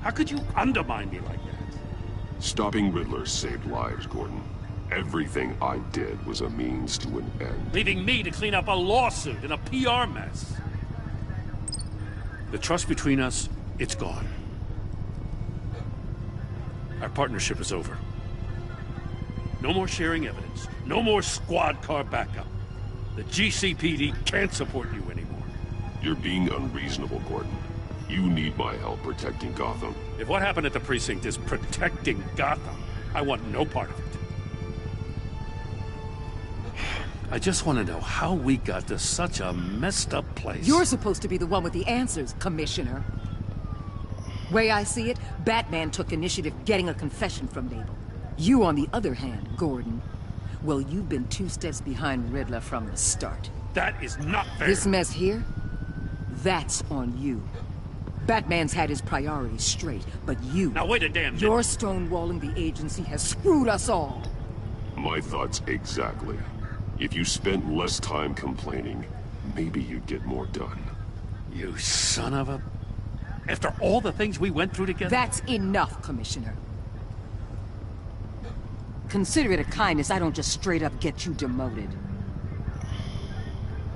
How could you undermine me like that? Stopping Riddler saved lives, Gordon. Everything I did was a means to an end. Leaving me to clean up a lawsuit and a PR mess. The trust between us, it's gone. Our partnership is over. No more sharing evidence. No more squad car backup. The GCPD can't support you anymore. You're being unreasonable, Gordon. You need my help protecting Gotham. If what happened at the precinct is protecting Gotham, I want no part of it. I just want to know how we got to such a messed up place. You're supposed to be the one with the answers, Commissioner. Way I see it, Batman took initiative getting a confession from Nabel. You, on the other hand, Gordon, well, you've been 2 steps behind Redler from the start. That is not fair. This mess here? That's on you. Batman's had his priorities straight, but you... Now wait a damn minute. Your stonewalling the agency has screwed us all. My thoughts exactly. If you spent less time complaining, maybe you'd get more done. You son of a... After all the things we went through together? That's enough, Commissioner. Consider it a kindness I don't just straight up get you demoted.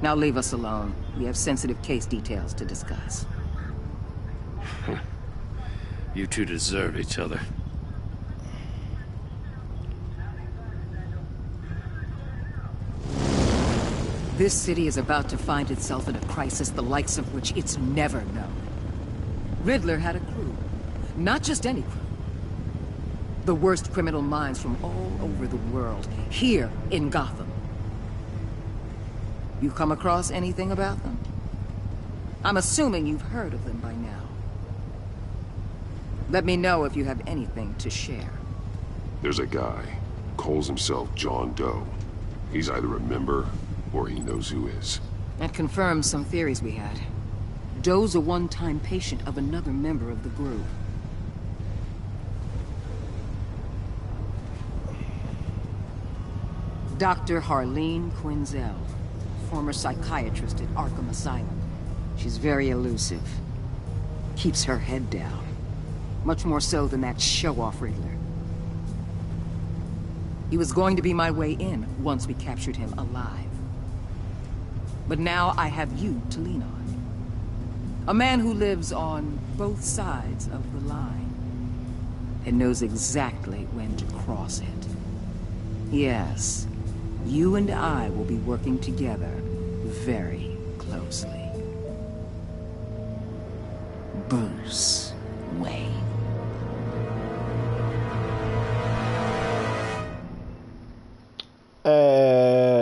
Now leave us alone. We have sensitive case details to discuss. You two deserve each other. This city is about to find itself in a crisis the likes of which it's never known. Redler had a crew. Not just any crew. The worst criminal minds from all over the world, here in Gotham. You come across anything about them? I'm assuming you've heard of them by now. Let me know if you have anything to share. There's a guy, calls himself John Doe. He's either a member, or he knows who is. That confirms some theories we had. Doe's a one-time patient of another member of the group. Dr. Harleen Quinzel, former psychiatrist at Arkham Asylum. She's very elusive. Keeps her head down. Much more so than that show-off Redler. He was going to be my way in once we captured him alive. But now I have you to lean on. A man who lives on both sides of the line and knows exactly when to cross it. Yes, you and I will be working together very closely. Bruce Wayne.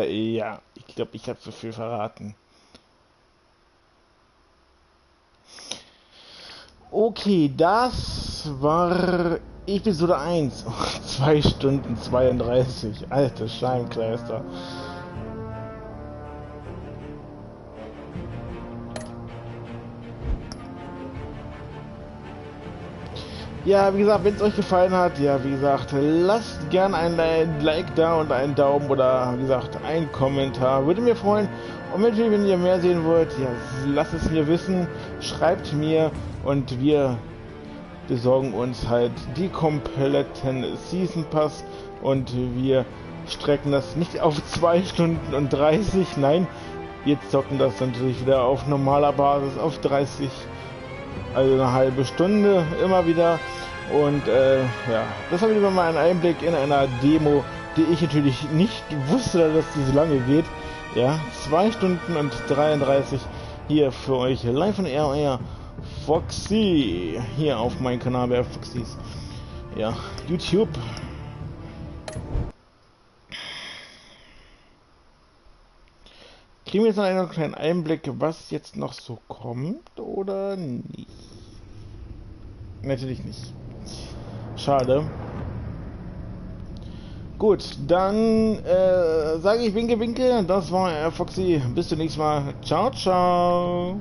Ja, ich glaube, ich habe zu viel verraten. Okay, das war Episode 1. 2 Stunden 32. Alter Scheibenkleister. Ja, wie gesagt, wenn es euch gefallen hat, ja, wie gesagt, lasst gerne ein Like da und einen Daumen oder, wie gesagt, einen Kommentar. Würde mir freuen. Und natürlich, wenn ihr mehr sehen wollt, ja, lasst es mir wissen. Schreibt mir und wir besorgen uns halt die kompletten Season Pass und wir strecken das nicht auf 2 Stunden und 30, nein, wir zocken das natürlich wieder auf normaler Basis auf 30, also eine halbe Stunde immer wieder. Und ja, das habe ich mal einen Einblick in einer Demo, die ich natürlich nicht wusste, dass die so lange geht. Ja, 2 Stunden und 33 hier für euch live von RR Foxy hier auf meinem Kanal bei Foxys. Ja, YouTube. Kriegen wir jetzt noch einen kleinen Einblick, was jetzt noch so kommt oder nicht? Natürlich nicht. Schade. Gut, dann sage ich Winke Winke. Das war Foxy. Bis zum nächsten Mal. Ciao, ciao.